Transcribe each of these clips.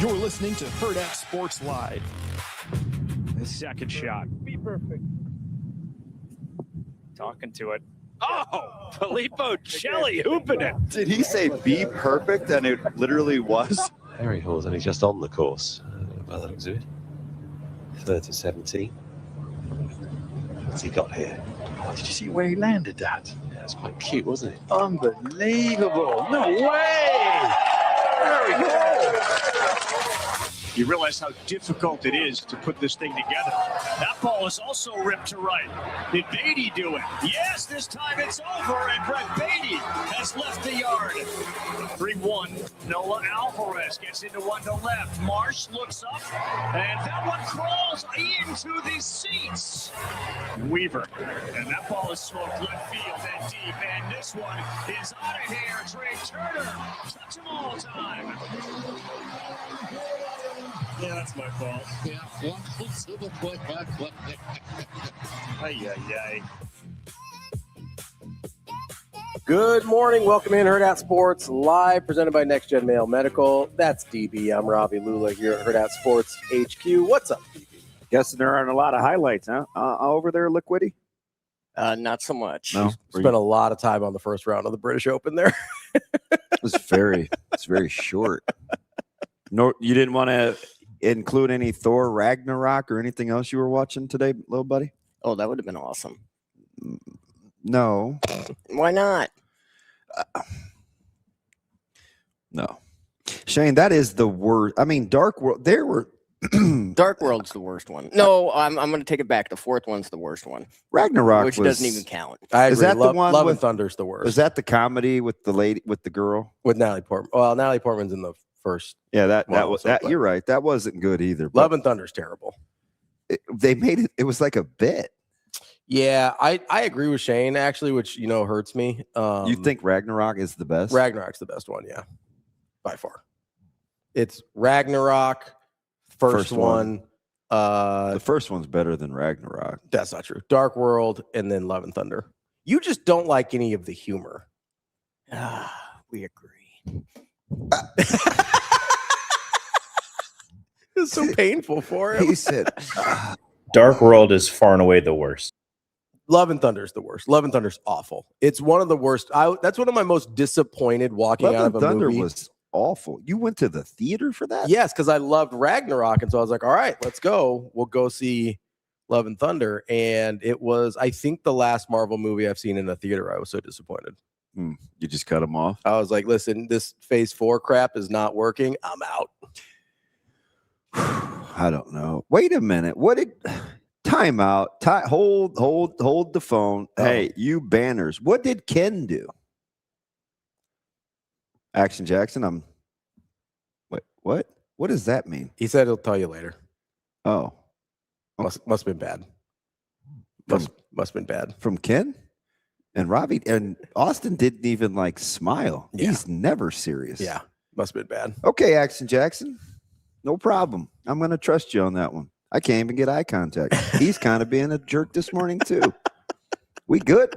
You're listening to Hurrdat Sports Live. The second shot. Be perfect. Talking to it. Oh, Filippo Celli hooping it. Did he say be perfect? And it literally was. Harry Hall's only just on the course. By the looks of it. 30-17. What's he got here? Oh, did you see where he landed that? Yeah, it's quite cute, wasn't it? Unbelievable. No way. Very cool. You realize how difficult it is to put this thing together. That ball is also ripped to right. Did Beatty do it? Yes, this time it's over, and Brett Beatty has left the yard. 3-1. Noah Alvarez gets into one to left. Marsh looks up, and that one crawls into the seats. Weaver, and that ball is smoked left field and deep, and this one is out of here. Trey Turner, touch him all time. Yeah, that's my fault. Yeah, one to the play by play. Ay. Good morning. Welcome in Hurrdat Sports Live, presented by Next Gen Mail Medical. That's DB. I'm Ravi Lulla here at Hurrdat Sports HQ. What's up, DB? Guessing there aren't a lot of highlights, huh? Over there, Liquidy? Not so much. No. Spent a lot of time on the first round of the British Open there. It's very short. No, you didn't want to include any Thor Ragnarok or anything else you were watching today, little buddy? Oh, that would have been awesome. No. Why not? No. Shane, that is the worst. I mean, Dark World, there were... Dark World's the worst one. No, I'm going to take it back. The fourth one's the worst one. Ragnarok which doesn't even count. I agree. Is that the one Love with, and Thunder's the worst. Was that the comedy with the lady, with the girl? With Natalie Portman. Well, Natalie Portman's in the first. Yeah, that one was also, that. but You're right. That wasn't good either. Love and Thunder's terrible. They made it. It was like a bit. Yeah, I agree with Shane, actually, which, hurts me. You think Ragnarok is the best? Ragnarok's the best one, yeah, by far. It's Ragnarok, first one. The first one's better than Ragnarok. That's not true. Dark World, and then Love and Thunder. You just don't like any of the humor. We agree. It's so painful for him. He said, Dark World is far and away the worst. Love and Thunder is the worst. Love and Thunder's awful. It's one of the worst. That's one of my most disappointed walking Love out and of a Thunder movie. was awful. You went to the theater for that? Yes, because I loved Ragnarok, and so I was like, all right, let's go. We'll go see Love and Thunder. And it was, I think, the last Marvel movie I've seen in a theater. I was so disappointed. You just cut them off? I was like, listen, this phase 4 crap is not working. I'm out. I don't know. Wait a minute. What did time out? Hold the phone. Oh. Hey, you banners. What did Ken do? Action Jackson. Wait, what? What does that mean? He said he'll tell you later. Oh. Must have been bad. Must have been bad. From Ken? And Ravi and Austin didn't even smile. Yeah. He's never serious. Yeah. Must have been bad. Okay, Action Jackson. No problem. I'm going to trust you on that one. I can't even get eye contact. He's kind of being a jerk this morning, too. We good?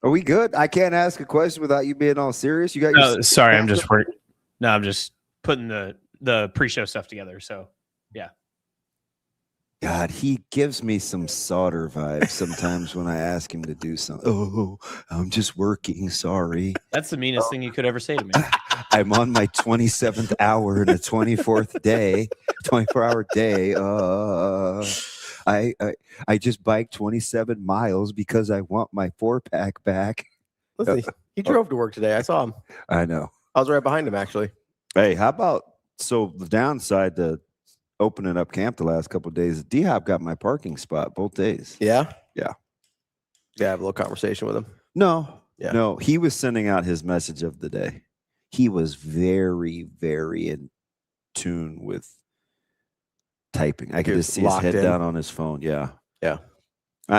Are we good? I can't ask a question without you being all serious. You got your sorry, I'm just working. No, I'm just putting the pre-show stuff together. So, yeah. God, he gives me some Sautter vibes sometimes when I ask him to do something. Oh, I'm just working. Sorry. That's the meanest thing you could ever say to me. I'm on my 27th hour in a 24th day, 24-hour day. I just biked 27 miles because I want my 4-pack back. Listen, he drove to work today. I saw him. I know. I was right behind him, actually. Hey, how about the downside to opening up camp the last couple of days? D-Hop got my parking spot both days. Yeah? Yeah. Yeah, have a little conversation with him. No. Yeah. No, he was sending out his message of the day. He was very, very in tune with typing. I could just see his head down on his phone. Yeah. Yeah.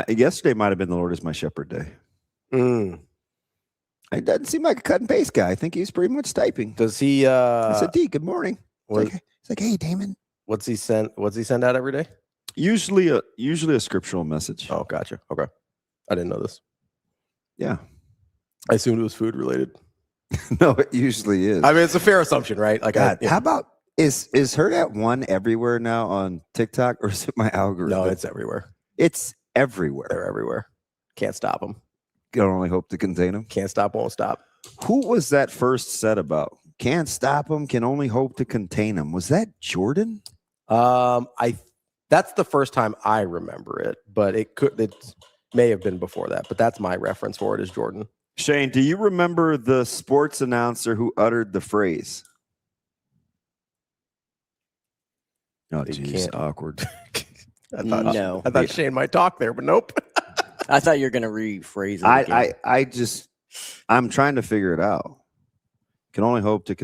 Yesterday might have been the Lord is my shepherd day. It doesn't seem like a cut and paste guy. I think he's pretty much typing. Does he I said, D, good morning. He's like, hey, Damon. What's he send out every day? Usually a scriptural message. Oh, gotcha. Okay. I didn't know this. Yeah. I assumed it was food related. No, it usually is. I mean, it's a fair assumption, right? Like, God, how about is Hurrdat one everywhere now on TikTok, or is it my algorithm? No, it's everywhere. It's everywhere. They're everywhere. Can't stop them. Can only hope to contain them. Can't stop, won't stop. Who was that first set about? Can't stop them, can only hope to contain them. Was that Jordan? That's the first time I remember it, but it may have been before that. But that's my reference for it is Jordan. Shane, do you remember the sports announcer who uttered the phrase? Oh, geez, awkward. No. I thought Shane might talk there, but nope. I thought you were going to rephrase it. Again. I'm trying to figure it out. Can only hope to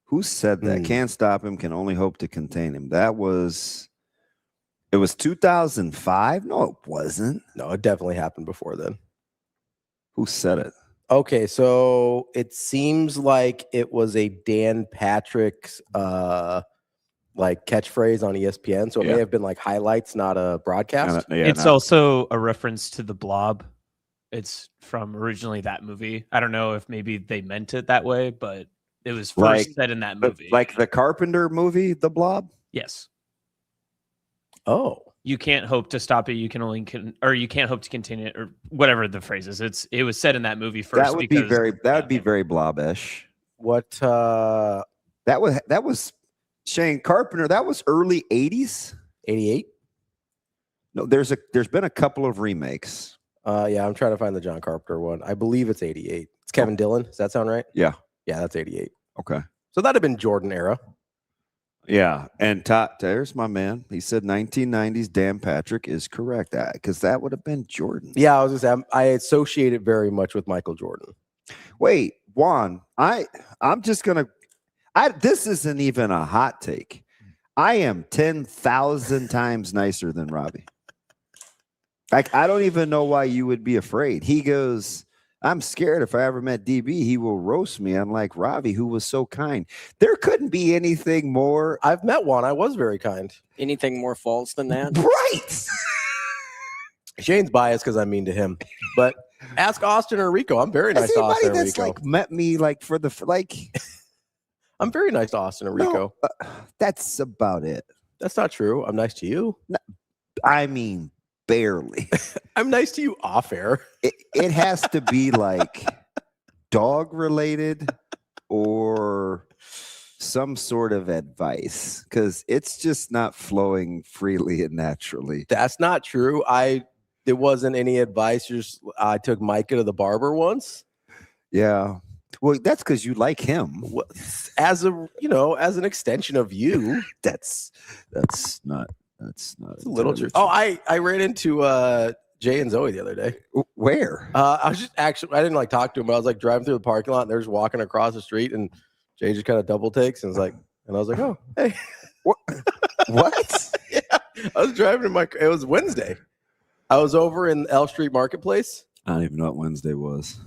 Who said that? Can't stop him, can only hope to contain him. It was 2005? No, it wasn't. No, it definitely happened before then. Who said it? Okay, so it seems like it was a Dan Patrick's like catchphrase on ESPN. So it may have been like highlights, not a broadcast. It's also a reference to the Blob. It's from originally that movie. I don't know if maybe they meant it that way, but it was first said in that movie. Like the Carpenter movie, The Blob? Yes. Oh. You can't hope to stop it. You can only or you can't hope to contain it, or whatever the phrase is. It was said in that movie first. That would be very Blob-ish. What that was Shane Carpenter. That was early 80s. 88? No, there's been a couple of remakes. Yeah, I'm trying to find the John Carpenter one. I believe it's 88. It's Kevin Dillon. Does that sound right? Yeah. Yeah, that's 88. Okay. So that'd have been Jordan era. Yeah, and there's my man. He said 1990s Dan Patrick is correct, because that would have been Jordan. Yeah, I was just saying, I associate it very much with Michael Jordan. Wait, Juan, I'm just gonna. This isn't even a hot take. I am 10,000 times nicer than Ravi. Like, I don't even know why you would be afraid. He goes, I'm scared if I ever met DB, he will roast me, unlike Ravi, who was so kind. There couldn't be anything more. I've met one. I was very kind. Anything more false than that? Right. Shane's biased because I'm mean to him. But ask Austin or Rico. I'm very nice to Austin and Rico. Like met me like for the like. I'm very nice to Austin and Rico. No, that's about it. That's not true. I'm nice to you. No, I mean, barely. I'm nice to you off air. It has to be like dog related or some sort of advice, because it's just not flowing freely and naturally. That's not true. There wasn't any advice. I took Micah to the barber once. Yeah. Well, that's because you like him. As an extension of you. That's not it's a little true. Oh, I ran into Jay and Zoe the other day. Where? I was just I didn't talk to him, but I was driving through the parking lot and they're just walking across the street, and Jay just kind of double takes and I was like, oh, hey. What? Yeah. I was driving it was Wednesday. I was over in L Street Marketplace. I don't even know what Wednesday was.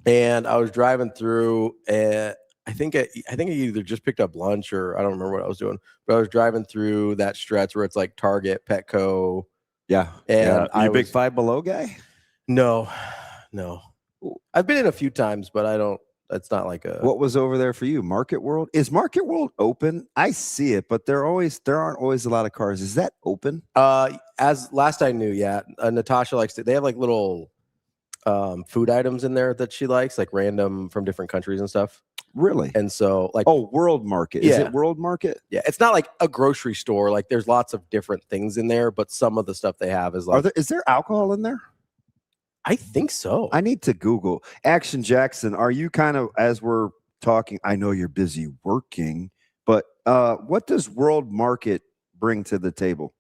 And I was driving through, and I think I either just picked up lunch or I don't remember what I was doing, but I was driving through that stretch where it's like Target, Petco. Yeah. And Are you a big Five Below guy? No. I've been in a few times, but it's not like a. What was over there for you? Market World? Is Market World open? I see it, but there aren't always a lot of cars. Is that open? As last I knew, yeah. Natasha likes they have little food items in there that she likes, random from different countries and stuff. Really? And so World Market. Is it World Market? Yeah, it's not like a grocery store. There's lots of different things in there, but some of the stuff they have is is there alcohol in there? I think so. I need to Google. Action Jackson, are you kind of, as we're talking, I know you're busy working, but what does World Market bring to the table?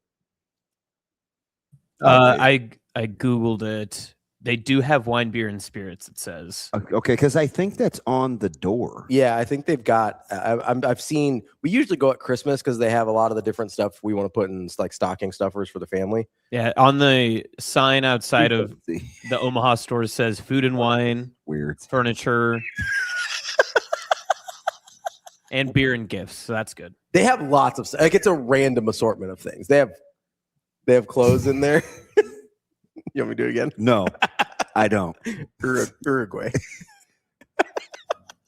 I Googled it. They do have wine, beer, and spirits, it says. Okay, because I think that's on the door. Yeah, I think they've got, I've seen, we usually go at Christmas because they have a lot of the different stuff we want to put in stocking stuffers for the family. Yeah, on the sign outside of the Omaha store says food and wine, weird furniture, and beer and gifts. So that's good. They have lots of stuff. It's a random assortment of things. They have clothes in there. You want me to do it again? No, I don't. Uruguay.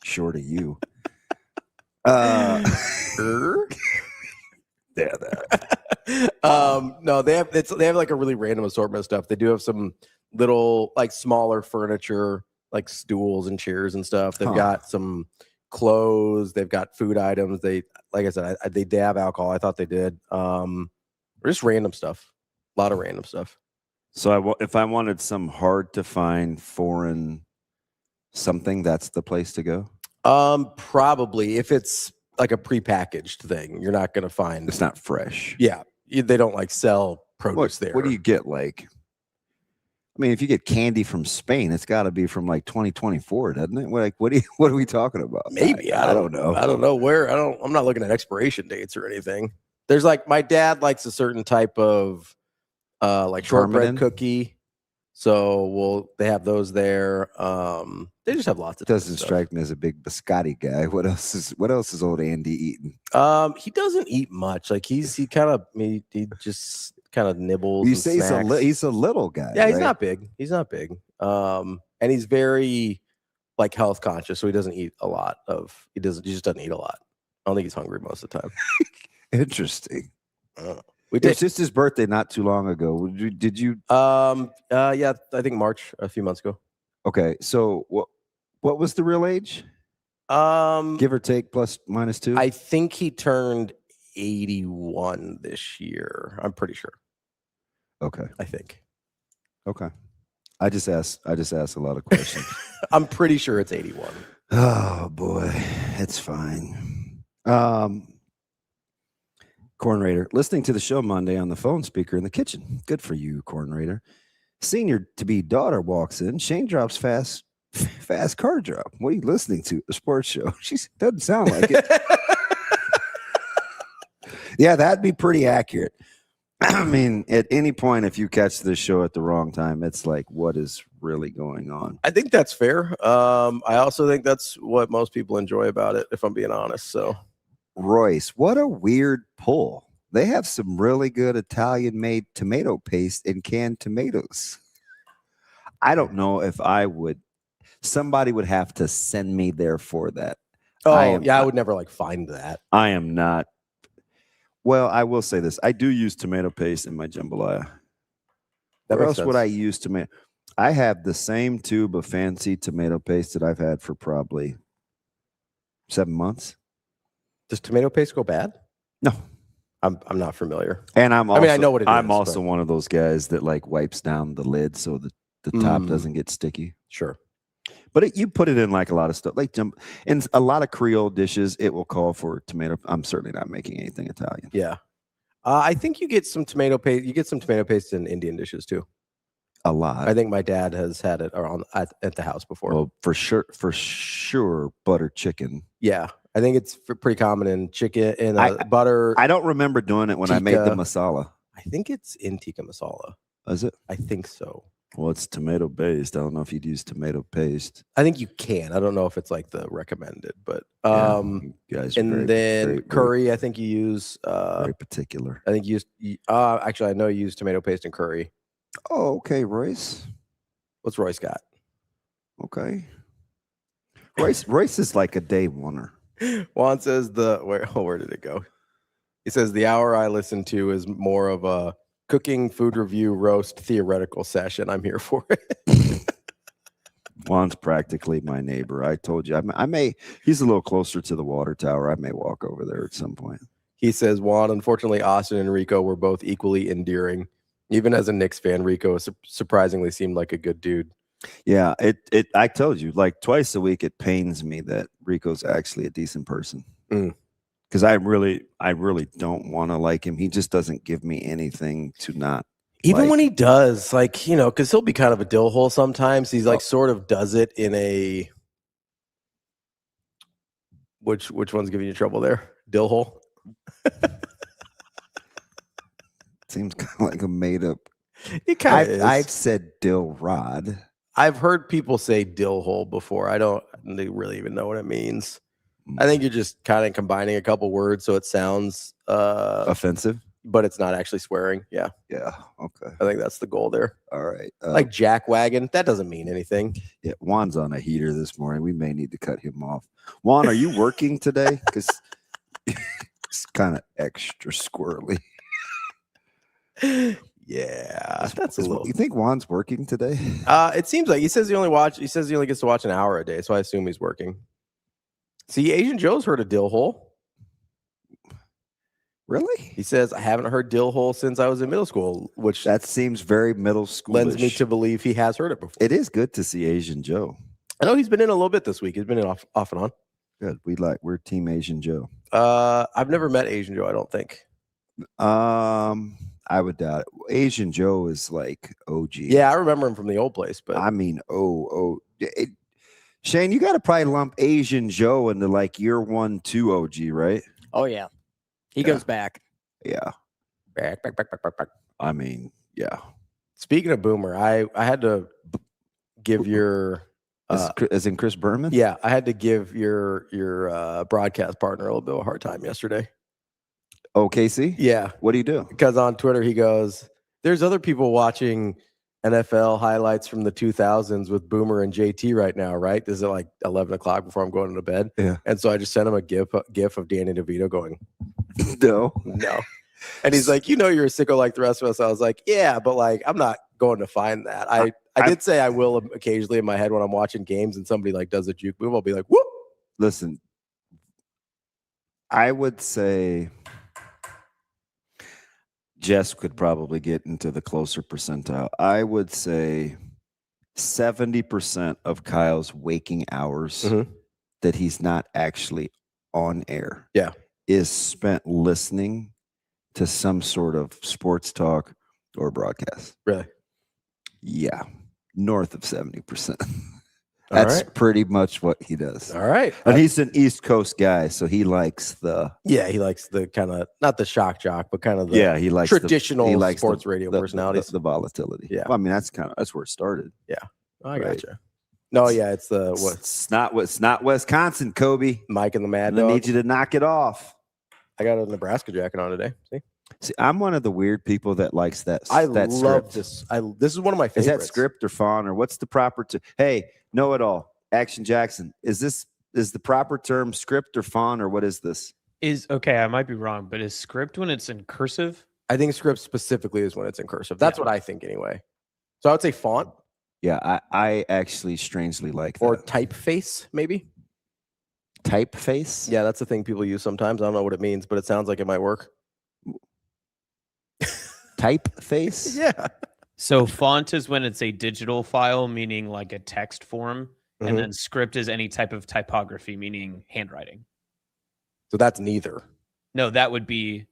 short of you. Yeah, that. No, they have like a really random assortment of stuff. They do have some little like smaller furniture, like stools and chairs and stuff. They've got some clothes. They've got food items. They, like I said, they have alcohol. I thought they did. Just random stuff. A lot of random stuff. So if I wanted some hard to find foreign something, that's the place to go. Probably if it's like a prepackaged thing, you're not going to find. It's not fresh. Yeah, they don't like sell produce there. What do you get? Like, I mean, if you get candy from Spain, it's got to be from like 2024, doesn't it? Like, what are we talking about? Maybe I don't know. I don't know where. I'm not looking at expiration dates or anything. There's like my dad likes a certain type of like shortbread cookie. So they have those there. They just have lots of doesn't strike me as a big biscotti guy. What else is old Andy eating? He doesn't eat much. Like he just kind of nibbles. You say he's a little guy. Yeah, he's right? not big. He's not big. And he's very like health conscious, so he doesn't eat a lot of he just doesn't eat a lot. I don't think he's hungry most of the time. Interesting. We did. It's just his birthday not too long ago. Did you? Yeah, I think March, a few months ago. Okay, so what was the real age? Give or take, plus minus 2. I think he turned 81 this year. I'm pretty sure. Okay, I think. Okay, I just asked a lot of questions. I'm pretty sure it's 81. Oh boy, it's fine. Corn Raider, listening to the show Monday on the phone speaker in the kitchen. Good for you, Corn Raider. Senior to be daughter walks in. Shane drops fast car drop. What are you listening to? The sports show. She doesn't sound like it. Yeah, that'd be pretty accurate. I mean, at any point, if you catch this show at the wrong time, it's like, what is really going on? I think that's fair. I also think that's what most people enjoy about it, if I'm being honest. So. Royce, what a weird pull. They have some really good Italian-made tomato paste and canned tomatoes. I don't know if I would. Somebody would have to send me there for that. I would never like find that. I am not. Well, I will say this. I do use tomato paste in my jambalaya. Where else would I use tomato? I have the same tube of fancy tomato paste that I've had for probably 7 months. Does tomato paste go bad? No, I'm not familiar. And I know what it is. I'm also one of those guys that like wipes down the lid so that the top doesn't get sticky. Sure, but you put it in like a lot of stuff, like in a lot of Creole dishes, it will call for tomato. I'm certainly not making anything Italian. Yeah, I think you get some tomato paste. You get some tomato paste in Indian dishes too. A lot. I think my dad has had it around at the house before. Well, for sure, butter chicken. Yeah. I think it's pretty common in chicken and butter. I don't remember doing it when I made the masala. I think it's in tikka masala. Is it? I think so. Well, it's tomato based. I don't know if you'd use tomato paste. I think you can. I don't know if it's like the recommended, but guys. And then curry. I think you use very particular. I think you use. Actually, I know you use tomato paste and curry. Oh, okay, Royce. What's Royce got? Okay. Royce is like a day oneer. Juan says where did it go? He says the hour I listen to is more of a cooking, food review, roast, theoretical session. I'm here for it. Juan's practically my neighbor. I told you I may. He's a little closer to the water tower. I may walk over there at some point. He says, Juan, unfortunately, Austin and Rico were both equally endearing. Even as a Knicks fan, Rico surprisingly seemed like a good dude. Yeah, I told you, like twice a week, it pains me that Rico's actually a decent person. Because I really don't want to like him. He just doesn't give me anything to not. Even when he does, like, you know, because he'll be kind of a dill hole sometimes. He's like sort of does it in a which one's giving you trouble there? Dill hole? Seems kind of like a made up. It kind of is. I've said dill rod. I've heard people say dill hole before. I don't really even know what it means. I think you're just kind of combining a couple words so it sounds offensive. but it's not actually swearing. Yeah. Yeah. Okay. I think that's the goal there. All right. Like jackwagon, that doesn't mean anything. Yeah, Juan's on a heater this morning. We may need to cut him off. Juan, are you working today? Because it's kind of extra squirrely. Yeah, that's a little. You think Juan's working today? It seems like he says he only gets to watch an hour a day, so I assume he's working. See, Asian Joe's heard of dill hole. Really? He says, I haven't heard dill hole since I was in middle school, which That seems very middle school. lends me to believe he has heard it before. It is good to see Asian Joe. I know he's been in a little bit this week. He's been in off and on. Good. We're Team Asian Joe. I've never met Asian Joe, I don't think. I would doubt it. Asian Joe is like OG. Yeah, I remember him from the old place, but I mean, Shane, you got to probably lump Asian Joe into like year 1, 2 OG, right? Oh yeah, he goes back. Yeah. back. I mean, yeah. Speaking of Boomer, I had to give your As in Chris Berman? yeah, I had to give your broadcast partner a little bit of a hard time yesterday. Oh, Casey? Yeah, What do you do? because on Twitter he goes, "There's other people watching NFL highlights from the 2000s with Boomer and JT right now, right? This is at like 11 o'clock before I'm going to bed." Yeah. And so I just sent him a gif of Danny DeVito going, No. "No," and he's like, "You know, you're a sicko like the rest of us." I was like, "Yeah, but like I'm not going to find that." I did say I will occasionally in my head when I'm watching games and somebody like does a juke move, I'll be like, "Whoop!" Listen, I would say Jess could probably get into the closer percentile. I would say 70% of Kyle's waking hours that he's not actually on air is spent listening to some sort of sports talk or broadcast. Really? Yeah. North of 70%. That's pretty much what he does. All right. And he's an East Coast guy, so he likes the he likes the kind of not the shock jock, but kind of the he likes traditional he likes sports radio personalities. The volatility. Yeah. Well, I mean that's where it started. Yeah. I Right. gotcha. No, yeah, it's the what It's not Wisconsin, Kobe. Mike and the Mad I Dog. need you to knock it off. I got a Nebraska jacket on today. See, I'm one of the weird people that likes that. I that love script. this. This is one of my Is favorites. that script or font or what's the proper to? Hey, know it all. Action Jackson. Is the proper term script or font or what is this? Is okay, I might be wrong, but is script when it's in cursive? I think script specifically is when it's in cursive. That's what I think anyway. So I would say font Yeah, I actually strangely like that. or typeface, maybe. Typeface? Yeah, that's the thing people use sometimes. I don't know what it means, but it sounds like it might work. Typeface? Yeah. So font is when it's a digital file, meaning like a text form, and then script is any type of typography, meaning handwriting. So that's neither. No, that would be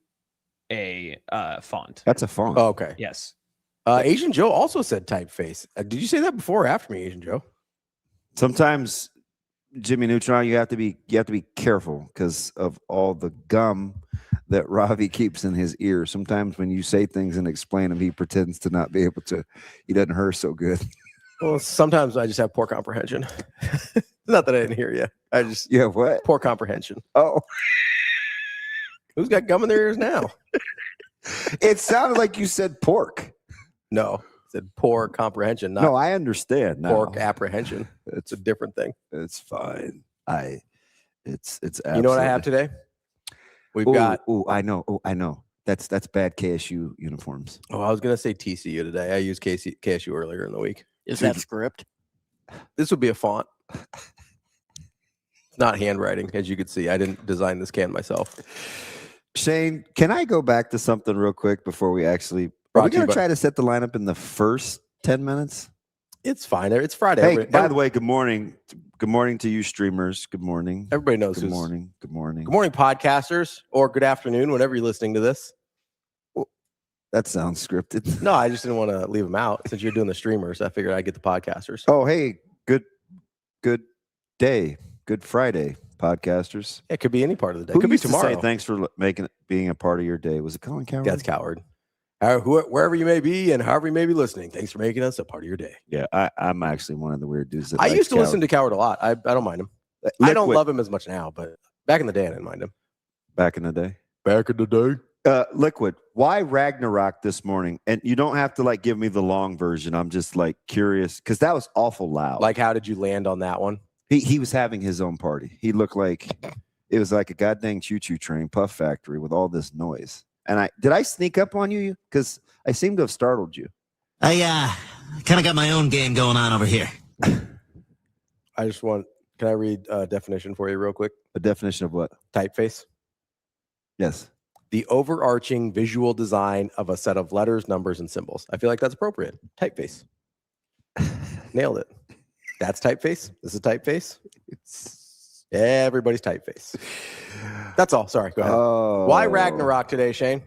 a font. That's a font. Oh, okay. Yes. Asian Joe also said typeface. Did you say that before or after me, Asian Joe? Sometimes, Jimmy Neutron, you have to be careful because of all the gum that Ravi keeps in his ear. Sometimes when you say things and explain them, he pretends to not be able to. He doesn't hear so good. Well, sometimes I just have poor comprehension. Not that I didn't hear you. I just what? poor comprehension. Oh, Who's got gum in their ears now? it sounded like you said pork. No, I said poor comprehension. Not No, I understand. Now. pork apprehension. It's a different thing. It's fine. It's absolutely. You know what I have today? We've got. Oh, I know. Oh, I know. That's bad KSU uniforms. Oh, I was gonna say TCU today. I used KSU earlier in the week. Is that script? This would be a font. Not handwriting, as you could see. I didn't design this can myself. Shane, can I go back to something real quick before we actually? Are we Brought to you going to by- try to set the lineup in the first 10 minutes? It's fine. It's Friday. Hey, by the way, good morning. Good morning to you streamers. Good morning. Everybody knows Good who's. morning. Good morning. Good morning, podcasters, or good afternoon, whenever you're listening to this. That sounds scripted. No, I just didn't want to leave them out since you're doing the streamers. I figured I'd get the podcasters. Oh, hey, good day. Good Friday, podcasters. It could be any part of the day. Who It could be used to tomorrow. say thanks for being a part of your day? Was it Colin Coward? That's Coward. Wherever you may be and however you may be listening, thanks for making us a part of your day. Yeah, I'm actually one of the weird dudes. That I likes used to Coward. listen to Coward a lot. I don't mind him. I don't love him as much now, but back in the day, I didn't mind him. Back in the day. Back in the day. Liquid, why Ragnarok this morning? And you don't have to like give me the long version. I'm just like curious because that was awful loud. Like, how did you land on that one? He was having his own party. He looked like it was like a goddamn choo-choo train, Puff Factory with all this noise. And did I sneak up on you? Because I seem to have startled you. I kind of got my own game going on over here. I just want. Can I read a definition for you real quick? A definition of what? Typeface. Yes. The overarching visual design of a set of letters, numbers, and symbols. I feel like that's appropriate. Typeface. Nailed it. That's typeface. This is typeface. Everybody's typeface. That's all. Sorry. Go ahead. Oh. Why Ragnarok today, Shane?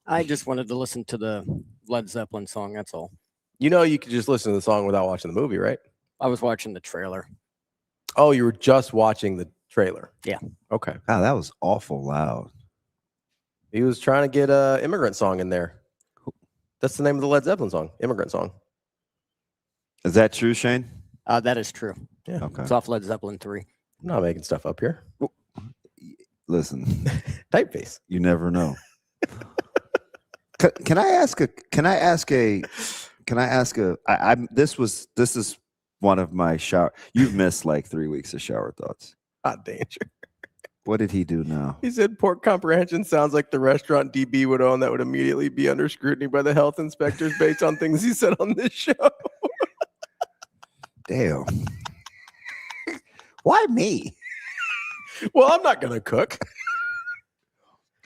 I just wanted to listen to the Led Zeppelin song. That's all. You know you could just listen to the song without watching the movie, right? I was watching the trailer. Oh, you were just watching the trailer. Yeah. Okay. Wow, that was awful loud. He was trying to get a immigrant song in there. That's the name of the Led Zeppelin song, immigrant song. Is that true, Shane? That is true. Yeah. Okay. It's off Led Zeppelin 3. I'm not making stuff up here. Listen, Typeface. you never know. Can I ask a? This is one of my shower. You've missed like 3 weeks of shower thoughts. Hot danger. What did he do now? He said pork comprehension sounds like the restaurant DB would own that would immediately be under scrutiny by the health inspectors based on things he said on this show. Damn. Why me? Well, I'm not going to cook.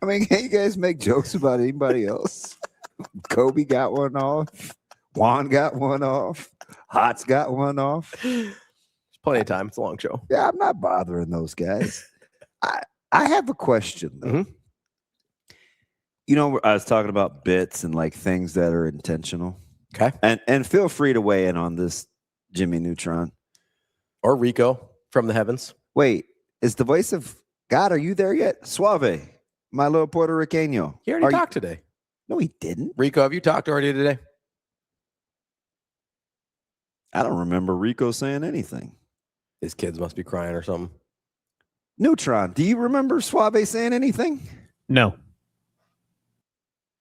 I mean, can't you guys make jokes about anybody else? Kobe got one off. Juan got one off. Hot's got one off. There's plenty of time. It's a long show. Yeah, I'm not bothering those guys. I have a question, though. Mm-hmm. You know, I was talking about bits and like things that are intentional. Okay. And feel free to weigh in on this, Jimmy Neutron. Or Rico from the heavens. Wait, is the voice of God, are you there yet? Suave, my little Puerto Riqueño. He already talked today. No, he didn't. Rico, have you talked already today? I don't remember Rico saying anything. His kids must be crying or something. Neutron, do you remember Suave saying anything? No.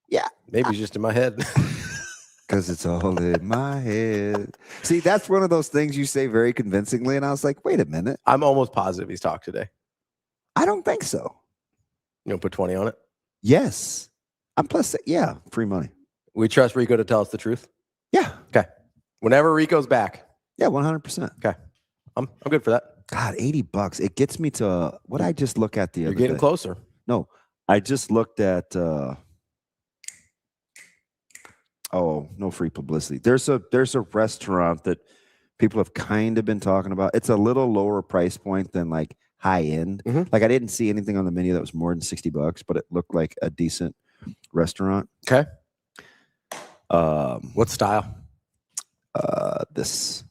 Yeah. Maybe it's just in my head. Because it's all in my head. See, that's one of those things you say very convincingly. And I was like, wait a minute. I'm almost positive he's talked today. I don't think so. You want to put 20 on it? Yes. I'm plus, yeah, free money. We trust Rico to tell us the truth? Yeah. Okay. Whenever Rico's back. Yeah, 100%. Okay. I'm good for that. God, $80. It gets me to what I just look at the other You're getting day. closer. No, I just looked at no free publicity. There's a restaurant that people have kind of been talking about. It's a little lower price point than like high end. Mm-hmm. Like I didn't see anything on the menu that was more than $60, but it looked like a decent restaurant. Okay. What style? This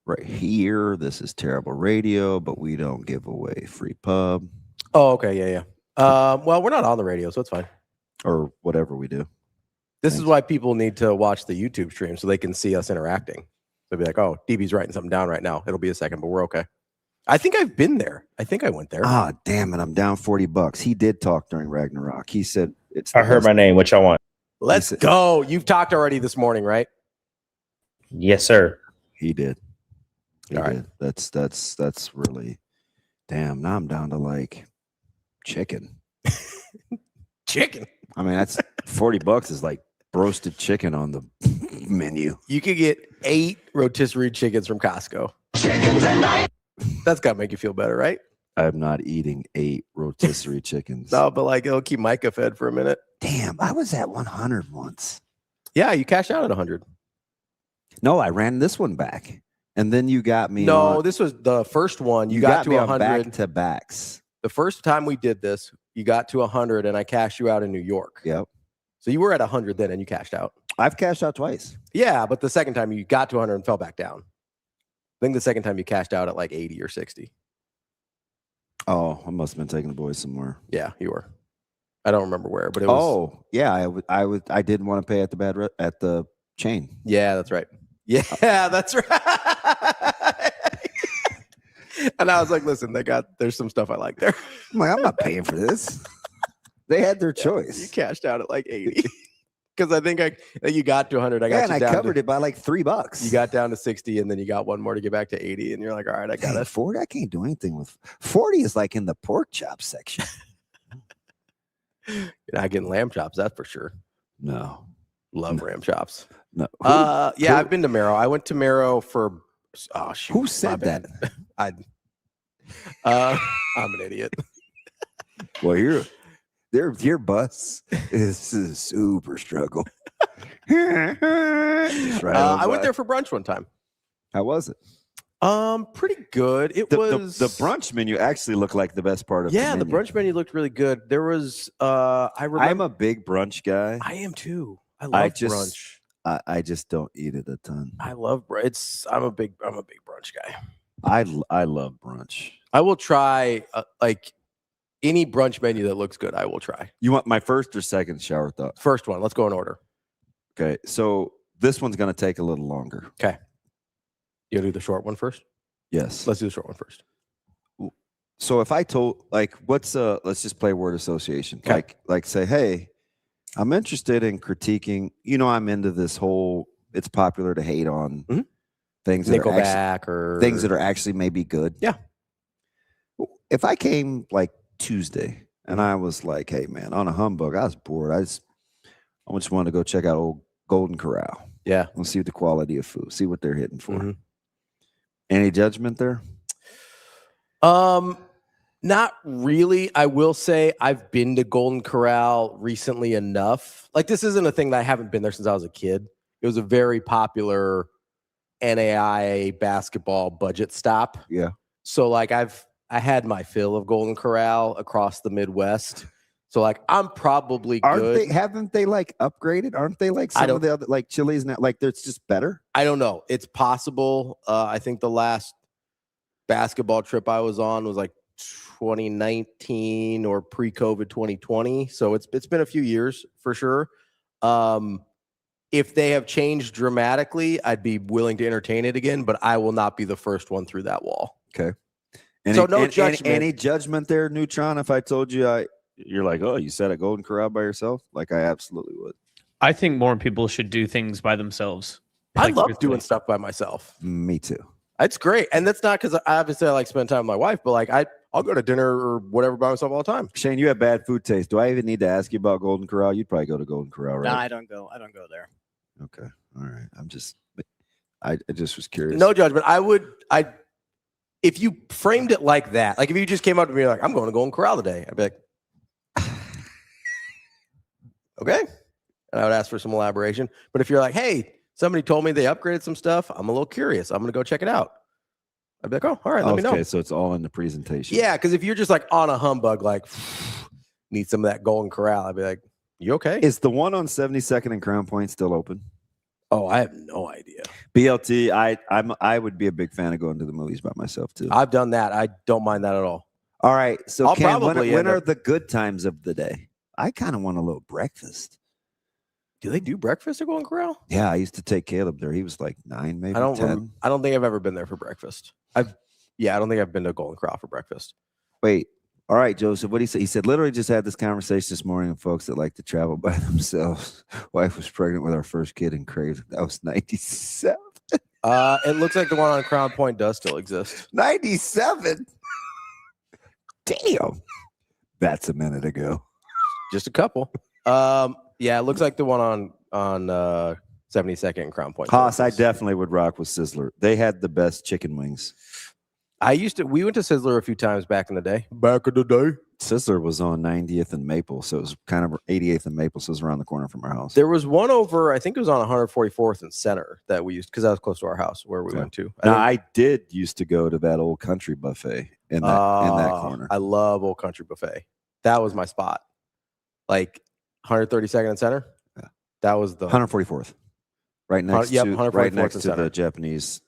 right here. This is terrible radio, but we don't give away free pub. Oh, okay. Yeah. Well, we're not on the radio, so it's fine. Or whatever we do. This is why people need to watch the YouTube stream so they can see us interacting. They'll be like, oh, DB's writing something down right now. It'll be a second, but we're okay. I think I've been there. I think I went there. Ah, damn it. I'm down $40. He did talk during Ragnarok. He said it's I heard my name. What y'all want? Let's go. You've talked already this morning, right? Yes, sir. He did. All right. Did. That's really damn. Now I'm down to like chicken. Chicken. I mean, that's $40 is like roasted chicken on the menu. You could get 8 rotisserie chickens from Costco. That's got to make you feel better, right? I'm not eating 8 rotisserie chickens. No, but like it'll keep Micah fed for a minute. Damn, I was at 100 once. Yeah, you cashed out at 100. No, I ran this one back. And then you got me. No, this was the first one. You got to me 100 back to backs. The first time we did this, you got to 100 and I cashed you out in New York. Yep. So you were at 100 then and you cashed out. I've cashed out twice. Yeah, but the second time you got to 100 and fell back down. I think the second time you cashed out at like 80 or 60. Oh, I must have been taking the boys somewhere. Yeah, you were. I don't remember where, but it was. Oh, yeah. I didn't want to pay at the at the chain. Yeah, that's right. Yeah, that's right. And I was like, listen, there's some stuff I like there. I'm like, I'm not paying for this. They had their You choice. cashed out at like 80. Because I think you got to 100. I got and you I down covered it by like $3. You got down to 60, and then you got one more to get back to 80, and you're like, all right, I got it. 40. I can't do anything with 40. Is like in the pork chop section. You're not getting lamb chops, that's for sure. No, love ram chops. No, I've been to Marrow. I went to Marrow for. Oh shoot! Who said that? I'm an idiot. Well, your bus is a super struggle. I went there for brunch one time. How was it? Pretty good. It was the brunch menu actually looked like the best part of the menu. brunch menu looked really good. There was I'm a big brunch guy. I am too. I love brunch. I just don't eat it a ton. I love I'm a big brunch guy. I love brunch. I will try like any brunch menu that looks good. I will try. You want my first or second shower thought? First one. Let's go in order. Okay, so this one's going to take a little longer. Okay. You'll do the short one first? Yes. Let's do the short one first. So if I told, like, let's just play word association. Okay. Like say, hey, I'm interested in critiquing. I'm into this whole, it's popular to hate on things that Nickelback or things that are actually maybe good. Yeah. If I came like Tuesday and I was like, hey, man, on a humbug, I was bored. I just wanted to go check out old Golden Corral. Yeah. And see the quality of food, see what they're hitting for. Any judgment there? Not really. I will say I've been to Golden Corral recently enough. Like, this isn't a thing that I haven't been there since I was a kid. It was a very popular NAIA basketball budget stop. Yeah. So like I had my fill of Golden Corral across the Midwest. So like I'm probably good. Haven't they like upgraded? Aren't they like some of the other like Chili's now? Like it's just better? I don't know. It's possible. I think the last basketball trip I was on was like 2019 or pre-COVID 2020. So it's been a few years for sure. If they have changed dramatically, I'd be willing to entertain it again, but I will not be the first one through that wall. Okay. Judgment. Any judgment there, Neutron? If I told you you're like, oh, you sat at Golden Corral by yourself? Like I absolutely would. I think more people should do things by themselves. I love doing stuff by myself. Me too. It's great. And that's not because obviously I like spend time with my wife, but like I'll go to dinner or whatever by myself all the time. Shane, you have bad food taste. Do I even need to ask you about Golden Corral? You'd probably go to Golden Corral, right? No, I don't go there. Okay. All right. I just was curious. No judgment. If you framed it like that, like if you just came up to me like, I'm going to Golden Corral today, I'd be like, okay. And I would ask for some elaboration. But if you're like, hey, somebody told me they upgraded some stuff, I'm a little curious. I'm going to go check it out. I'd be like, oh, all right, let me know. Okay, so it's all in the presentation. Yeah, because if you're just like on a humbug, like need some of that Golden Corral, I'd be like, you okay? Is the one on 72nd and Crown Point still open? Oh, I have no idea. BLT, I would be a big fan of going to the movies by myself too. I've done that. I don't mind that at all. All right. So Ken, when end are up- the good times of the day? I kind of want a little breakfast. Do they do breakfast at Golden Corral? Yeah, I used to take Caleb there. He was like 9, maybe 10. I don't think I've ever been there for breakfast. I don't think I've been to Golden Corral for breakfast. Wait. All right, Joseph, what did he say? He said, literally just had this conversation this morning with folks that like to travel by themselves. Wife was pregnant with our first kid in Creighton. That was 97. It looks like the one on Crown Point does still exist. 97? Damn. That's a minute ago. Just a couple. Yeah, it looks like the one on 72nd and Crown Point. Haas, I definitely would rock with Sizzler. They had the best chicken wings. We went to Sizzler a few times back in the day. Sizzler was on 90th and Maple, so it was kind of 88th and Maple, so it was around the corner from our house. There was one over, I think it was on 144th and Center that we used because that was close to our house where we went to. I did used to go to that Old Country buffet in that corner. I love Old Country buffet. That was my spot. Like 132nd and Center. Yeah. That was the 144th. Right next to the Japanese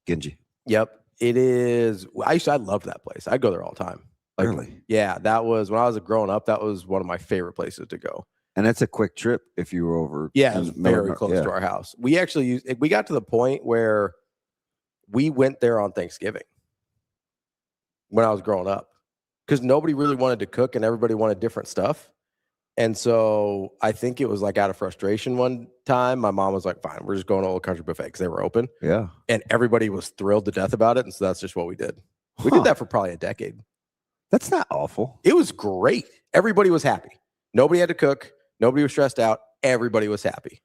Genji. Yep. It is. I loved that place. I'd go there all the time. Like, really? Yeah, that was when I was growing up. That was one of my favorite places to go. And it's a quick trip if you were over. Yeah, it was very close to our house. We actually we got to the point where we went there on Thanksgiving when I was growing up because nobody really wanted to cook and everybody wanted different stuff. And so I think it was like out of frustration one time, my mom was like, fine, we're just going to Old Country Buffet because they were open. Yeah. And everybody was thrilled to death about it. And so that's just what we did. We did that for probably a decade. That's not awful. It was great. Everybody was happy. Nobody had to cook. Nobody was stressed out. Everybody was happy.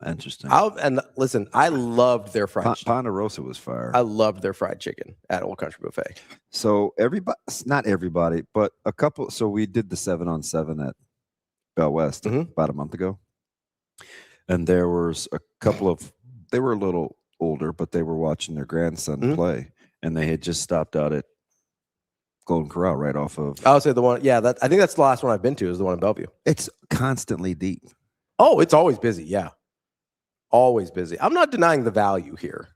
Interesting. And listen, I loved their fried chicken. Ponderosa was fire. I loved their fried chicken at Old Country Buffet. So everybody, not everybody, but a couple. So we did the 7-on-7 at Bell West about a month ago. And there was a couple of, they were a little older, but they were watching their grandson play. And they had just stopped out at Golden Corral right off of. I would say the one, I think that's the last one I've been to is the one in Bellevue. It's constantly deep. Oh, it's always busy. Yeah. Always busy. I'm not denying the value here.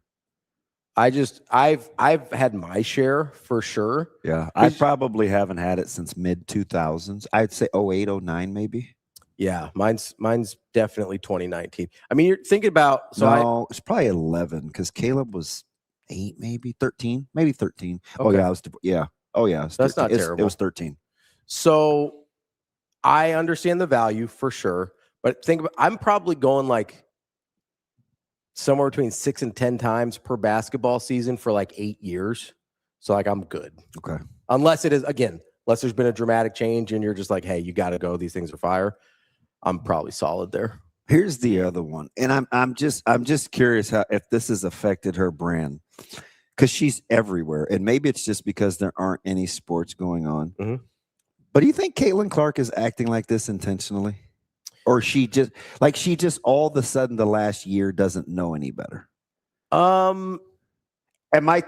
I've had my share for sure. Yeah. I probably haven't had it since mid 2000s. I'd say 08, 09 maybe. Yeah. Mine's definitely 2019. I mean, you're thinking about, it's probably 11 because Caleb was 8, maybe 13, maybe 13. Okay. Oh yeah. Oh yeah. That's not terrible. It was 13. So I understand the value for sure, but think about, I'm probably going like somewhere between 6 and 10 times per basketball season for like 8 years. So like I'm good. Okay. Unless there's been a dramatic change and you're just like, hey, you got to go. These things are fire. I'm probably solid there. Here's the other one. And I'm just curious if this has affected her brand. Because she's everywhere. And maybe it's just because there aren't any sports going on. But do you think Caitlin Clark is acting like this intentionally? Or she just all of a sudden the last year doesn't know any better? Am I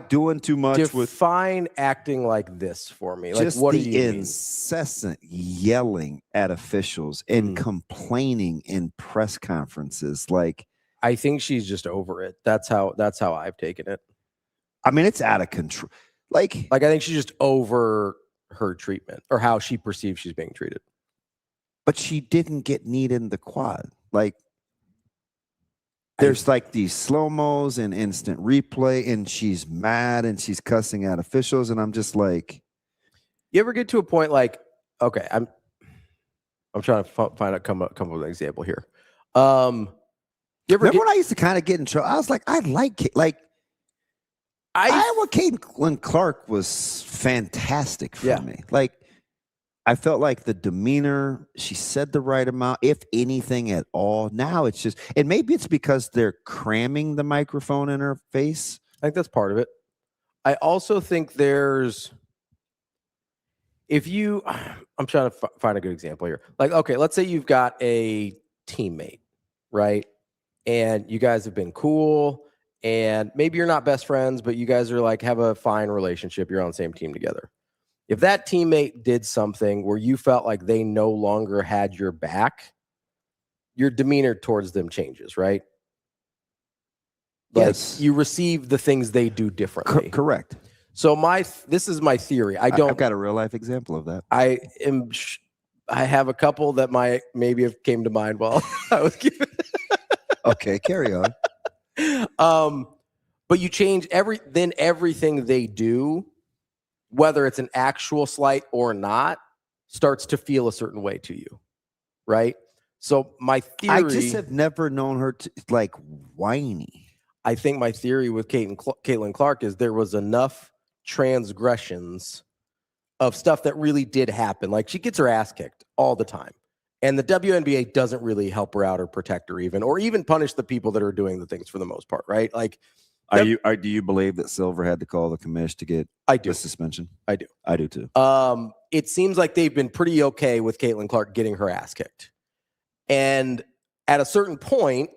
doing too much Define acting like this for me? Like, just what do the you mean? incessant yelling at officials and complaining in press conferences? Like, I think she's just over it. That's how I've taken it. I mean, it's out of control. Like I think she's just over her treatment or how she perceives she's being treated. But she didn't get kneed in the quad. Like, there's like these slow-mos and instant replay, and she's mad and she's cussing at officials, and I'm just like, you ever get to a point like, okay, I'm trying to come up with an example here. Remember when I used to kind of get in trouble? I was like, Iowa Caitlin Clark was fantastic for me. Like, I felt like the demeanor, she said the right amount, if anything at all. Now it's just, and maybe it's because they're cramming the microphone in her face. I think that's part of it. I also think I'm trying to find a good example here. Like, okay, let's say you've got a teammate, right? And you guys have been cool, and maybe you're not best friends, but you guys are like, have a fine relationship. You're on the same team together. If that teammate did something where you felt like they no longer had your back, your demeanor towards them changes, right? Yes. Like you receive the things they do differently. Correct. So this is my theory. I've got a real life example of that. I have a couple that maybe have came to mind while I was giving. Okay, carry on. But you change everything they do, whether it's an actual slight or not, starts to feel a certain way to you, right? So my theory, I just have never known her to like whiny. I think my theory with Caitlin Clark is there was enough transgressions of stuff that really did happen. Like she gets her ass kicked all the time. And the WNBA doesn't really help her out or protect her or even punish the people that are doing the things for the most part, right? Like, do you believe that Silver had to call the commish to get the suspension? I do. I do too. It seems like they've been pretty okay with Caitlin Clark getting her ass kicked. And at a certain point,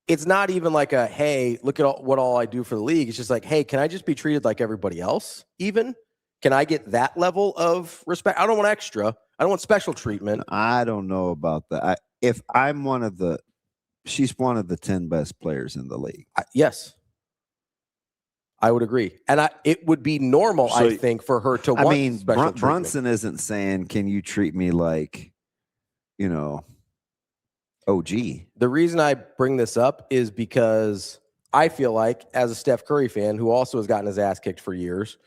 it's not even like a, hey, look at what all I do for the league. It's just like, hey, can I just be treated like everybody else even? Can I get that level of respect? I don't want extra. I don't want special treatment. I don't know about that. She's one of the 10 best players in the league. Yes. I would agree. And it would be normal, I think, for her to want special treatment. Brunson isn't saying, can you treat me like, OG? The reason I bring this up is because I feel like, as a Steph Curry fan who also has gotten his ass kicked for years,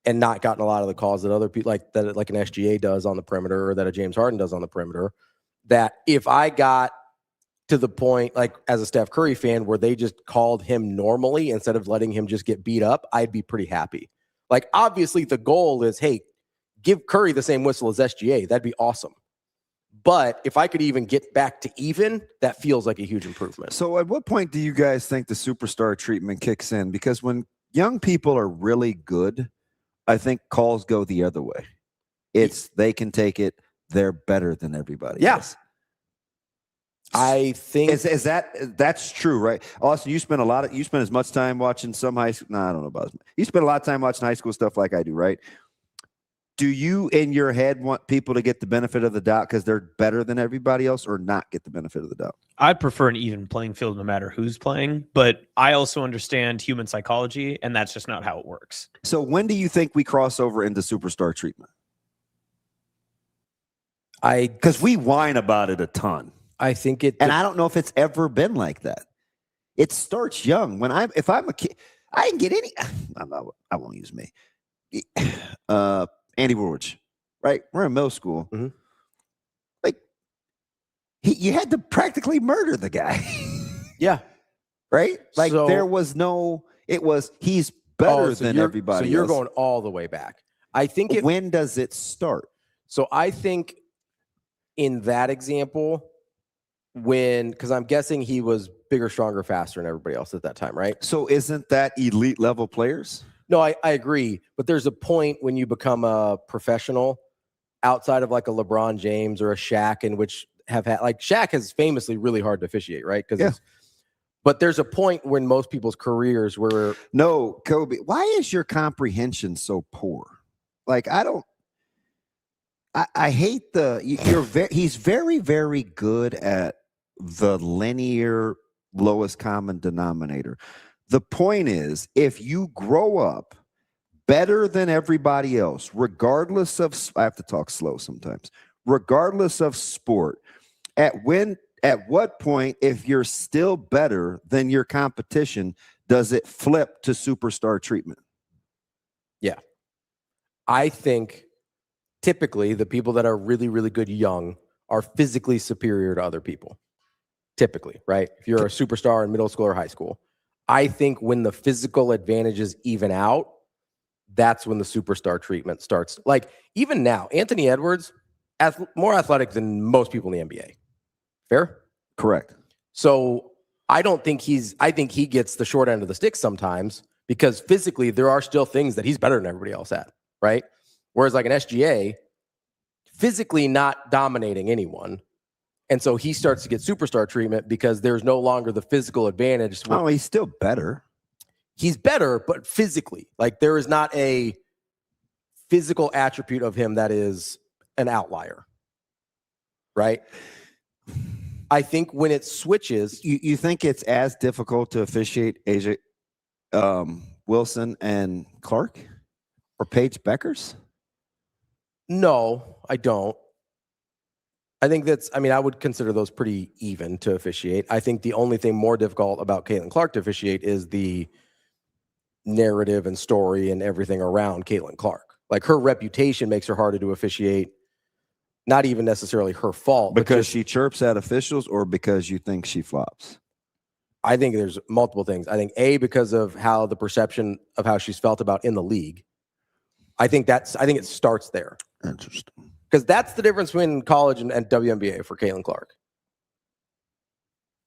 and not gotten a lot of the calls that other people like an SGA does on the perimeter or that a James Harden does on the perimeter, that if I got to the point, like as a Steph Curry fan, where they just called him normally instead of letting him just get beat up, I'd be pretty happy. Like, obviously the goal is, hey, give Curry the same whistle as SGA. That'd be awesome. But if I could even get back to even, that feels like a huge improvement. So at what point do you guys think the superstar treatment kicks in? Because when young people are really good, I think calls go the other way. It's they can take it. They're better than everybody else. I think is that's true, right? Austin, you spend as much time watching some high school. No, I don't know about it. You spend a lot of time watching high school stuff like I do, right? Do you in your head want people to get the benefit of the doubt because they're better than everybody else, or not get the benefit of the doubt? I'd prefer an even playing field no matter who's playing, but I also understand human psychology, and that's just not how it works. So when do you think we cross over into superstar treatment? Because we whine about it a ton. I think it, and I don't know if it's ever been like that. It starts young. If I'm a kid, I can get any. I won't use me. Andy Woolridge, right? We're in middle school. Mm-hmm. Like, you had to practically murder the guy. Yeah. Right? Like, so, there was no. It was he's better than everybody. So you're else. going all the way back. I think. When does it start? So I think in that example, because I'm guessing he was bigger, stronger, faster than everybody else at that time, right? So isn't that elite level players? No, I agree. But there's a point when you become a professional outside of like a LeBron James or a Shaq, in which have had, like, Shaq is famously really hard to officiate, right? But there's a point when most people's careers were. No, Kobe, why is your comprehension so poor? Like, I hate he's very, very good at the linear lowest common denominator. The point is, if you grow up better than everybody else, regardless of, I have to talk slow sometimes, regardless of sport, at what point, if you're still better than your competition, does it flip to superstar treatment? Yeah. I think typically the people that are really, really good young are physically superior to other people. Typically, right? If you're a superstar in middle school or high school, I think when the physical advantages even out, that's when the superstar treatment starts. Like, even now, Anthony Edwards, more athletic than most people in the NBA. Fair? Correct. So I think he gets the short end of the stick sometimes, because physically there are still things that he's better than everybody else at, right? Whereas like an SGA, physically not dominating anyone. And so he starts to get superstar treatment because there's no longer the physical advantage. Oh, he's still better. He's better, but physically. Like, there is not a physical attribute of him that is an outlier. Right? I think when it switches. You think it's as difficult to officiate AJ Wilson and Clark or Paige Beckers? No, I don't. I think I would consider those pretty even to officiate. I think the only thing more difficult about Caitlin Clark to officiate is the narrative and story and everything around Caitlin Clark. Like, her reputation makes her harder to officiate. Not even necessarily her fault. Because she chirps at officials, or because you think she flops? I think there's multiple things. I think because of how the perception of how she's felt about in the league. I think it starts there. Interesting. Because that's the difference between college and WNBA for Caitlin Clark.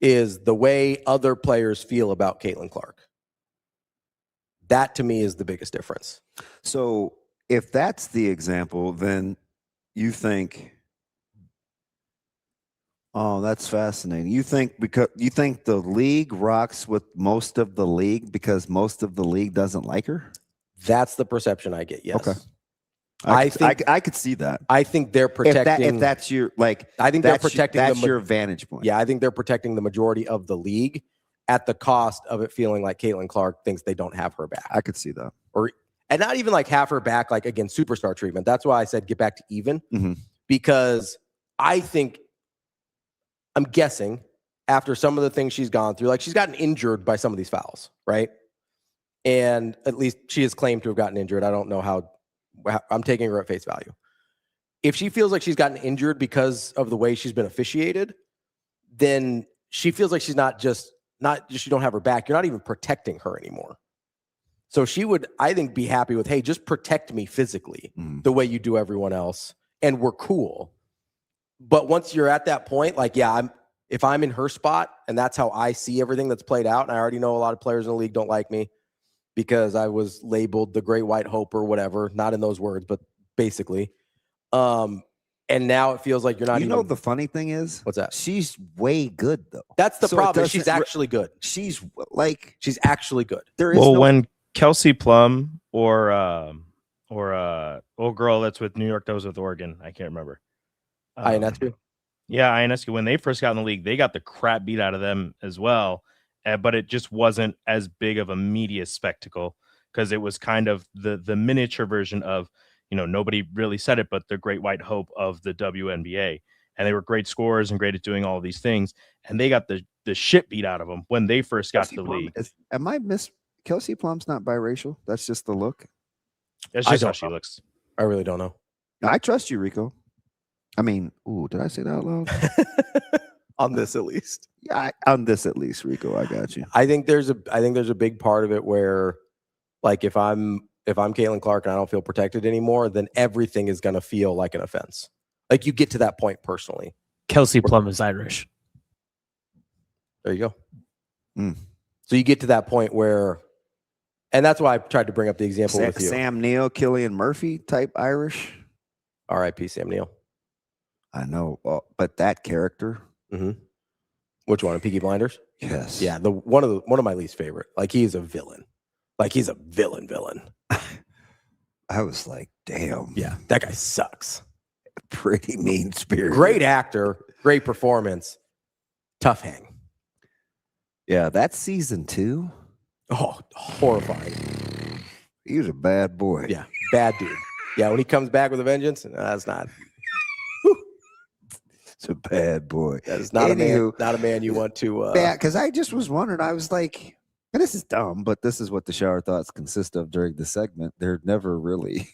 Is the way other players feel about Caitlin Clark. That, to me, is the biggest difference. So if that's the example, then you think, oh, that's fascinating. You think the league rocks with most of the league because most of the league doesn't like her? That's the perception I get. Yes. Okay. I could see that. I think they're protecting. If that's your, like, I think they're protecting. That's your vantage point. Yeah, I think they're protecting the majority of the league at the cost of it feeling like Caitlin Clark thinks they don't have her back. I could see that. And not even like have her back, like, again, superstar treatment. That's why I said get back to even. Mm-hmm. Because I'm guessing after some of the things she's gone through, like, she's gotten injured by some of these fouls, right? and at least she has claimed to have gotten injured. I don't know how I'm taking her at face value. If she feels like she's gotten injured because of the way she's been officiated, then she feels like she's not just you don't have her back. You're not even protecting her anymore. So she would, I think, be happy with, hey, just protect me physically the way you do everyone else, and we're cool. But once you're at that point, like, yeah, if I'm in her spot and that's how I see everything that's played out, and I already know a lot of players in the league don't like me because I was labeled the Great White Hope or whatever, not in those words, but basically. And now it feels like you're not. You know, the funny thing is, what's that? She's way good though. That's the problem. She's actually good. She's actually good. There is when Kelsey Plum or old girl that's with New York that was with Oregon, I can't remember. Ionescu. Yeah, Ionescu. When they first got in the league, they got the crap beat out of them as well, but it just wasn't as big of a media spectacle because it was kind of the miniature version of, nobody really said it, but the Great White Hope of the WNBA. And they were great scorers and great at doing all of these things. And they got the shit beat out of them when they first got to the league. Kelsey Plum's not biracial? That's just the look? That's just how she looks. I really don't know. I trust you, Rico. I mean, did I say that out loud? On this, at least. Yeah, on this, at least, Rico, I got you. I think there's a big part of it where, like, if I'm Caitlin Clark and I don't feel protected anymore, then everything is going to feel like an offense. Like, you get to that point personally. Kelsey Plum is Irish. There you go. So you get to that point where, and that's why I tried to bring up the example with you. Sam Neill, Killian Murphy type Irish. R.I.P. Sam Neill. I know, but that character. Which one? Peaky Blinders? Yes. Yeah, one of my least favorite. Like, he's a villain. Like, he's a villain. I was like, damn. Yeah, that guy sucks. Pretty mean spirit. Great actor, great performance, tough hang. Yeah, that's season 2. Oh, horrifying. He was a bad boy. Yeah, bad dude. Yeah, when he comes back with a vengeance, that's not. It's a bad boy. That is not a man you want to. Yeah, because I just was wondering. I was like, and this is dumb, but this is what the shower thoughts consist of during the segment. They're never really.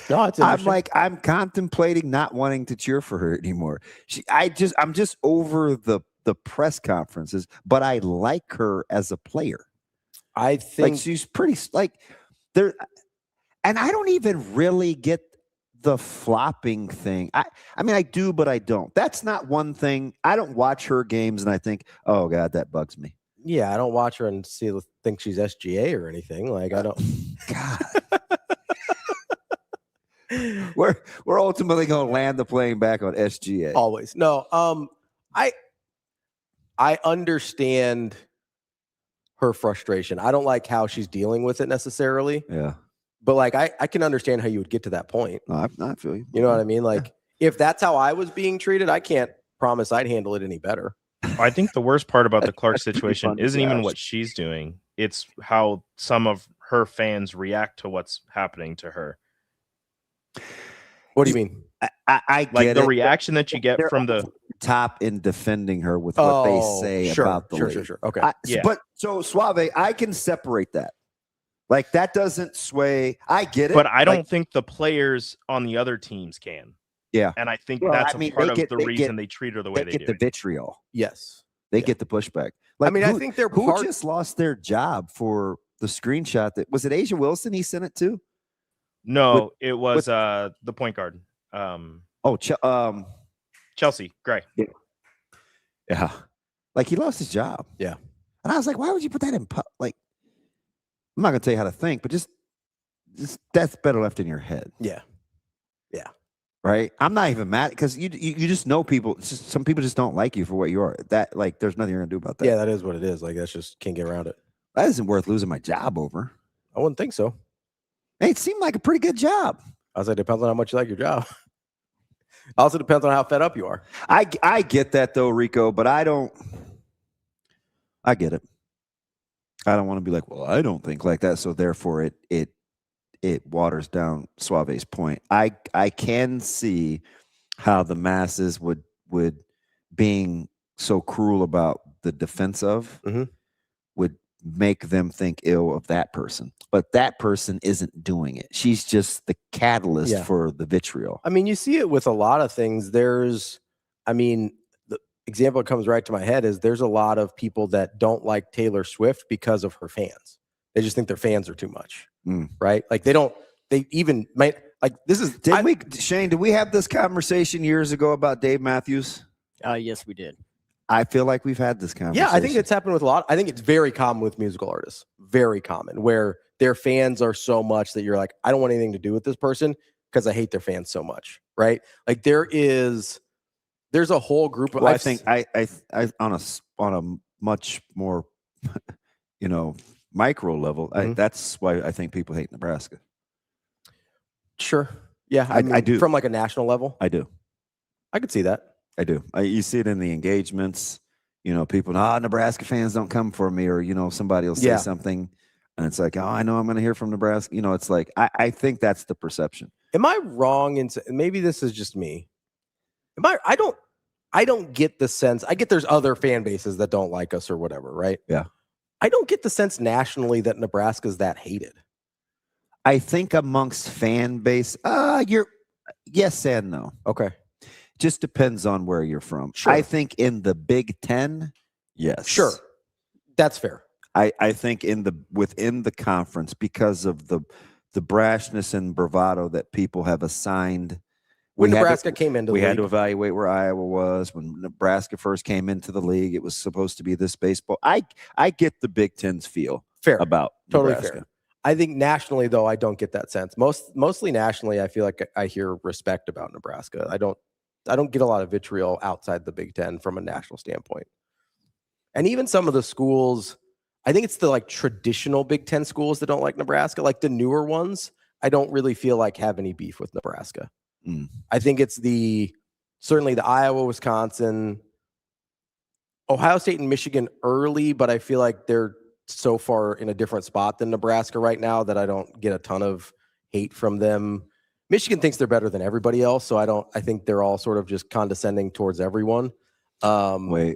No, it's I'm contemplating not wanting to cheer for her anymore. I'm just over the press conferences, but I like her as a player. I think like she's pretty there, and I don't even really get the flopping thing. I mean, I do, but I don't. That's not one thing. I don't watch her games and I think, oh God, that bugs me. Yeah, I don't watch her and think she's SGA or anything. Like, I don't. God. We're ultimately going to land the plane back on SGA. Always. No. I understand her frustration. I don't like how she's dealing with it necessarily. Yeah. But like, I can understand how you would get to that point. No, I feel you. You know what I mean? Like, if that's how I was being treated, I can't promise I'd handle it any better. I think the worst part about the Clark situation isn't even what she's doing. It's how some of her fans react to what's happening to her. What do you mean? I like get the it, reaction that you get from the top in defending her with what they say about the league. Sure. Okay. But so Suave, I can separate that. Like, that doesn't sway. I get it. But I don't think the players on the other teams can. Yeah. And I think part of the reason they treat her the way they do. They get the vitriol. Yes. They get the pushback. Like, I think they're who just lost their job for the screenshot that was it Asia Wilson he sent it to? No, it was the point guard. Chelsea Gray. Yeah. Like, he lost his job. Yeah. And I was like, why would you put that in like, I'm not gonna tell you how to think, but just that's better left in your head. Yeah. Right. I'm not even mad because you just know people. Some people just don't like you for what you are. That, like, there's nothing you're gonna do about that. Yeah, that is what it is. Like, that's just can't get around it. That isn't worth losing my job over. I wouldn't think so. Hey, it seemed like a pretty good job. I was like, depends on how much you like your job. Also depends on how fed up you are. I get that though, Rico, but I get it. I don't want to be like, well, I don't think like that, so therefore it waters down Suave's point. I can see how the masses would being so cruel about the defense of would make them think ill of that person. But that person isn't doing it. She's just the catalyst for the vitriol. I mean, you see it with a lot of things. The example that comes right to my head is there's a lot of people that don't like Taylor Swift because of her fans. They just think their fans are too much, right? Like Shane, did we have this conversation years ago about Dave Matthews? Yes, we did. I feel like we've had this conversation. Yeah, I think it's happened with a lot. I think it's very common with musical artists. Very common, where their fans are so much that you're like, I don't want anything to do with this person because I hate their fans so much, right? Like there's a whole group of. Well, I think I on a much more, micro level. That's why I think people hate Nebraska. Sure. Yeah, I do. From like a national level. I do. I could see that. I do. You see it in the engagements. People, Nebraska fans don't come for me, or somebody will say something, and it's like, I know I'm going to hear from Nebraska. It's like I think that's the perception. Am I wrong? Maybe this is just me. I don't get the sense. I get there's other fan bases that don't like us or whatever, right? Yeah. I don't get the sense nationally that Nebraska's that hated. I think amongst fan base, you're yes and no. Okay. Just depends on where you're from. Sure. I think in the Big Ten, yes. Sure. That's fair. I think within the conference, because of the brashness and bravado that people have assigned. When Nebraska came into the league. We had to evaluate where Iowa was. When Nebraska first came into the league, it was supposed to be this baseball. I get the Big Ten's feel about totally Nebraska. Fair. I think nationally, though, I don't get that sense. Mostly nationally, I feel like I hear respect about Nebraska. I don't get a lot of vitriol outside the Big Ten from a national standpoint. And even some of the schools, I think it's the traditional Big Ten schools that don't like Nebraska. Like the newer ones, I don't really feel like have any beef with Nebraska. I think it's certainly the Iowa, Wisconsin, Ohio State and Michigan early, but I feel like they're so far in a different spot than Nebraska right now that I don't get a ton of hate from them. Michigan thinks they're better than everybody else, so I think they're all sort of just condescending towards everyone. I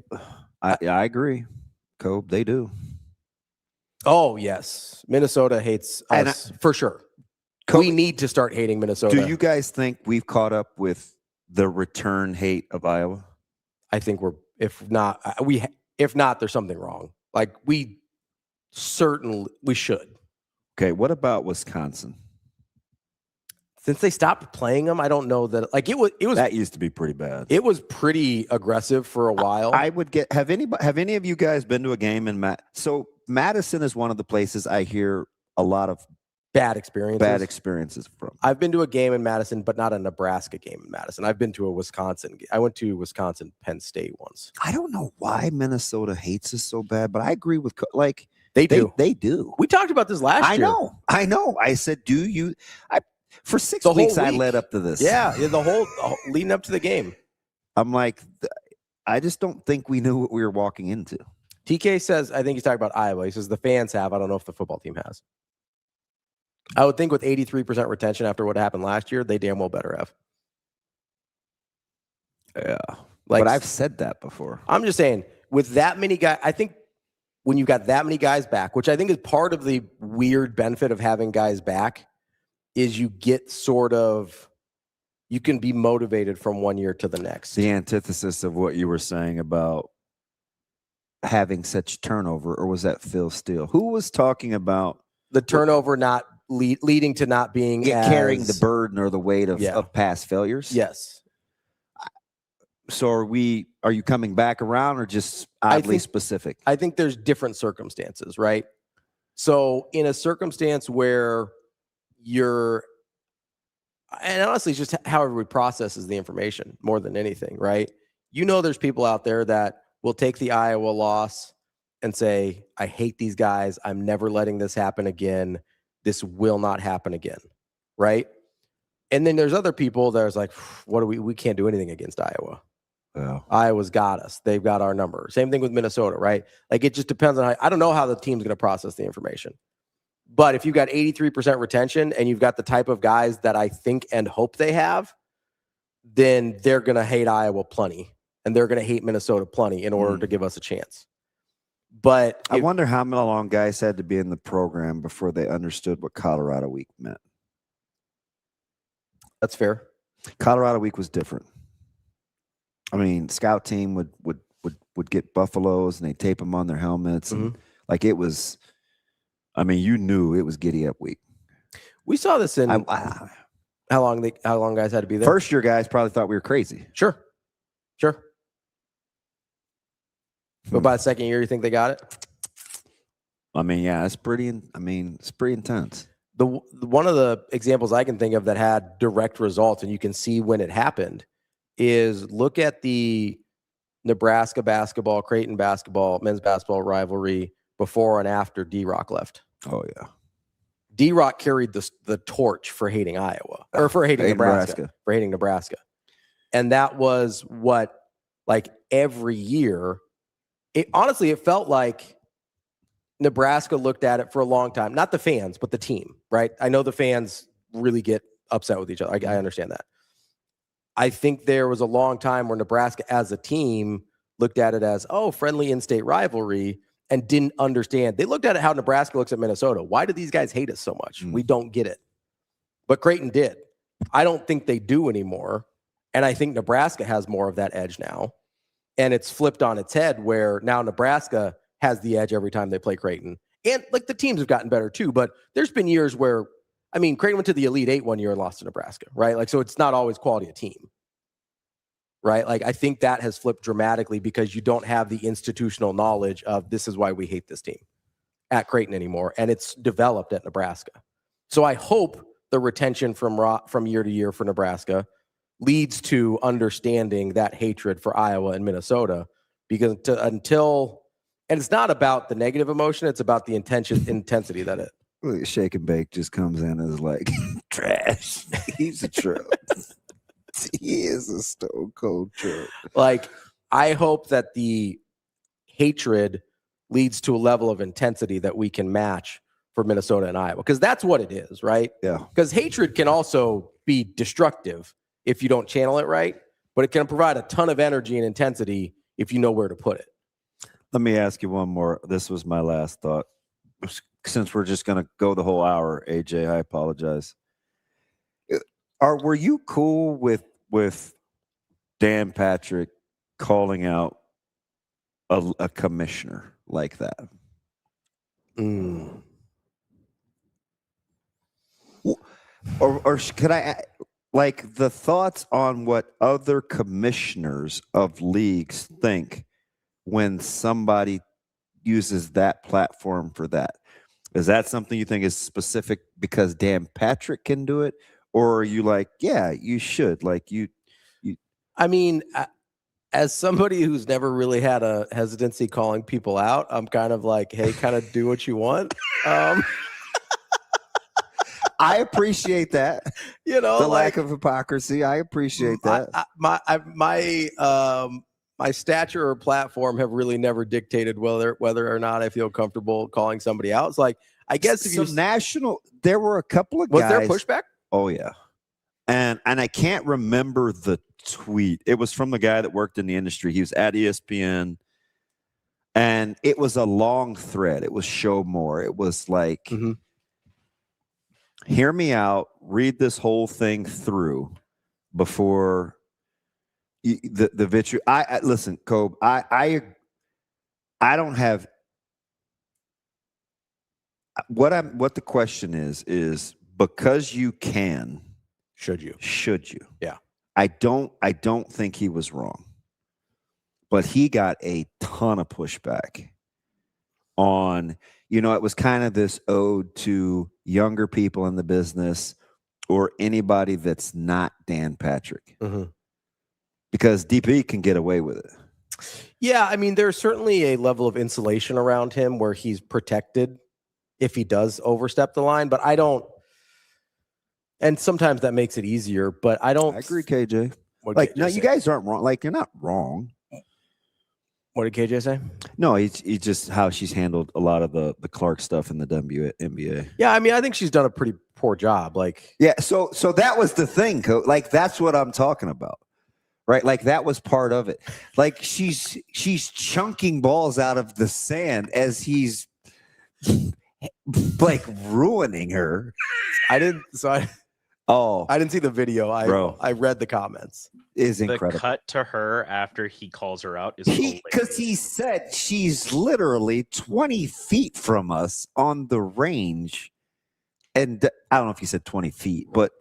agree. Cobe, they do. Oh, yes. Minnesota hates us for sure. Kobe, we need to start hating Minnesota. Do you guys think we've caught up with the return hate of Iowa? I think if not, there's something wrong. Like we should. Okay, what about Wisconsin? Since they stopped playing them, I don't know that it was that used to be pretty bad. It was pretty aggressive for a while. I would have any of you guys been to a game in so Madison is one of the places I hear a lot of bad experiences from. I've been to a game in Madison, but not a Nebraska game in Madison. I've been to a Wisconsin game. I went to Wisconsin Penn State once. I don't know why Minnesota hates us so bad, but I agree with they do. They do. We talked about this last year. I know. I said, do you? For 6 weeks, I led up to this. Yeah, the whole leading up to the game. I'm like, I just don't think we knew what we were walking into. TK says, I think he's talking about Iowa. He says the fans have. I don't know if the football team has. I would think with 83% retention after what happened last year, they damn well better have. Yeah. But I've said that before. I'm just saying, with that many guys, I think when you've got that many guys back, which I think is part of the weird benefit of having guys back, is you get you can be motivated from one year to the next. The antithesis of what you were saying about having such turnover, or was that Phil Steele? Who was talking about the turnover not leading to not being carrying the burden or the weight of past failures? Yes. So are you coming back around, or just oddly specific? I think there's different circumstances, right? So in a circumstance where and honestly, it's just how everybody processes the information more than anything, right? There's people out there that will take the Iowa loss and say, I hate these guys. I'm never letting this happen again. This will not happen again, right? And then there's other people that are like, we can't do anything against Iowa. Yeah. Iowa's got us. They've got our number. Same thing with Minnesota, right? Like it just depends on I don't know how the team's going to process the information. But if you've got 83% retention and you've got the type of guys that I think and hope they have, then they're going to hate Iowa plenty, and they're going to hate Minnesota plenty in order to give us a chance. But I wonder how long guys had to be in the program before they understood what Colorado Week meant. That's fair. Colorado Week was different. I mean, scout team would get buffaloes and they tape them on their helmets, and like it was. I mean, you knew it was giddy up week. We saw this in how long guys had to be there. First year guys probably thought we were crazy. Sure. But by the second year, you think they got it? I mean, yeah, it's pretty intense. One of the examples I can think of that had direct results, and you can see when it happened, is look at the Nebraska basketball, Creighton basketball, men's basketball rivalry before and after D-Rock left. Oh, yeah. D-Rock carried the torch for hating Iowa, or for hating Nebraska. For hating Nebraska. And that was what, like, every year, honestly, it felt like Nebraska looked at it for a long time. Not the fans, but the team, right? I know the fans really get upset with each other. I understand that. I think there was a long time where Nebraska as a team looked at it as, friendly in-state rivalry, and didn't understand. They looked at it how Nebraska looks at Minnesota. Why do these guys hate us so much? We don't get it. But Creighton did. I don't think they do anymore. And I think Nebraska has more of that edge now. And it's flipped on its head where now Nebraska has the edge every time they play Creighton. And like the teams have gotten better too, but there's been years where, I mean, Creighton went to the Elite Eight one year and lost to Nebraska, right? Like, so it's not always quality of team, right? Like, I think that has flipped dramatically because you don't have the institutional knowledge of this is why we hate this team at Creighton anymore. And it's developed at Nebraska. So I hope the retention from year to year for Nebraska leads to understanding that hatred for Iowa and Minnesota, because and it's not about the negative emotion, it's about the intensity that it. Look, Shake and Bake just comes in as like trash. He's a troll. He is a stone cold troll. Like, I hope that the hatred leads to a level of intensity that we can match for Minnesota and Iowa, because that's what it is, right? Yeah. Because hatred can also be destructive if you don't channel it right, but it can provide a ton of energy and intensity if you know where to put it. Let me ask you one more. This was my last thought. Since we're just going to go the whole hour, AJ, I apologize. Were you cool with Dan Patrick calling out a commissioner like that? Or could I, like, the thoughts on what other commissioners of leagues think when somebody uses that platform for that? Is that something you think is specific because Dan Patrick can do it? Or are you like, yeah, you should, like you I mean, as somebody who's never really had a hesitancy calling people out, I'm kind of like, hey, kind of do what you want. I appreciate that. You know, the lack of hypocrisy. I appreciate that. My stature or platform have really never dictated whether or not I feel comfortable calling somebody out. It's like, I guess if there were a couple of guys. Was there pushback? Oh yeah, and I can't remember the tweet. It was from the guy that worked in the industry. He was at ESPN, and it was a long thread. It was show more. It was like, hear me out. Read this whole thing through before. The vitriol. I listen, Kobe. I don't have what the question is because you can. Should you? Yeah. I don't think he was wrong, but he got a ton of pushback on. You know, it was kind of this ode to younger people in the business or anybody that's not Dan Patrick. Because DP can get away with it. Yeah, I mean, there's certainly a level of insulation around him where he's protected if he does overstep the line, but I don't. And sometimes that makes it easier, but I don't. I agree, KJ. Like, no, you guys aren't wrong. Like, you're not wrong. What did KJ say? No, he's just how she's handled a lot of the Clark stuff in the WNBA. Yeah, I mean, I think she's done a pretty poor job. Like, yeah, so that was the thing, Coach. Like, that's what I'm talking about. right? Like that was part of it. Like she's chunking balls out of the sand as he's like ruining her. I didn't see the video. I read the comments. Is The incredible. cut to her after he calls her out is Because he said she's literally 20 feet from us on the range. And I don't know if he said 20 feet, but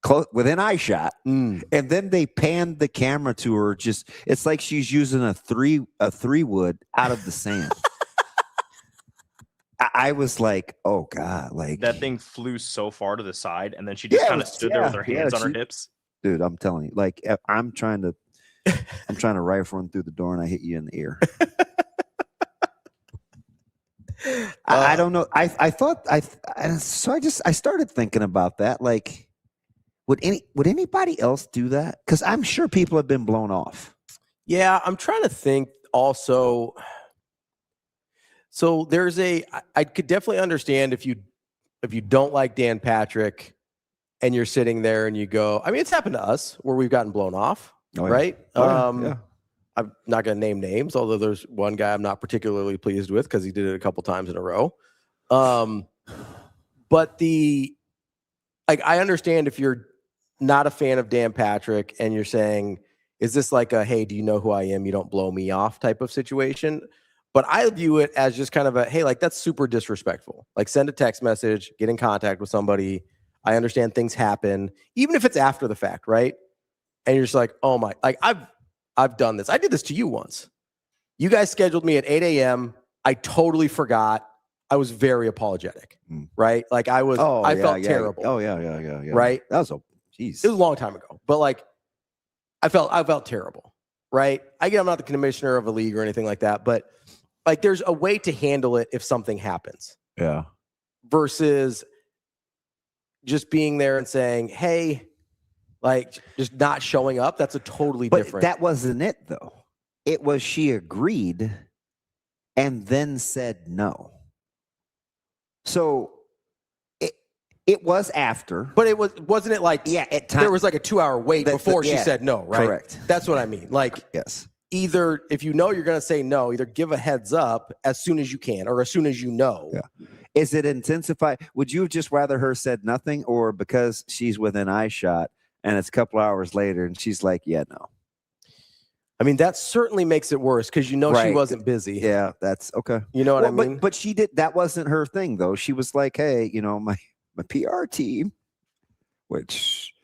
close, within eye shot. And then they panned the camera to her. Just it's like she's using a three wood out of the sand. I was like, oh God, like that thing flew so far to the side, and then she just kind of stood there with her hands on her hips. Dude, I'm telling you, like I'm trying to rifle run through the door and I hit you in the ear. I don't know. I started thinking about that. Like, would anybody else do that? Because I'm sure people have been blown off. Yeah, I'm trying to think also. So I could definitely understand if you don't like Dan Patrick and you're sitting there and you go, I mean, it's happened to us where we've gotten blown off, right? Yeah. I'm not going to name names, although there's one guy I'm not particularly pleased with because he did it a couple times in a row. But I understand if you're not a fan of Dan Patrick and you're saying, is this like a, hey, do you know who I am? You don't blow me off type of situation. But I view it as just kind of a, hey, like that's super disrespectful. Like send a text message, get in contact with somebody. I understand things happen, even if it's after the fact, right? And you're just like, oh my, like I've done this. I did this to you once. You guys scheduled me at 8 a.m. I totally forgot. I was very apologetic, right? Like I felt terrible. Oh yeah. Right? That was geez. It was a long time ago, but like I felt terrible, right? I get I'm not the commissioner of a league or anything like that, but like there's a way to handle it if something happens. Yeah. Versus just being there and saying, hey, like just not showing up. That's a totally different. That wasn't it though. It was she agreed and then said no. So it was after. But wasn't it like at time, there was like a 2-hour wait before she said no, right? Correct. That's what I mean. Like yes. Either if you know you're going to say no, either give a heads up as soon as you can or as soon as you know. Yeah. Is it intensified? Would you have just rather her said nothing or because she's within eye shot and it's a couple hours later and she's like, yeah, no. I mean, that certainly makes it worse because you know she wasn't busy. Yeah, that's okay. You know what I mean? But she did. That wasn't her thing though. She was like, hey, you know, my PR team, which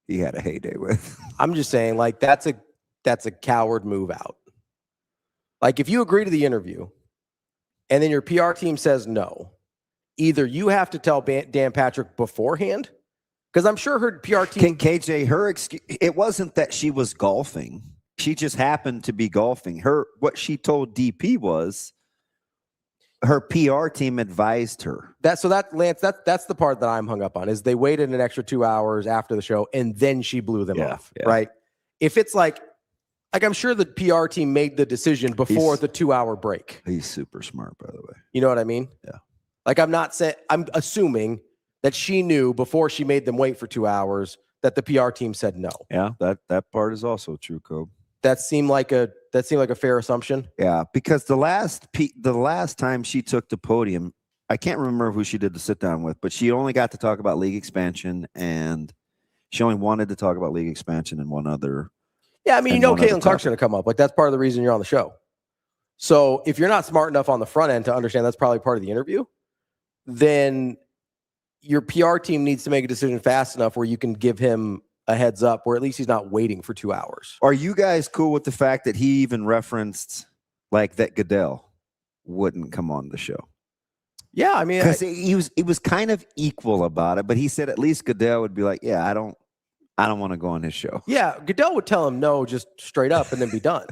he had a heyday with. I'm just saying, like, that's a coward move out. Like, if you agree to the interview and then your PR team says no, either you have to tell Dan Patrick beforehand, because I'm sure her PR team. KJ, it wasn't that she was golfing. She just happened to be golfing. What she told DP was her PR team advised her. Lance, that's the part that I'm hung up on is they waited an extra 2 hours after the show and then she blew them off, right? If it's like I'm sure the PR team made the decision before the 2-hour break. He's super smart, by the way. You know what I mean? Yeah. Like I'm assuming that she knew before she made them wait for 2 hours that the PR team said no. Yeah, that part is also true, Cobe. That seemed like a fair assumption. Yeah, because the last time she took the podium, I can't remember who she did the sit down with, but she only got to talk about league expansion, and she only wanted to talk about league expansion and one other. Yeah, I mean, you know, Caitlin Clark's going to come up. Like that's part of the reason you're on the show. So if you're not smart enough on the front end to understand that's probably part of the interview, then your PR team needs to make a decision fast enough where you can give him a heads up where at least he's not waiting for 2 hours. Are you guys cool with the fact that he even referenced like that Goodell wouldn't come on the show? Yeah, I mean, because he was kind of equal about it, but he said at least Goodell would be like, yeah, I don't want to go on his show. Yeah, Goodell would tell him no, just straight up, and then be done,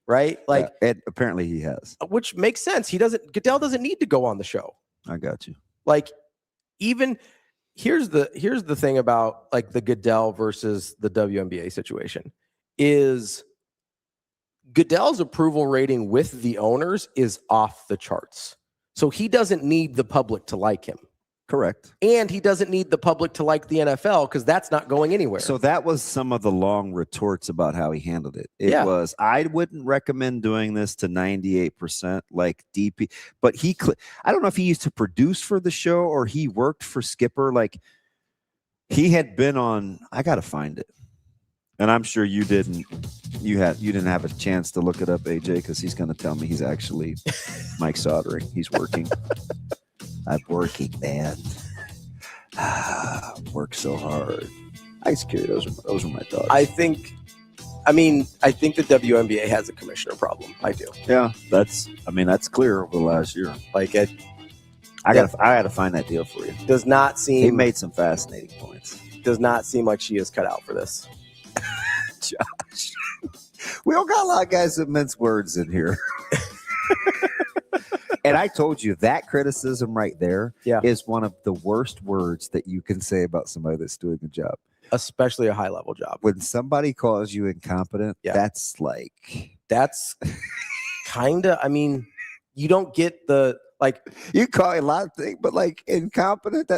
right? Like, and apparently he has, which makes sense. Goodell doesn't need to go on the show. I got you. Like, even. Here's the thing about like the Goodell versus the WNBA situation is Goodell's approval rating with the owners is off the charts. So he doesn't need the public to like him. Correct. And he doesn't need the public to like the NFL because that's not going anywhere. So that was some of the long retorts about how he handled it. It was, I wouldn't recommend doing this to 98% like DP, but I don't know if he used to produce for the show or he worked for Skipper. Like he had been on, I got to find it. And I'm sure you didn't have a chance to look it up, AJ, because he's going to tell me he's actually Mike Sautering. He's working. I'm working, man. Work so hard. I secure those are my thoughts. I think the WNBA has a commissioner problem. I do. Yeah, that's clear over the last year. Like I gotta find that deal for you. Does not seem. He made some fascinating points. Does not seem like she is cut out for this. Josh, we don't got a lot of guys that mince words in here. And I told you that criticism right there is one of the worst words that you can say about somebody that's doing a job. Especially a high-level job. When somebody calls you incompetent, that's kind of, you don't get the, you call it a lot of things, but incompetent,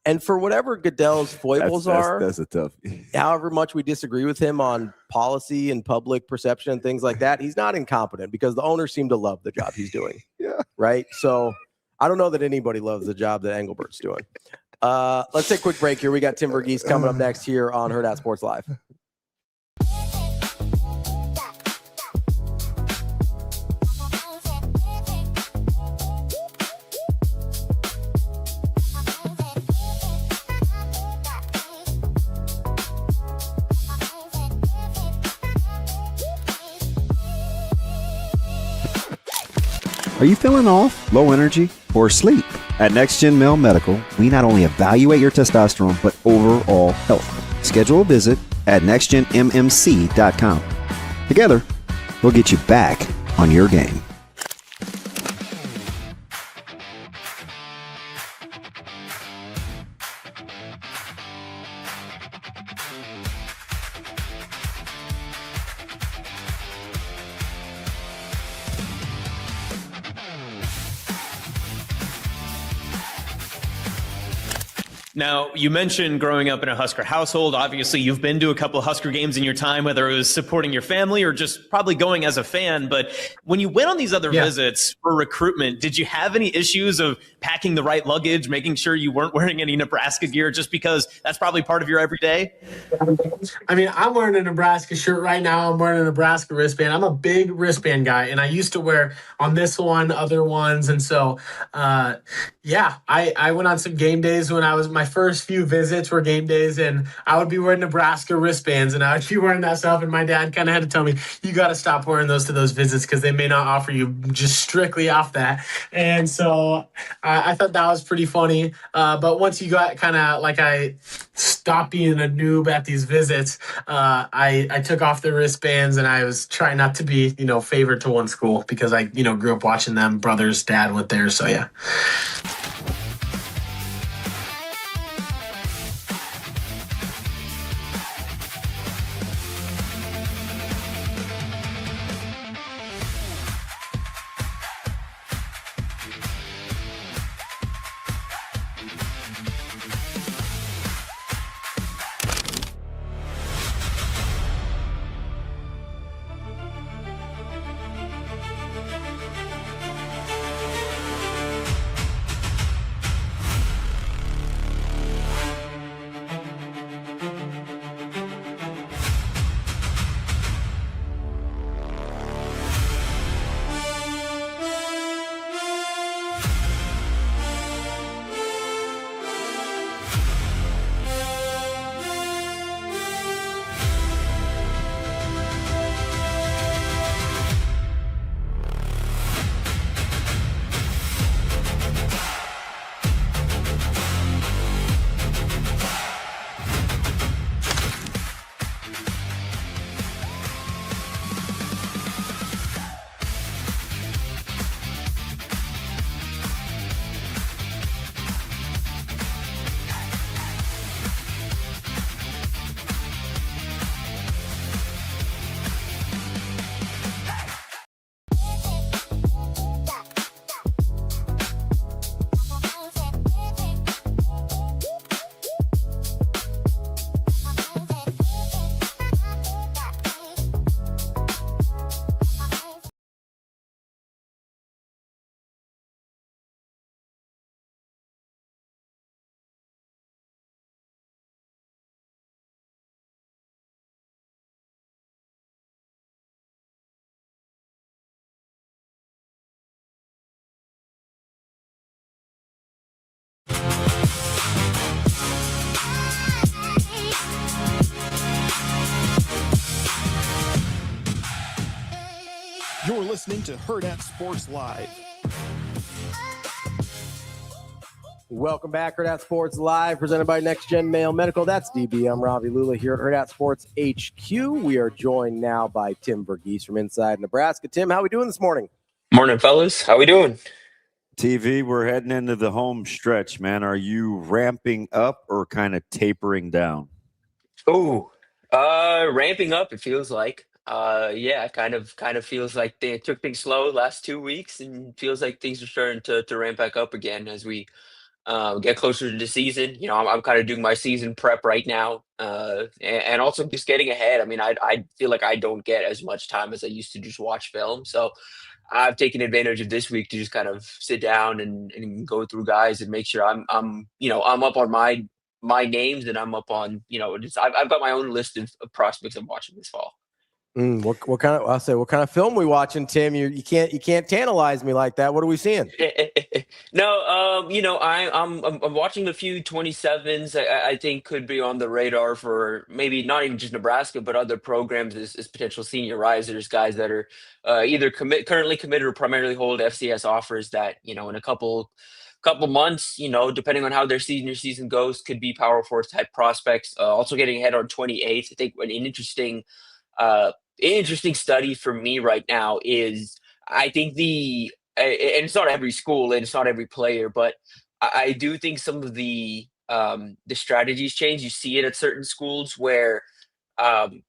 and for whatever Goodell's foibles are, that's a tough. However much we disagree with him on policy and public perception and things like that, he's not incompetent because the owners seem to love the job he's doing. Yeah. Right. So I don't know that anybody loves the job that Engelbert's doing. Let's take a quick break here. We got Tim VERGHESE coming up next here on Hurrdat Sports Live. Are you feeling off, low energy, or asleep? At Next Gen Male Medical, we not only evaluate your testosterone, but overall health. Schedule a visit at nextgenmmc.com. Together, we'll get you back on your game. Now, you mentioned growing up in a Husker household. Obviously, you've been to a couple of Husker games in your time, whether it was supporting your family or just probably going as a fan. But when you went on these other visits for recruitment, did you have any issues of packing the right luggage, making sure you weren't wearing any Nebraska gear just because that's probably part of your everyday? I'm wearing a Nebraska shirt right now. I'm wearing a Nebraska wristband. I'm a big wristband guy, and I used to wear on this one, other ones. And so, I went on some game days when my first few visits were game days, and I would be wearing Nebraska wristbands, and I would be wearing that stuff. And my dad kind of had to tell me, you got to stop wearing those to those visits because they may not offer you just strictly off that. And so I thought that was pretty funny. But once you got I stopped being a noob at these visits, I took off the wristbands, and I was trying not to be, favored to one school because I, grew up watching them. Brothers, dad went there. So, yeah. listening to Hurrdat Sports Live. Welcome back, Hurrdat Sports Live, presented by Next Gen Male Medical. That's DB. I'm Ravi Lulla here at Hurrdat Sports HQ. We are joined now by Tim VERGHESE from inside Nebraska. Tim, how are we doing this morning? Morning, fellas. How we doing? TV, we're heading into the home stretch, man. Are you ramping up or kind of tapering down? Oh, ramping up, it feels like. Yeah, kind of feels like they took things slow the last 2 weeks, and feels like things are starting to ramp back up again as we get closer to the season. You know, I'm kind of doing my season prep right now, and also just getting ahead. I mean, I feel like I don't get as much time as I used to just watch film, so I've taken advantage of this week to just kind of sit down and go through guys and make sure I'm up on my names, and I'm up on, I've got my own list of prospects I'm watching this fall. What kind of film we watching, Tim? You can't tantalize me like that. What are we seeing? No, I'm watching a few 27s. I think could be on the radar for maybe not even just Nebraska, but other programs as potential senior risers, guys that are either currently committed or primarily hold FCS offers that, in a couple months, depending on how their senior season goes, could be Power Four type prospects. Also getting ahead on 28. I think an interesting study for me right now is, I think and it's not every school and it's not every player, but I do think some of the strategies change. You see it at certain schools where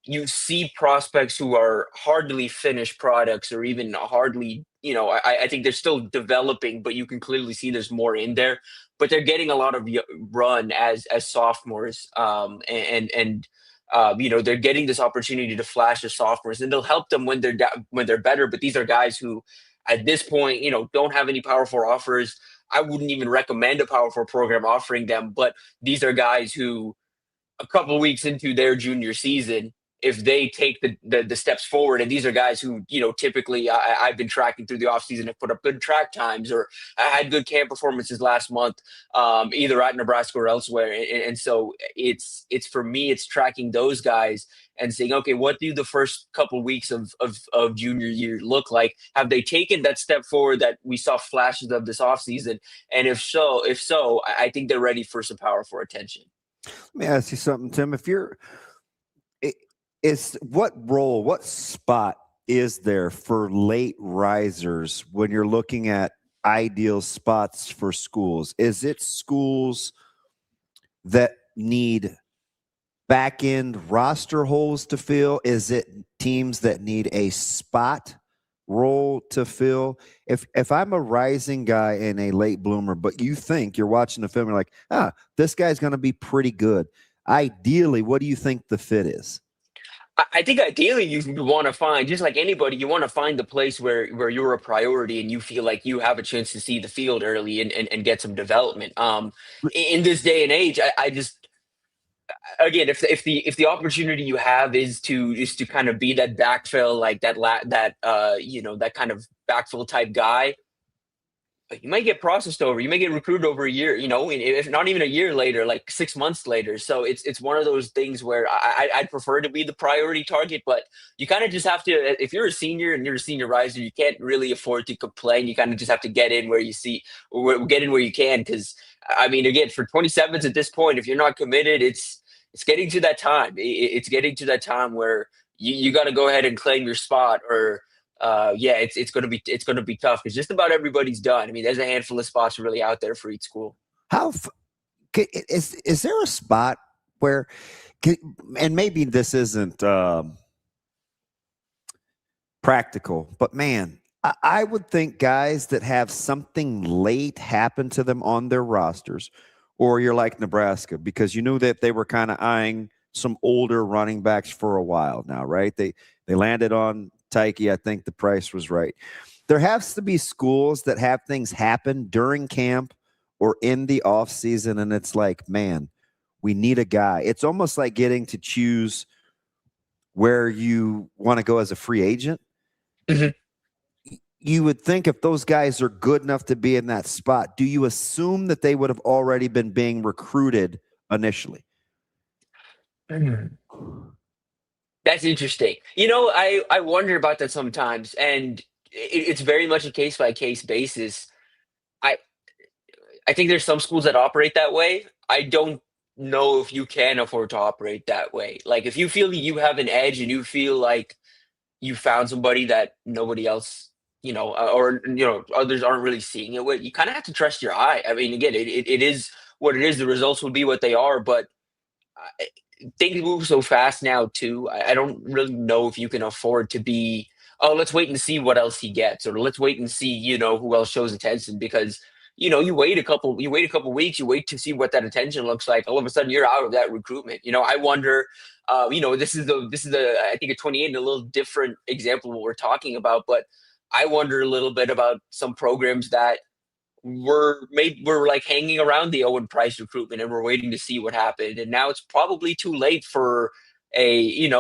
you see prospects who are hardly finished products, or even hardly, I think they're still developing, but you can clearly see there's more in there, but they're getting a lot of run as sophomores, they're getting this opportunity to flash as sophomores, and they'll help them when they're better. But these are guys who, at this point, don't have any Power Four offers. I wouldn't even recommend a Power Four program offering them. But these are guys who, a couple of weeks into their junior season, if they take the steps forward, and these are guys who, typically I've been tracking through the offseason, have put up good track times, or had good camp performances last month, either at Nebraska or elsewhere. And so it's for me, it's tracking those guys and saying, okay, what do the first couple weeks of junior year look like? Have they taken that step forward that we saw flashes of this offseason? And if so, I think they're ready for some Power Four attention. Let me ask you something, Tim. What spot is there for late risers when you're looking at ideal spots for schools? Is it schools that need back end roster holes to fill? Is it teams that need a spot role to fill? If I'm a rising guy and a late bloomer, but you think you're watching the film, you're like, this guy's going to be pretty good. Ideally, what do you think the fit is? I think ideally you want to find, just like anybody, you want to find the place where you're a priority and you feel like you have a chance to see the field early and get some development. In this day and age, I just, again, if the opportunity you have is to kind of be that backfill, like that kind of backfill type guy, you might get processed over. You may get recruited over a year, if not even a year later, like 6 months later. So it's one of those things where I'd prefer to be the priority target, but you kind of just have to, if you're a senior and you're a senior riser, you can't really afford to complain. You kind of just have to get in where you can. Because, I mean, again, for 27s at this point, if you're not committed, it's getting to that time. It's getting to that time where you got to go ahead and claim your spot, or it's going to be tough because just about everybody's done. I mean, there's a handful of spots really out there for each school. Is there a spot where, and maybe this isn't practical, but man, I would think guys that have something late happen to them on their rosters, or you're like Nebraska, because you knew that they were kind of eyeing some older running backs for a while now, right? They landed on Tyke. I think the price was right. There has to be schools that have things happen during camp or in the off season, and it's like, man, we need a guy. It's almost like getting to choose where you want to go as a free agent. Mm-hmm. You would think if those guys are good enough to be in that spot, do you assume that they would have already been being recruited initially? That's interesting. I wonder about that sometimes. And it's very much a case by case basis. I think there's some schools that operate that way. I don't know if you can afford to operate that way. Like if you feel you have an edge and you feel like you found somebody that nobody else, or others aren't really seeing it with, you kind of have to trust your eye. I mean, again, it is what it is. The results will be what they are, but things move so fast now too. I don't really know if you can afford to be, oh, let's wait and see what else he gets, or let's wait and see, who else shows attention, because you wait a couple weeks, you wait to see what that attention looks like. All of a sudden you're out of that recruitment. I wonder, this is I think a 28 and a little different example of what we're talking about, but I wonder a little bit about some programs that we're like hanging around the Owen Price recruitment and we're waiting to see what happened. And now it's probably too late for a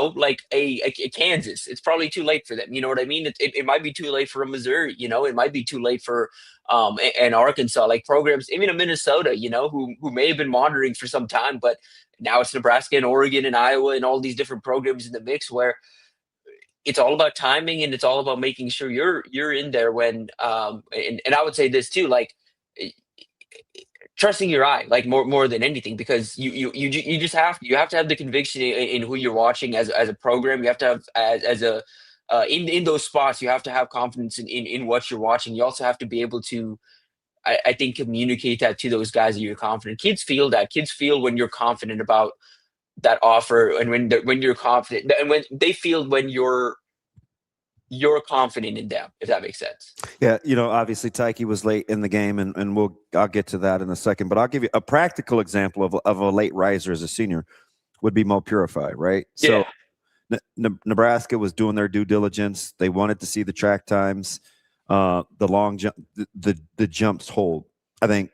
Kansas. It's probably too late for them. You know what I mean? It might be too late for a Missouri, it might be too late for an Arkansas, like programs, even a Minnesota, who may have been monitoring for some time, but now it's Nebraska and Oregon and Iowa and all these different programs in the mix where it's all about timing and it's all about making sure you're in there when and I would say this too, like trusting your eye, like more than anything, because you just have to have the conviction in who you're watching as a program. You have to have in those spots, you have to have confidence in what you're watching. You also have to be able to, I think, communicate that to those guys that you're confident. Kids feel that. Kids feel when you're confident about that offer, and when you're confident, and when they feel when you're confident in them, if that makes sense. Yeah, obviously Tyke was late in the game, and I'll get to that in a second. But I'll give you a practical example of a late riser as a senior would be Mo Purify, right? Yeah. So Nebraska was doing their due diligence. They wanted to see the track times, the long jump, the jumps hold. I think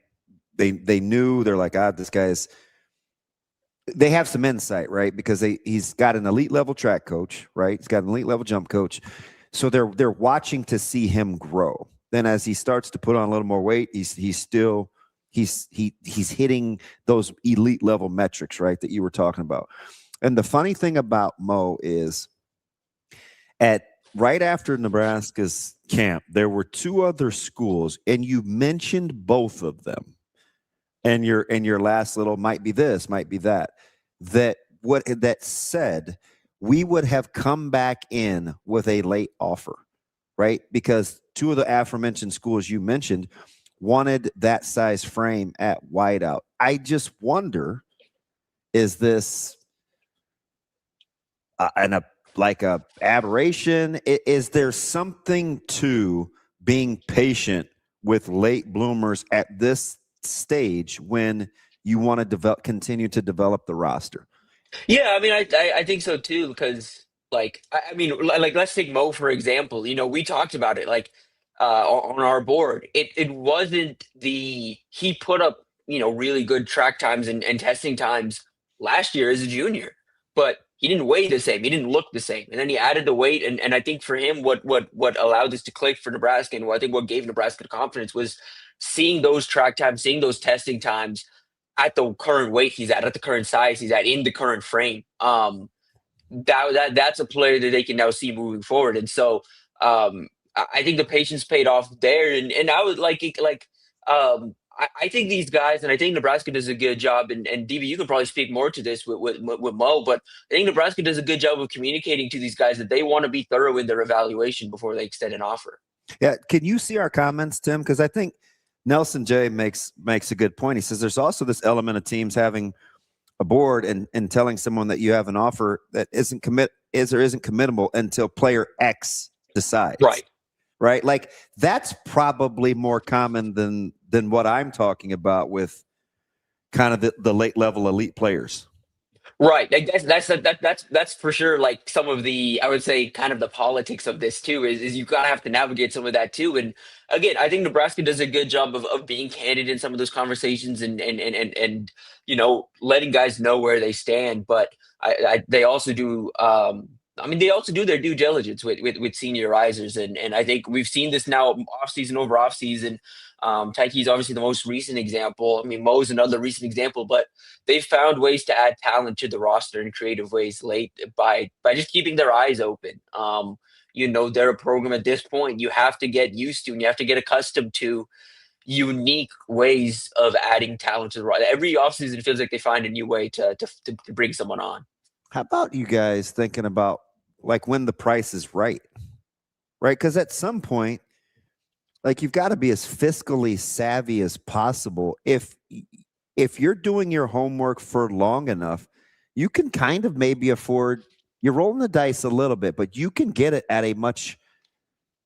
they knew, they're like, this guy's. They have some insight, right? Because he's got an elite level track coach, right? He's got an elite level jump coach. So they're watching to see him grow. Then as he starts to put on a little more weight, he's hitting those elite level metrics, right, that you were talking about. And the funny thing about Mo is right after Nebraska's camp, there were two other schools, and you mentioned both of them. And your last little might be this, might be that said, we would have come back in with a late offer, right? Because two of the aforementioned schools you mentioned wanted that size frame at wideout. I just wonder, is this a aberration? Is there something to being patient with late bloomers at this stage when you want to continue to develop the roster? Yeah, I mean, I think so too, because let's take Mo for example. We talked about it on our board. It wasn't he put up really good track times and testing times last year as a junior, but he didn't weigh the same. He didn't look the same, and then he added the weight. And I think for him, what allowed this to click for Nebraska, and I think what gave Nebraska the confidence was seeing those track times, seeing those testing times at the current weight he's at the current size he's at, in the current frame. That's a player that they can now see moving forward. And so I think the patience paid off there. And I would I think these guys, and I think Nebraska does a good job, and DB, you can probably speak more to this with Mo, but I think Nebraska does a good job of communicating to these guys that they want to be thorough in their evaluation before they extend an offer. Yeah. Can you see our comments, Tim? Because I think Nelson J makes a good point. He says there's also this element of teams having a board and telling someone that you have an offer that isn't committable until player X decides. Right. Like that's probably more common than what I'm talking about with kind of the late level elite players. Right. That's for sure. Like some of the, I would say, kind of the politics of this too is you gotta have to navigate some of that too. And again, I think Nebraska does a good job of being candid in some of those conversations and letting guys know where they stand. But they also do. They also do their due diligence with senior risers, and I think we've seen this now offseason over offseason. Tyke's obviously the most recent example. I mean, Mo's another recent example, but they've found ways to add talent to the roster in creative ways late by just keeping their eyes open. they're a program at this point you have to get used to and you have to get accustomed to unique ways of adding talent to the roster. Every offseason it feels like they find a new way to bring someone on. How about you guys thinking about like when the price is right? Right? Because at some point, like you've got to be as fiscally savvy as possible. If you're doing your homework for long enough, you can kind of maybe afford, you're rolling the dice a little bit, but you can get it at a much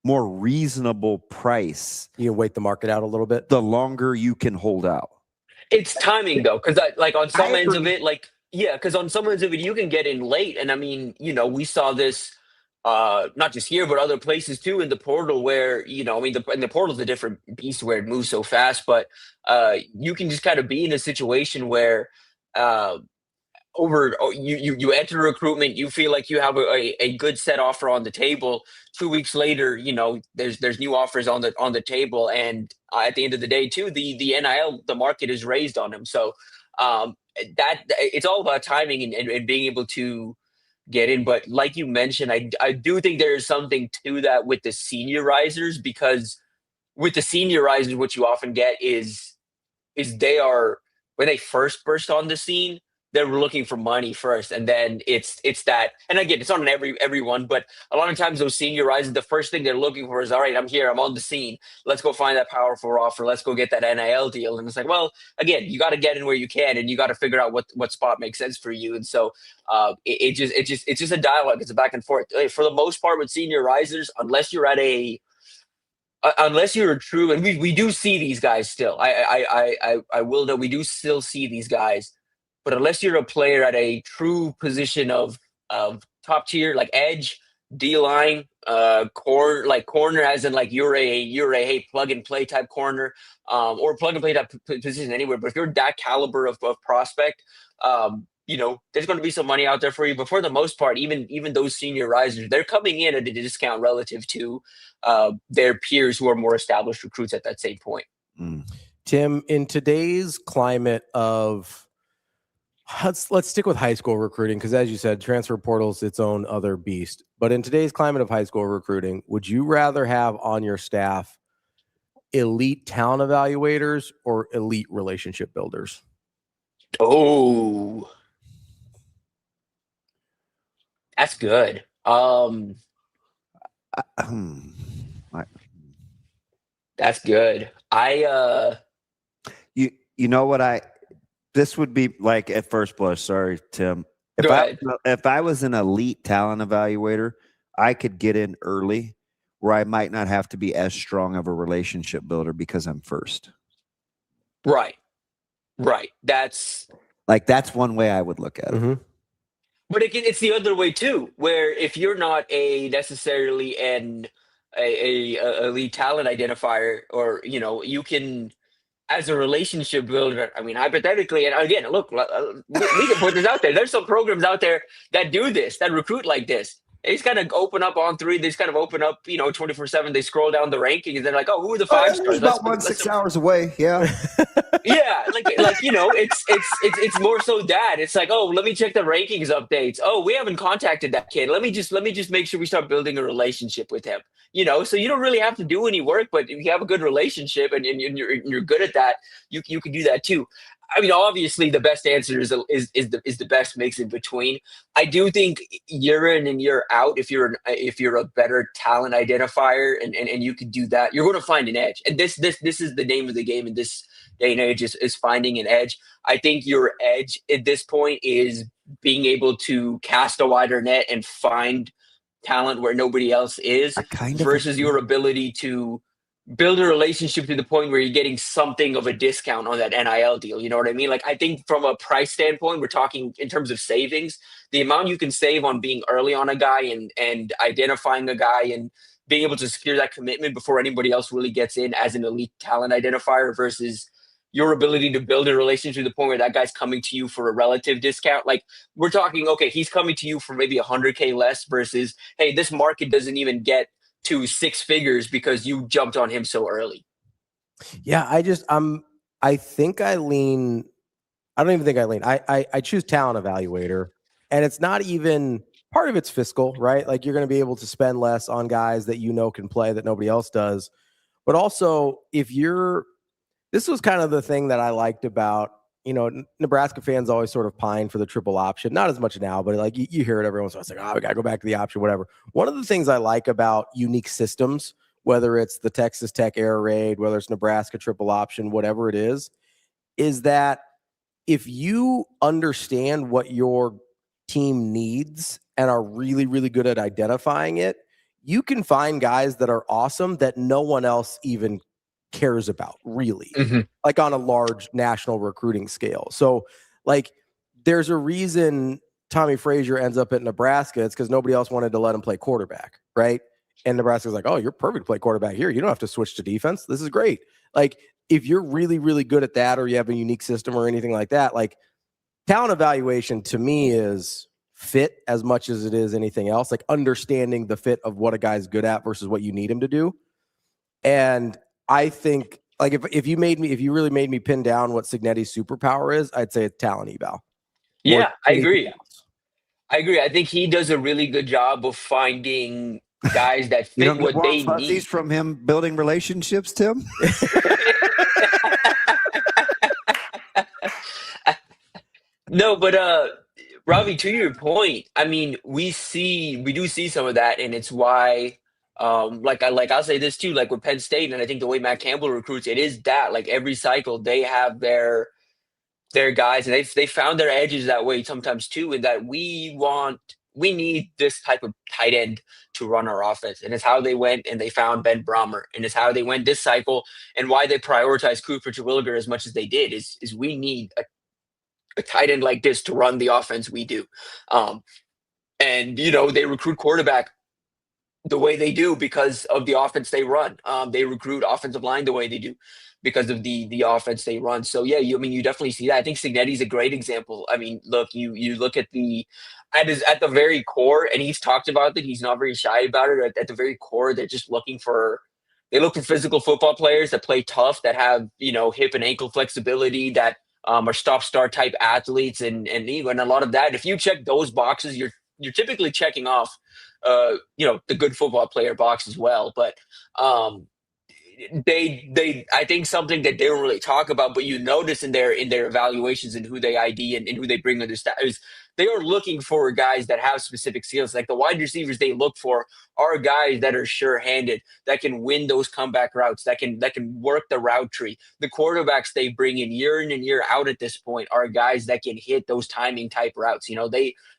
more reasonable price. You wait the market out a little bit. The longer you can hold out. It's timing though, because like on some ends of it, because on some ends of it you can get in late, and I mean, we saw this not just here but other places too in the portal where the portal's a different beast where it moves so fast, but you can just kind of be in a situation where you enter recruitment, you feel like you have a good set offer on the table. 2 weeks later, there's new offers on the table, and at the end of the day too, the NIL, the market is raised on them. So that it's all about timing and being able to get in. But like you mentioned, I do think there is something to that with the senior risers, because with the senior risers, what you often get is they are, when they first burst on the scene, they're looking for money first, and then it's that. And again, it's not on everyone, but a lot of times those senior risers, the first thing they're looking for is, all right, I'm here, I'm on the scene. Let's go find that powerful offer. Let's go get that NIL deal. And it's like, well, again, you got to get in where you can, and you got to figure out what spot makes sense for you. And so it's just a dialogue. It's a back and forth. For the most part, with senior risers, unless you're a true, and we do see these guys still. I will know we do still see these guys. But unless you're a player at a true position of top tier, like edge, D-line, corner, as in like you're a plug and play type corner, or plug and play type position anywhere. But if you're that caliber of prospect, there's going to be some money out there for you. But for the most part, even those senior risers, they're coming in at a discount relative to their peers who are more established recruits at that same point. Tim, in today's climate of, let's stick with high school recruiting, because as you said, transfer portal's its own other beast. But in today's climate of high school recruiting, would you rather have on your staff elite talent evaluators or elite relationship builders? Oh, that's good. That's good. You know what this would be like at first blush. Sorry, Tim. If I was an elite talent evaluator, I could get in early where I might not have to be as strong of a relationship builder because I'm first. Right. That's one way I would look at it. But it's the other way too, where if you're not necessarily an elite talent identifier, or you can, as a relationship builder, I mean, hypothetically, and again, look, we can put this out there. There's some programs out there that do this, that recruit like this. They just kind of open up on three. They just kind of open up, 24/7. They scroll down the rankings, and they're like, "Oh, who are the 5 stars?" About 6 hours away. Yeah, yeah. It's more so that it's like, oh, let me check the rankings updates. Oh, we haven't contacted that kid. Let me just make sure we start building a relationship with him. So you don't really have to do any work, but if you have a good relationship and you're good at that, you can do that too. I mean, obviously, the best answer is the best mix in between. I do think year in and year out, if you're a better talent identifier and you can do that, you're going to find an edge. And this is the name of the game in this day and age is finding an edge. I think your edge at this point is being able to cast a wider net and find talent where nobody else is, versus your ability to build a relationship to the point where you're getting something of a discount on that NIL deal. You know what I mean? Like, I think from a price standpoint, we're talking in terms of savings, the amount you can save on being early on a guy and identifying a guy and being able to secure that commitment before anybody else really gets in as an elite talent identifier, versus your ability to build a relationship to the point where that guy's coming to you for a relative discount. Like, we're talking, okay, he's coming to you for maybe $100K less, versus, hey, this market doesn't even get to 6 figures because you jumped on him so early. Yeah, I don't even think I lean. I choose talent evaluator, and it's not even part of it's fiscal, right? Like you're going to be able to spend less on guys that can play that nobody else does. But also, this was kind of the thing that I liked about, Nebraska fans always sort of pine for the triple option. Not as much now, but like you hear it every once in a while. It's like, oh, we got to go back to the option, whatever. One of the things I like about unique systems, whether it's the Texas Tech air raid, whether it's Nebraska triple option, whatever it is that if you understand what your team needs and are really, really good at identifying it, you can find guys that are awesome that no one else even cares about, really, like on a large national recruiting scale. So, like, there's a reason Tommy Frazier ends up at Nebraska. It's because nobody else wanted to let him play quarterback, right? And Nebraska's like, oh, you're perfect to play quarterback here. You don't have to switch to defense. This is great. Like, if you're really, really good at that, or you have a unique system or anything like that, like, talent evaluation to me is fit as much as it is anything else, like understanding the fit of what a guy's good at versus what you need him to do. And I think, like, if you really made me pin down what Cignetti's superpower is, I'd say it's talent eval. Yeah, I agree. I think he does a really good job of finding guys that fit what they need. From him building relationships, Tim? No, but Ravi, to your point, I mean, we do see some of that, and it's why, I'll say this too, like with Penn State, and I think the way Matt Campbell recruits, it is that, like, every cycle they have their guys, and they found their edges that way sometimes too, in that we need this type of tight end to run our offense, and it's how they went and they found Ben Brahmer, and it's how they went this cycle, and why they prioritized Cooper Terwilliger as much as they did is we need a tight end like this to run the offense we do. And, they recruit quarterback the way they do because of the offense they run. They recruit offensive line the way they do because of the offense they run. So, yeah, you definitely see that. I think Cignetti's a great example. I mean, look, you look at at the very core, and he's talked about it. He's not very shy about it. At the very core, they're just looking for physical football players that play tough, that have, hip and ankle flexibility, that are stop-start type athletes, and a lot of that. If you check those boxes, you're typically checking off, the good football player box as well. But I think something that they don't really talk about, but you notice in their evaluations and who they ID and who they bring on their staff, is they are looking for guys that have specific skills. Like the wide receivers they look for are guys that are sure-handed, that can win those comeback routes, that can work the route tree. The quarterbacks they bring in and year out at this point are guys that can hit those timing type routes.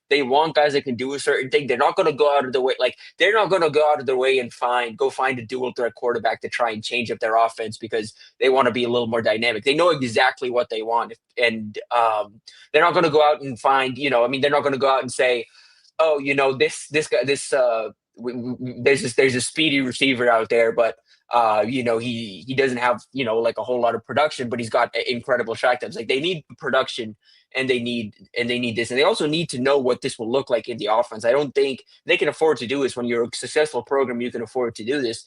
They want guys that can do a certain thing. They're not going to go out of their way. Like, they're not going to go out of their way and go find a dual threat quarterback to try and change up their offense because they want to be a little more dynamic. They know exactly what they want. And they're not going to go out and find, they're not going to go out and say, oh, this guy, there's a speedy receiver out there, but he doesn't have, like a whole lot of production, but he's got incredible track times. Like, they need production, and they need this, and they also need to know what this will look like in the offense. I don't think they can afford to do this. When you're a successful program, you can afford to do this.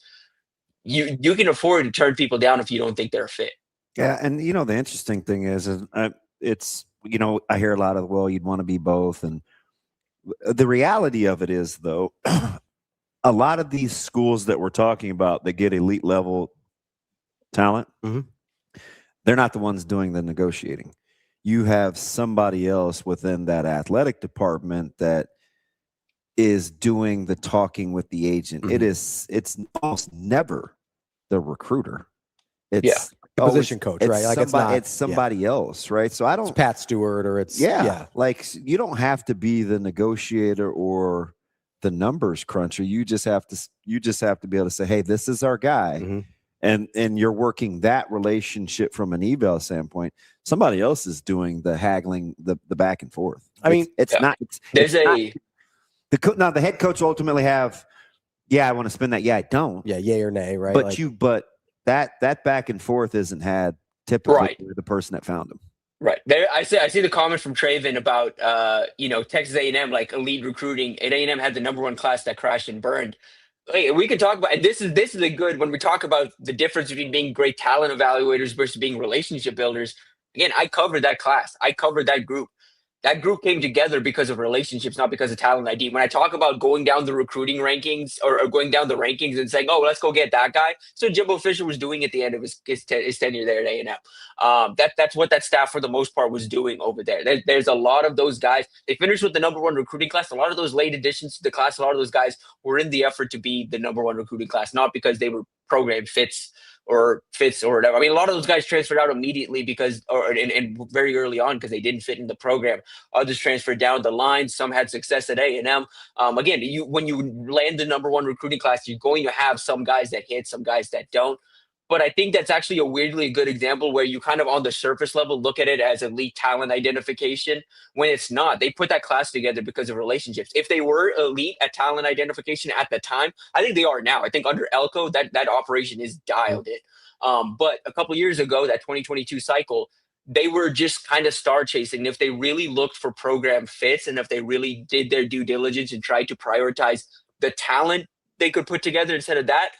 You can afford to turn people down if you don't think they're a fit. Yeah, and the interesting thing is it's I hear a lot of, well, you'd want to be both, and the reality of it is, though, a lot of these schools that we're talking about that get elite level talent, they're not the ones doing the negotiating. You have somebody else within that athletic department that is doing the talking with the agent. It's almost never the recruiter. It's the position coach, right? Like, it's somebody else, right? So it's Pat Stewart, or it's like, you don't have to be the negotiator or the numbers cruncher. You just have to be able to say, hey, this is our guy. And you're working that relationship from an eval standpoint. Somebody else is doing the haggling, the back and forth. I mean, the head coach will ultimately have, I want to spend that. Yeah, I don't. Yeah, yay or nay, right? But that back and forth isn't had typically with the person that found him. Right. There, I see the comment from Traven about Texas A&M, like elite recruiting, and A&M had the #1 class that crashed and burned. Hey, we can talk about, and this is a good, when we talk about the difference between being great talent evaluators versus being relationship builders. Again, I covered that class. I covered that group. that group came together because of relationships, not because of talent ID. When I talk about going down the recruiting rankings or going down the rankings and saying, "Oh, let's go get that guy," so Jimbo Fisher was doing at the end of his tenure there at A&M. That's what that staff for the most part was doing over there. There's a lot of those guys. They finished with the #1 recruiting class. A lot of those late additions to the class, a lot of those guys were in the effort to be the #1 recruiting class, not because they were program fits or whatever. I mean, a lot of those guys transferred out immediately because, and very early on because they didn't fit in the program. Others transferred down the line. Some had success at A&M. Again, when you land the #1 recruiting class, you're going to have some guys that hit, some guys that don't. But I think that's actually a weirdly good example where you kind of on the surface level look at it as elite talent identification when it's not. They put that class together because of relationships. If they were elite at talent identification at the time, I think they are now. I think under Elko, that operation is dialed in. But a couple years ago, that 2022 cycle, they were just kind of star chasing. If they really looked for program fits and if they really did their due diligence and tried to prioritize the talent they could put together instead of that,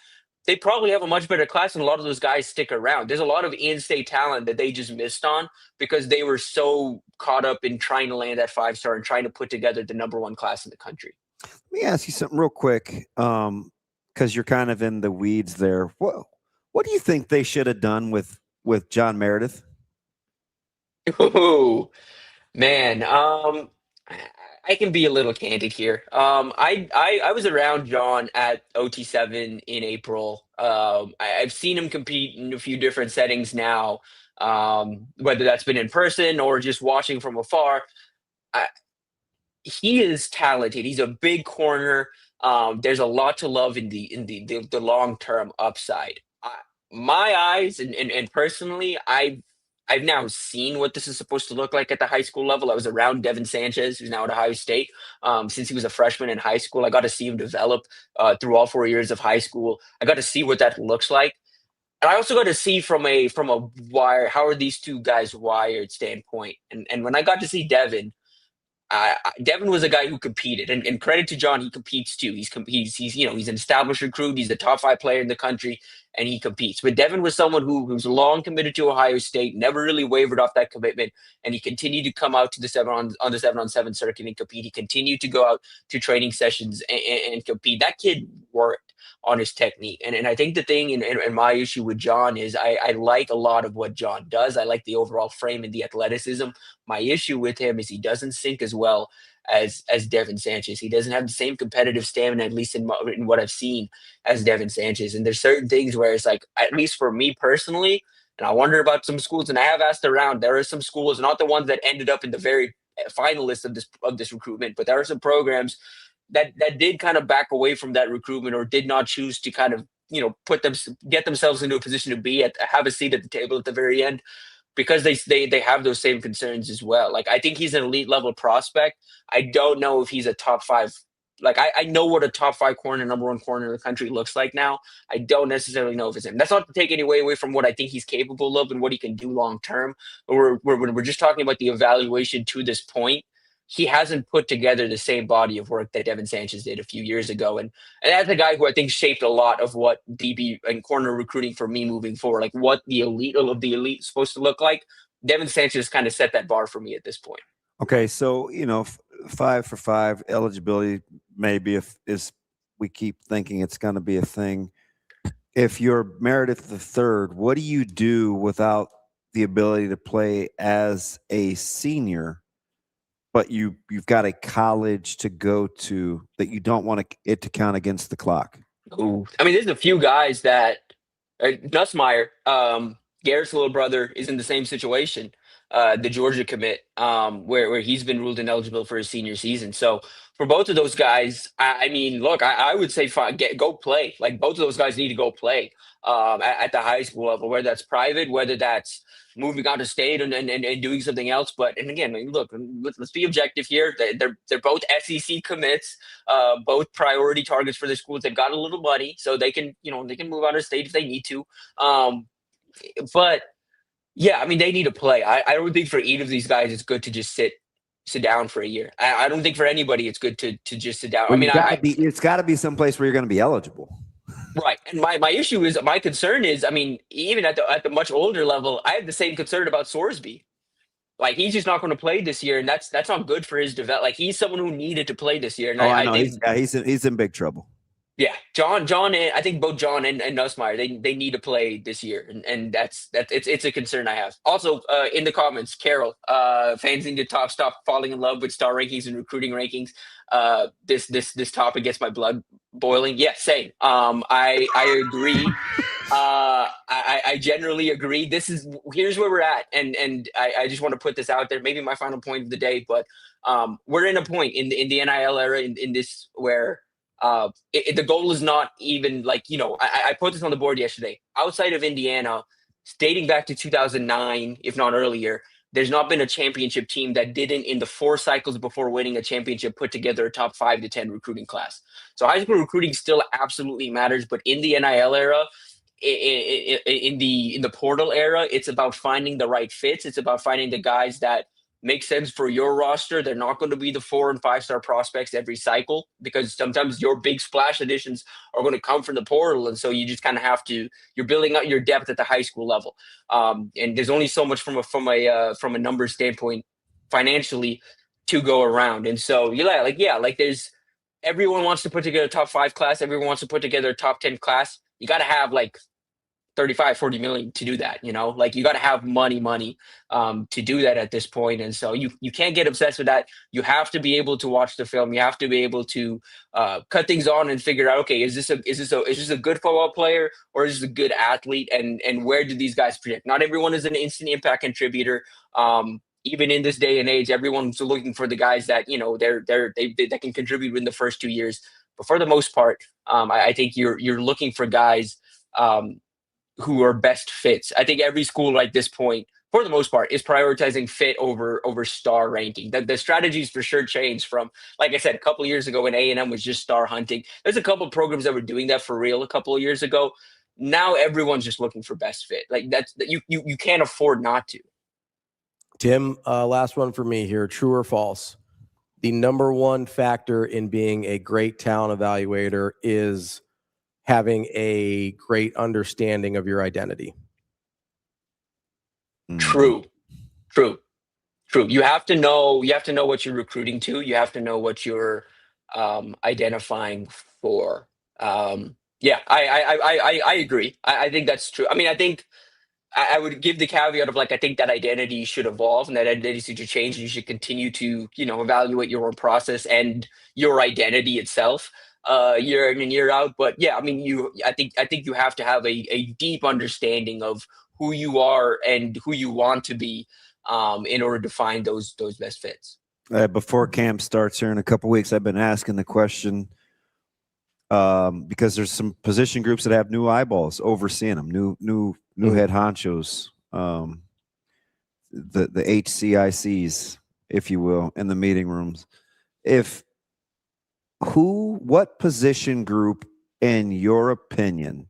they probably have a much better class, and a lot of those guys stick around. There's a lot of in-state talent that they just missed on because they were so caught up in trying to land that 5-star and trying to put together the #1 class in the country. Let me ask you something real quick, because you're kind of in the weeds there. What do you think they should have done with John Meredith? Oh, man. I can be a little candid here. I was around John at OT7 in April. I've seen him compete in a few different settings now, whether that's been in person or just watching from afar. He is talented. He's a big corner. There's a lot to love in the long-term upside. My eyes and personally, I've now seen what this is supposed to look like at the high school level. I was around Devin Sanchez, who's now at Ohio State, since he was a freshman in high school. I got to see him develop through all 4 years of high school. I got to see what that looks like. And I also got to see from a wire, how are these two guys wired standpoint. And when I got to see Devin, Devin was a guy who competed, and credit to John, he competes too. He's an established recruit. He's the top 5 player in the country, and he competes. But Devin was someone who's long committed to Ohio State, never really wavered off that commitment, and he continued to come out to the 7-on-7 circuit and compete. He continued to go out to training sessions and compete. That kid worked on his technique. And I think the thing and my issue with John is I like a lot of what John does. I like the overall frame and the athleticism. My issue with him is he doesn't sink as well as Devin Sanchez. He doesn't have the same competitive stamina, at least in what I've seen, as Devin Sanchez. And there's certain things where it's like, at least for me personally, and I wonder about some schools, and I have asked around, there are some schools, not the ones that ended up in the very finalists of this recruitment, but there are some programs that did kind of back away from that recruitment or did not choose to kind of, get themselves into a position to have a seat at the table at the very end, because they have those same concerns as well. Like, I think he's an elite level prospect. I don't know if he's a top 5. Like, I know what a top 5 corner, #1 corner in the country looks like now. I don't necessarily know if it's him. That's not to take any away from what I think he's capable of and what he can do long term. But when we're just talking about the evaluation to this point, he hasn't put together the same body of work that Devin Sanchez did a few years ago. And that's a guy who I think shaped a lot of what DB and corner recruiting for me moving forward, like what the elite of the elite is supposed to look like. Devin Sanchez kind of set that bar for me at this point. Okay, so 5 for 5 eligibility maybe is we keep thinking it's going to be a thing. If you're Meredith III, what do you do without the ability to play as a senior, but you've got a college to go to that you don't want it to count against the clock? Ooh. I mean, there's a few guys that Nussmeier, Garrett's little brother, is in the same situation. The Georgia commit, where he's been ruled ineligible for his senior season. So for both of those guys, I mean, look, I would say go play. Like, both of those guys need to go play at the high school level, whether that's private, whether that's moving out of state and doing something else. But, and again, look, let's be objective here. They're both SEC commits, both priority targets for the schools. They've got a little money, so they can move out of state if they need to. But yeah, I mean, they need to play. I don't think for either of these guys it's good to just sit down for a year. I don't think for anybody it's good to just sit down. Well, I mean, it's got to be someplace where you're going to be eligible. Right. And my concern is, I mean, even at the much older level, I have the same concern about Sorsby. Like he's just not going to play this year, and that's not good for his development. Like he's someone who needed to play this year, and I know. think He's in big trouble. Yeah, John, and I think both John and Nussmeier, they need to play this year, and it's a concern I have. Also, in the comments, Carol, fans need to stop falling in love with star rankings and recruiting rankings. This topic gets my blood boiling. Yeah, same. I agree. I generally agree. Here's where we're at, and I just want to put this out there. Maybe my final point of the day, but we're in a point in the NIL era in this where. The goal is not even like, I put this on the board yesterday. Outside of Indiana, dating back to 2009, if not earlier, there's not been a championship team that didn't, in the 4 cycles before winning a championship, put together a top 5 to 10 recruiting class. So high school recruiting still absolutely matters, but in the NIL era, in the portal era, it's about finding the right fits. It's about finding the guys that make sense for your roster. They're not going to be the 4 and 5 star prospects every cycle, because sometimes your big splash additions are going to come from the portal. And so you just kind of you're building out your depth at the high school level. And there's only so much from a numbers standpoint financially to go around. And so there's everyone wants to put together a top 5 class. Everyone wants to put together a top 10 class. You got to have 35-40 million to do that. You got to have money to do that at this point. And so you can't get obsessed with that. You have to be able to watch the film. You have to be able to cut things on and figure out, okay, is this a good football player, or is this a good athlete, and where do these guys project? Not everyone is an instant impact contributor. Even in this day and age, everyone's looking for the guys that that can contribute in the first 2 years. But for the most part, I think you're looking for guys who are best fits. I think every school at this point, for the most part, is prioritizing fit over star ranking. The strategies for sure changed from, like I said, a couple of years ago when A&M was just star hunting. There's a couple of programs that were doing that for real a couple of years ago. Now everyone's just looking for best fit. You can't afford not to. Tim, last one for me here. True or false? The number one factor in being a great talent evaluator is having a great understanding of your identity. True. You have to know what you're recruiting to. You have to know what you're identifying for. I agree. I think that's true. I mean, I think I would give the caveat of I think that identity should evolve and that identity should change. And you should continue to, evaluate your own process and your identity itself year in and year out. But yeah, I mean, I think you have to have a deep understanding of who you are and who you want to be in order to find those best fits. Before camp starts here in a couple weeks, I've been asking the question because there's some position groups that have new eyeballs overseeing them, new head honchos, the HCICs, if you will, in the meeting rooms. What position group, in your opinion,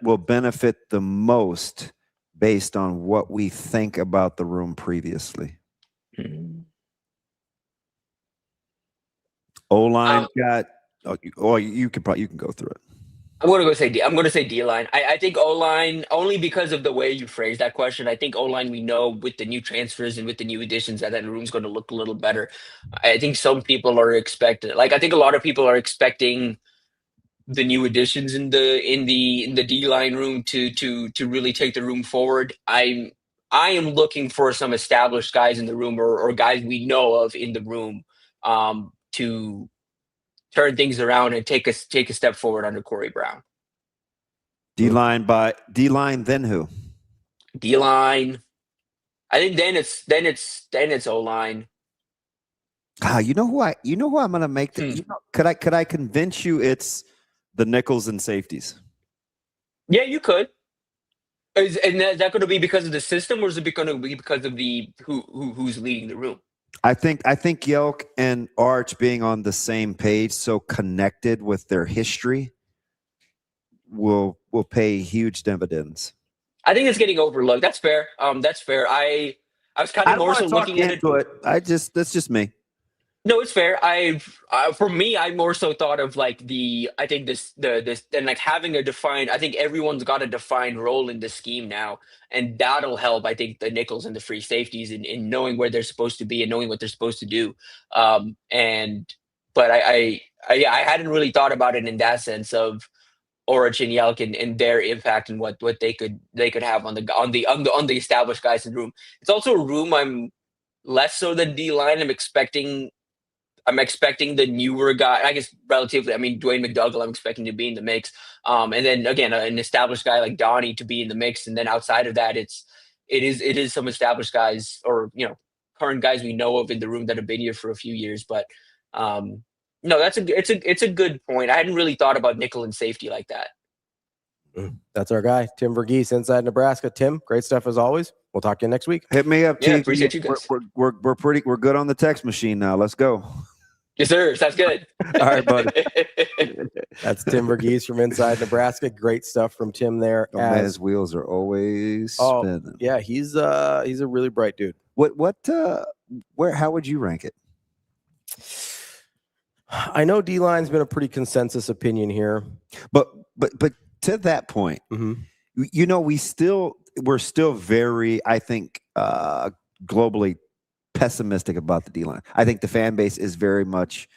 will benefit the most based on what we think about the room previously? O-line got. You can go through it. I'm going to say D-line. I think O-line, only because of the way you phrased that question. I think O-line, we know with the new transfers and with the new additions that room's going to look a little better. I think some people are expecting, I think a lot of people are expecting the new additions in the D-line room to really take the room forward. I am looking for some established guys in the room or guys we know of in the room to turn things around and take a step forward under Corey Brown. D-line, then who? D-line. I think then it's O-line. You know who I'm going to make could I convince you it's the nickels and safeties? Yeah, you could. Is that going to be because of the system, or is it going to be because of who's leading the room? I think Yelk and Arch being on the same page, so connected with their history, will pay huge dividends. I think it's getting overlooked. That's fair. I was kind of more so looking at it. That's just me. No, it's fair. For me, I more so thought of like I think this and like having a defined. I think everyone's got a defined role in the scheme now, and that'll help. I think the nickels and the free safeties in knowing where they're supposed to be and knowing what they're supposed to do. But yeah, I hadn't really thought about it in that sense of Orich and Yelk and their impact and what they could have on the established guys in the room. It's also a room I'm less so than D line. I'm expecting the newer guy, I guess relatively, I mean, Dwayne McDougall, I'm expecting to be in the mix. And then again, an established guy like Donnie to be in the mix. And then outside of that, it is some established guys or, current guys we know of in the room that have been here for a few years. But no, it's a good point. I hadn't really thought about nickel and safety like that. That's our guy, Tim VERGHESE, Inside Nebraska. Tim, great stuff as always. We'll talk to you next week. Hit me up, Yeah, T. appreciate you guys. We're good on the text machine now. Let's go. Yes, sir. Sounds good. All right, buddy. That's Tim VERGHESE from Inside Nebraska. Great stuff from Tim there. His wheels are always spinning. Yeah, he's a really bright dude. How would you rank it? I know D-line's been a pretty consensus opinion here, but to that point, we're still very, I think, globally pessimistic about the D-line. I think the fan base is very much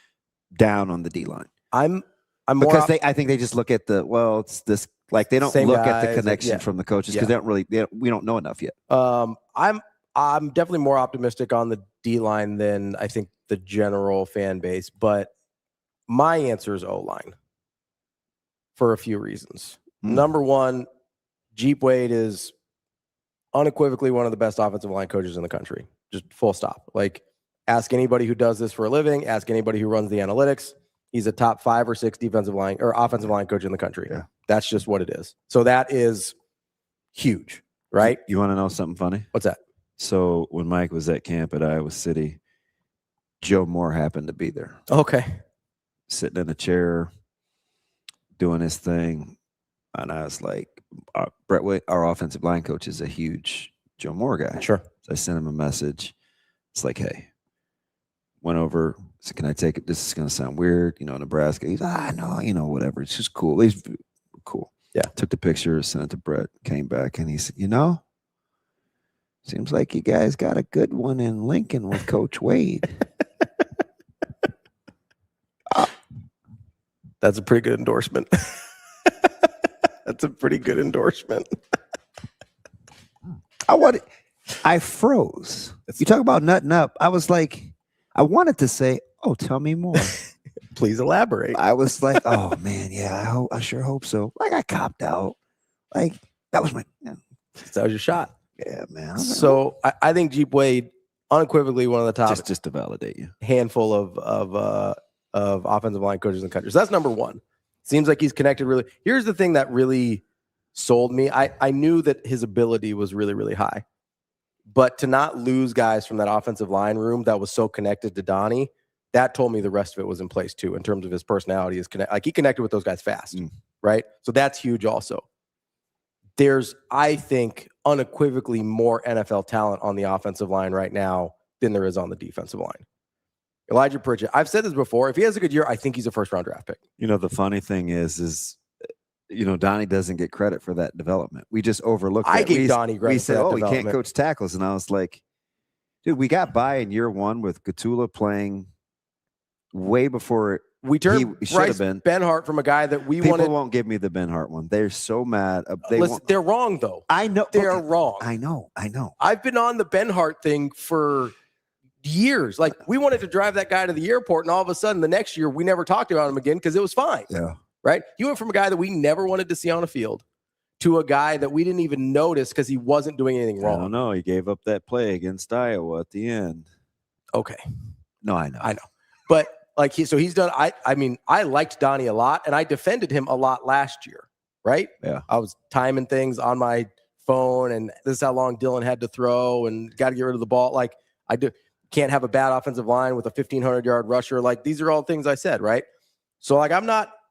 down on the D-line. I'm because I think they just look at it's this, like they don't look at the connection from the coaches because we don't know enough yet. I'm definitely more optimistic on the D-line than I think the general fan base, but my answer is O-line for a few reasons. Number one, Jeep Wade is unequivocally one of the best offensive line coaches in the country. Just full stop. Like, ask anybody who does this for a living. Ask anybody who runs the analytics. He's a top 5 or 6 defensive line or offensive line coach in the country. Yeah. That's just what it is. So that is huge, right? You want to know something funny? What's that? So when Mike was at camp at Iowa City, Joe Moore happened to be there. Okay. Sitting in a chair, doing his thing. And I was like, Brett Wade, our offensive line coach, is a huge Joe Moore guy. Sure. So I sent him a message. It's like, hey, went over. So can I take it? This is going to sound weird. Nebraska. He's, no, whatever. It's just cool. He's cool. Yeah. Took the picture, sent it to Brett, came back, and he said, seems like you guys got a good one in Lincoln with Coach Wade. That's a pretty good endorsement. That's a pretty good endorsement. I froze. You talk about nutting up. I was like, I wanted to say, "Oh, tell me more." Please elaborate. I was like, "Oh man, yeah, I sure hope so." Like I copped out. Like that was my. That was your shot. Yeah, man. So I think Jeep Wade unequivocally one of the top. Just to validate you. Handful of offensive line coaches in the country. So that's number one. Seems like he's connected really. Here's the thing that really sold me. I knew that his ability was really, really high. But to not lose guys from that offensive line room that was so connected to Donnie, that told me the rest of it was in place too, in terms of his personality. He connected with those guys fast, right? So that's huge also. There's, I think, unequivocally more NFL talent on the offensive line right now than there is on the defensive line. Elijah Pritchett, I've said this before. If he has a good year, I think he's a first-round draft pick. The funny thing is Donnie doesn't get credit for that development. We just overlooked that. I gave Donnie credit. We said, he can't coach tackles. And I was like, dude, we got by in year one with Gatula playing way before we turned he should have been. Benhart from a guy that we People wanted. won't give me the Benhart one. They're so mad. They're wrong, though. I know. They're wrong. I know. I've been on the Benhart thing for years. Like, we wanted to drive that guy to the airport, and all of a sudden the next year we never talked about him again because it was fine. Yeah. Right? You went from a guy that we never wanted to see on a field to a guy that we didn't even notice because he wasn't doing anything wrong. I don't know. He gave up that play against Iowa at the end. Okay. No, I know. But he's done. I mean, I liked Donnie a lot, and I defended him a lot last year. Right? Yeah. I was timing things on my phone, and this is how long Dylan had to throw, and got to get rid of the ball. Like, I do. Can't have a bad offensive line with a 1,500-yard rusher. Like, these are all things I said, right? So, like,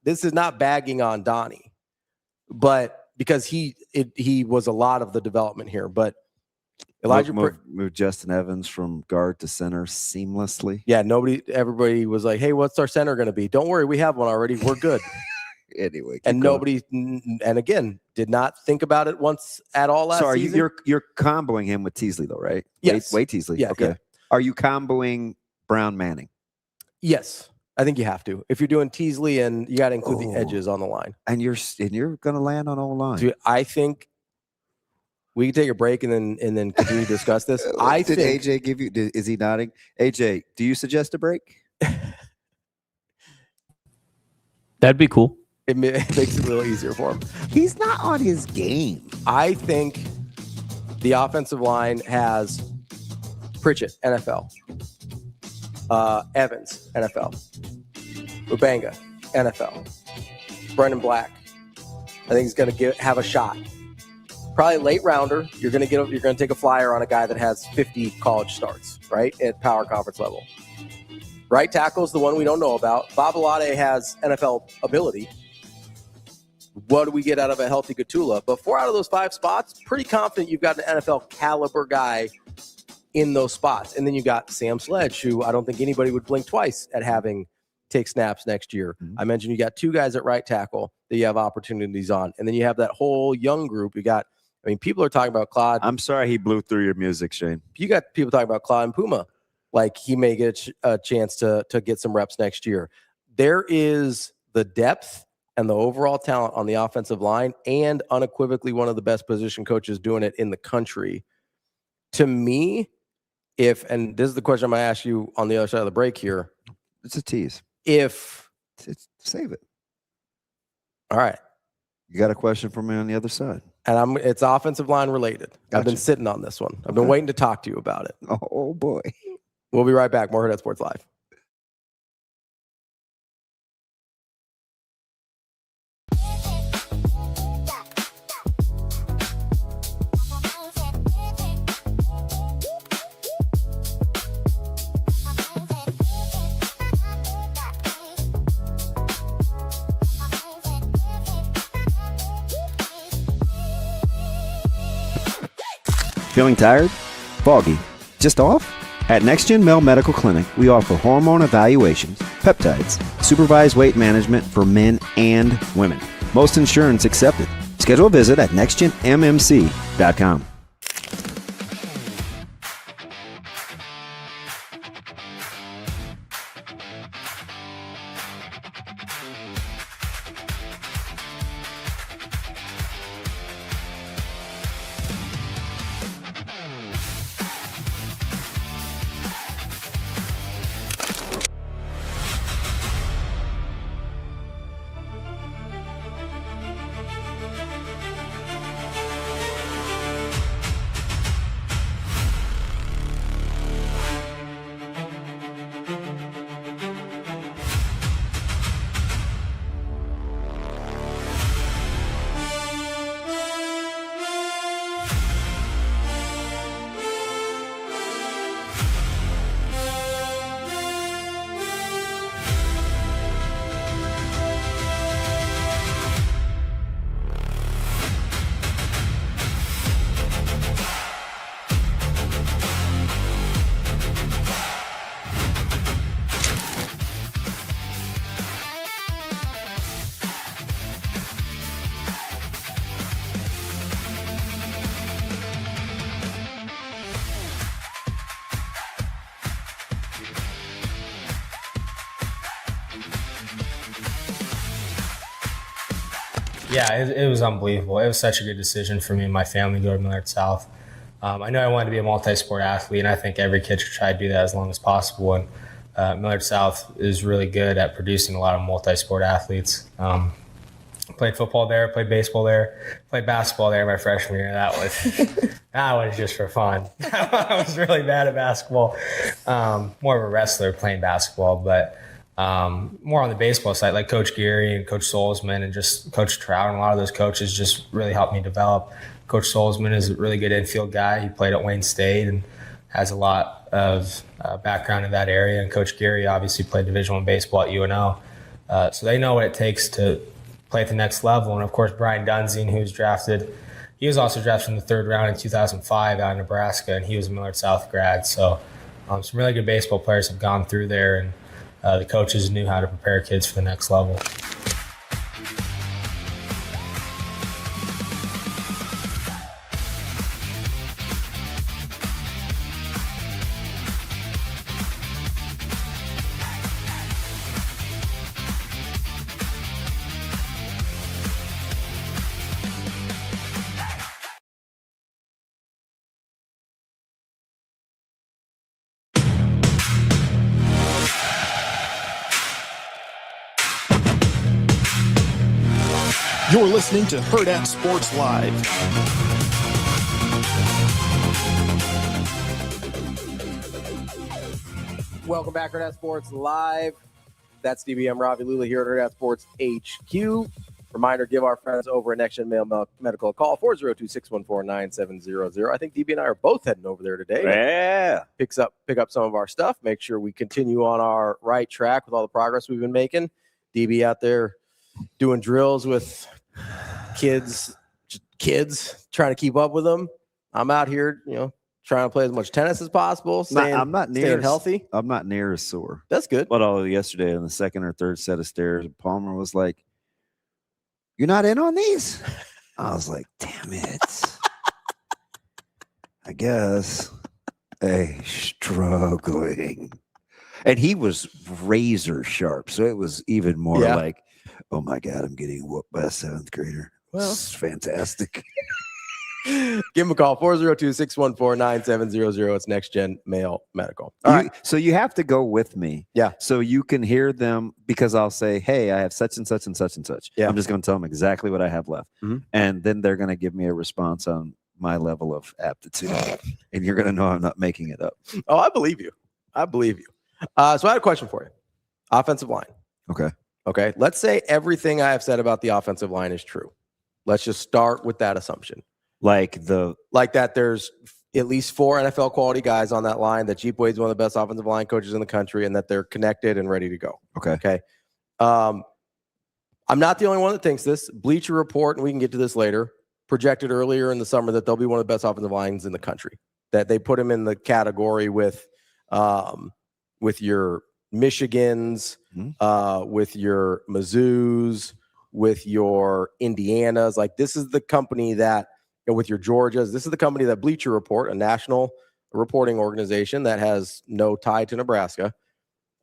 this is not bagging on Donnie, but because he was a lot of the development here. But Elijah move Justin Evans from guard to center seamlessly. Yeah, everybody was like, "Hey, what's our center going to be?" Don't worry, we have one already. We're good. Anyway, and nobody, and again, did not think about it once at all last season. So you're comboing him with Teasley though, right? Yes. Wade Teasley. Yeah. Okay. Yeah. Are you comboing Brown Manning? Yes, I think you have to. If you're doing Teasley, and you got to include the edges on the line, and you're going to land on O-line. Dude, I think we can take a break and then continue to discuss this. Did AJ give you? Is he nodding? AJ, do you suggest a break? That'd be cool. It makes it a little easier for him. He's not on his game. I think the offensive line has Pritchett, NFL. Evans, NFL. Ubanga, NFL. Brendan Black. I think he's going to have a shot. Probably late rounder. You're going to take a flyer on a guy that has 50 college starts, right, at power conference level. Right tackle is the one we don't know about. Babalade has NFL ability. What do we get out of a healthy Gatula? But 4 out of those 5 spots, pretty confident you've got an NFL caliber guy in those spots. And then you got Sam Sledge, who I don't think anybody would blink twice at having take snaps next year. Mm-hmm. I mentioned you got 2 guys at right tackle that you have opportunities on. And then you have that whole young group. People are talking about Claude. I'm sorry he blew through your music, Shane. You got people talking about Claude and Puma. Like he may get a chance to get some reps next year. There is the depth and the overall talent on the offensive line, and unequivocally one of the best position coaches doing it in the country. To me, and this is the question I'm going to ask you on the other side of the break here. It's a tease. Save it. All right. You got a question for me on the other side? And it's offensive line related. Gotcha. I've been sitting on this one. I've been waiting to talk to you about it. Oh boy. We'll be right back. More Hurrdat Sports Live. Feeling tired? Foggy? Just off? At NextGen Male Medical Clinic, we offer hormone evaluations, peptides, supervised weight management for men and women. Most insurance accepted. Schedule a visit at nextgenmmc.com. Yeah, it was unbelievable. It was such a good decision for me and my family to go to Millard South. I know I wanted to be a multi-sport athlete, and I think every kid should try to do that as long as possible. And Millard South is really good at producing a lot of multi-sport athletes. Played football there, played baseball there, played basketball there my freshman year. That was just for fun. I was really bad at basketball. More of a wrestler playing basketball, but more on the baseball side, like Coach Gary and Coach Solzman and just Coach Trout and a lot of those coaches just really helped me develop. Coach Solzman is a really good infield guy. He played at Wayne State and has a lot of background in that area. And Coach Gary obviously played Division I baseball at UNO. So they know what it takes to play at the next level. And of course, Brian Dunzing, who's drafted, he was also drafted in the 3rd round in 2005 out of Nebraska, and he was a Millard South grad. So some really good baseball players have gone through there, and the coaches knew how to prepare kids for the next level. You're listening to Hurrdat Sports Live. Welcome back, Hurrdat Sports Live. That's DBM Ravi Lulla here at Hurrdat Sports HQ. Reminder, give our friends over at Next Gen Medical a call, 402-614-9700. I think DB and I are both heading over there today. Yeah. Pick up some of our stuff. Make sure we continue on our right track with all the progress we've been making. DB out there doing drills with kids trying to keep up with them. I'm out here, trying to play as much tennis as possible. I'm not staying healthy. I'm not near as sore. That's good. But yesterday on the 2nd or 3rd set of stairs, Palmer was like, "You're not in on these?" I was like, "Damn it." I guess. Hey, struggling. And he was razor sharp. So it was even more like, oh my God, I'm getting whooped by a 7th grader. Well, it's fantastic. Give him a call, 402-614-9700. It's Next Gen Male Medical. All right. So you have to go with me. Yeah. So you can hear them, because I'll say, hey, I have such and such and such and such. Yeah. I'm just going to tell them exactly what I have left. Mm-hmm. And then they're going to give me a response on my level of aptitude. And you're going to know I'm not making it up. Oh, I believe you. So I had a question for you. Offensive line. Okay. Let's say everything I have said about the offensive line is true. Let's just start with that assumption. Like that there's at least 4 NFL quality guys on that line, that Jeep Wade's one of the best offensive line coaches in the country, and that they're connected and ready to go. Okay. I'm not the only one that thinks this. Bleacher Report, and we can get to this later, projected earlier in the summer that they'll be one of the best offensive lines in the country. That they put him in the category with your Michigans, with your Mizzous, with your Indianas. Like, this is the company that, with your Georgias, this is the company that Bleacher Report, a national reporting organization that has no tie to Nebraska,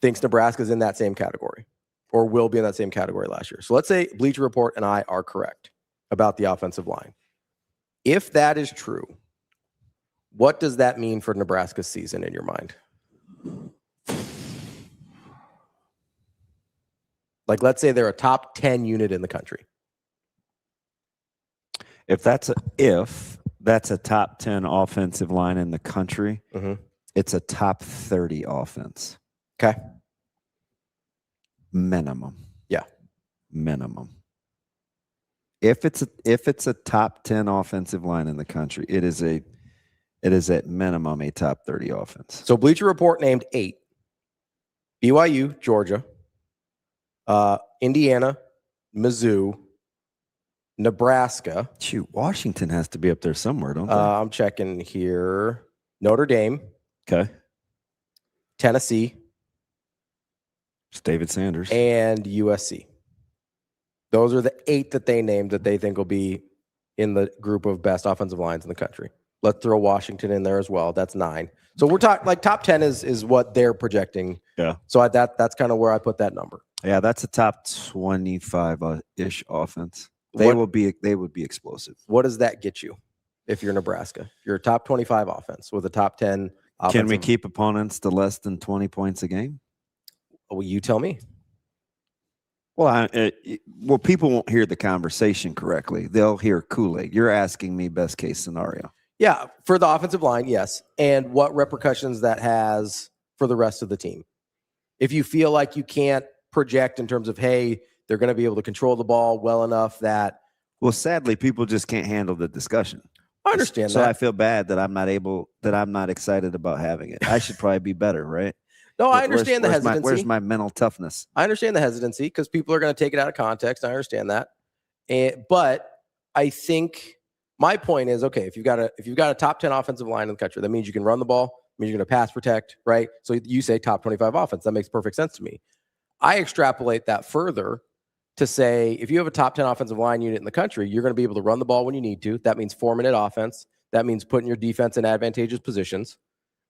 thinks Nebraska's in that same category, or will be in that same category last year. So let's say Bleacher Report and I are correct about the offensive line. If that is true, what does that mean for Nebraska's season in your mind? Like, let's say they're a top 10 unit in the country. If that's a top 10 offensive line in the country, it's a top 30 offense. Okay. Minimum. Yeah. Minimum. If it's a top 10 offensive line in the country, it is at minimum a top 30 offense. So Bleacher Report named 8. BYU, Georgia, Indiana, Mizzou, Nebraska. Shoot, Washington has to be up there somewhere, don't they? I'm checking here. Notre Dame. Okay. Tennessee. It's David Sanders. And USC. Those are the 8 that they named that they think will be in the group of best offensive lines in the country. Let's throw Washington in there as well. That's 9. So we're talking like top 10 is what they're projecting. Yeah. So that's kind of where I put that number. Yeah, that's a top 25-ish offense. They would be explosive. What does that get you if you're Nebraska? You're a top 25 offense with a top 10 offensive. Can we keep opponents to less than 20 points a game? Well, you tell me. Well, people won't hear the conversation correctly. They'll hear Kool-Aid. You're asking me best case scenario. Yeah, for the offensive line, yes. And what repercussions that has for the rest of the team. If you feel like you can't project in terms of, hey, they're going to be able to control the ball well enough that. Well, sadly, people just can't handle the discussion. I understand so that. I feel bad that I'm not excited about having it. I should probably be better, right? No, I understand the hesitancy. Where's my mental toughness? I understand the hesitancy because people are going to take it out of context. I understand that. But I think My point is, okay, if you've got a top 10 offensive line in the country, that means you can run the ball, means you're going to pass protect, right? So you say top 25 offense. That makes perfect sense to me. I extrapolate that further to say, if you have a top 10 offensive line unit in the country, you're going to be able to run the ball when you need to. That means 4-minute offense. That means putting your defense in advantageous positions,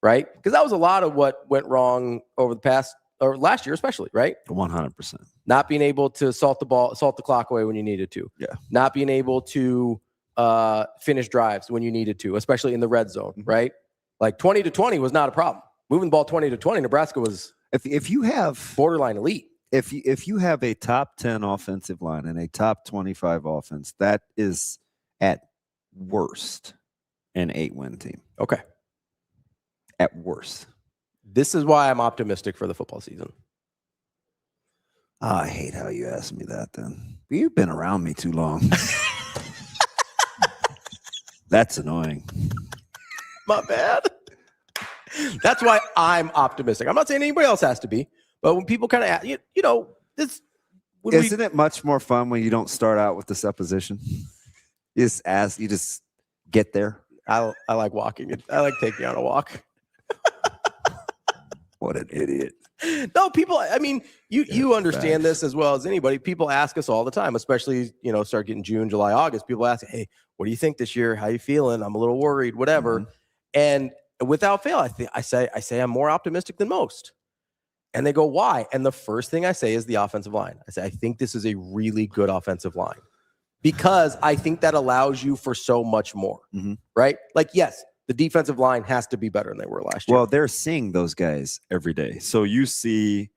right? Because that was a lot of what went wrong over the past, or last year especially, right? 100%. Not being able to salt the clock away when you needed to. Yeah. Not being able to finish drives when you needed to, especially in the red zone, right? Like 20-20 was not a problem. Moving the ball 20-20, Nebraska was if you have borderline elite. If you have a top 10 offensive line and a top 25 offense, that is at worst an 8-win team. Okay. At worst. This is why I'm optimistic for the football season. Oh, I hate how you asked me that then. You've been around me too long. That's annoying. My bad. That's why I'm optimistic. I'm not saying anybody else has to be, but when people kind of ask, you know, this isn't it much more fun when you don't start out with the supposition? You just get there. I like walking. I like taking on a walk. What an idiot. No, people, I mean, you understand this as well as anybody. People ask us all the time, especially, start getting June, July, August. People ask, hey, what do you think this year? How you feeling? I'm a little worried, whatever. Mm-hmm. And without fail, I say I'm more optimistic than most. And they go, why? And the first thing I say is the offensive line. I say, I think this is a really good offensive line because I think that allows you for so much more, right? Like, yes, the defensive line has to be better than they were last year. Well, they're seeing those guys every day. So you see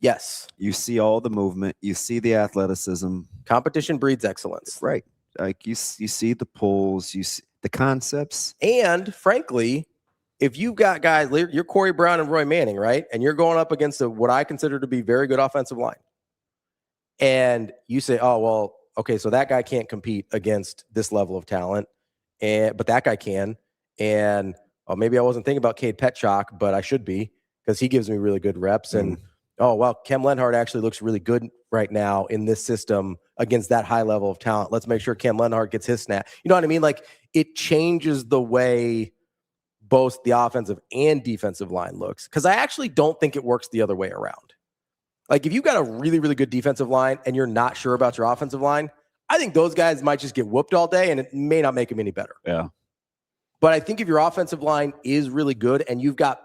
all the movement. You see the athleticism. Competition breeds excellence. Right. Like you see the pulls, you see the concepts. And frankly, if you've got guys, you're Corey Brown and Roy Manning, right? And you're going up against what I consider to be very good offensive line. And you say, oh, well, okay, so that guy can't compete against this level of talent, but that guy can. And maybe I wasn't thinking about Cade Petchock, but I should be because he gives me really good reps. And, oh, well, Cam Lenhart actually looks really good right now in this system against that high level of talent. Let's make sure Cam Lenhart gets his snap. You know what I mean? Like, it changes the way both the offensive and defensive line looks, because I actually don't think it works the other way around. Like, if you've got a really, really good defensive line and you're not sure about your offensive line, I think those guys might just get whooped all day and it may not make them any better. Yeah. But I think if your offensive line is really good and you've got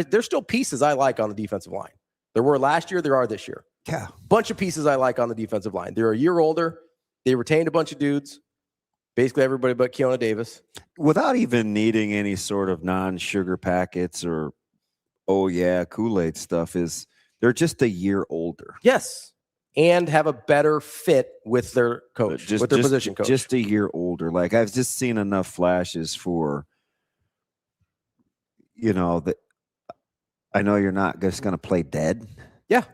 there's still pieces I like on the defensive line. There were last year, there are this year. Yeah. Bunch of pieces I like on the defensive line. They're a year older. They retained a bunch of dudes. Basically everybody but Keona Davis. Without even needing any sort of non-sugar packets or, Kool-Aid stuff, they're just a year older. Yes. And have a better fit with their coach, with their position coach. Just a year older. Like, I've just seen enough flashes for, that I know you're not just going to play dead. Yeah.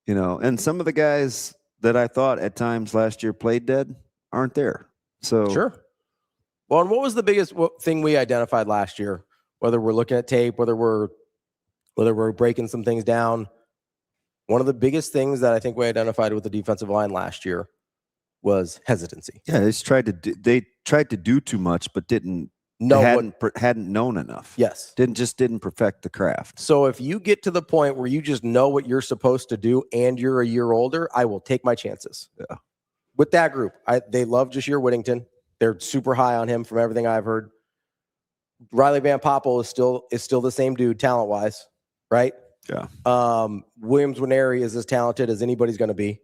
And some of the guys that I thought at times last year played dead aren't there. So sure. Well, and what was the biggest thing we identified last year? Whether we're looking at tape, whether we're breaking some things down, one of the biggest things that I think we identified with the defensive line last year was hesitancy. Yeah, they tried to do too much, but hadn't known enough. Yes, didn't perfect the craft. So if you get to the point where you just know what you're supposed to do and you're a year older, I will take my chances. Yeah. With that group, they love Jashir Whittington. They're super high on him from everything I've heard. Riley Van Poppel is still the same dude talent wise, right? Yeah. Williams Winery is as talented as anybody's going to be,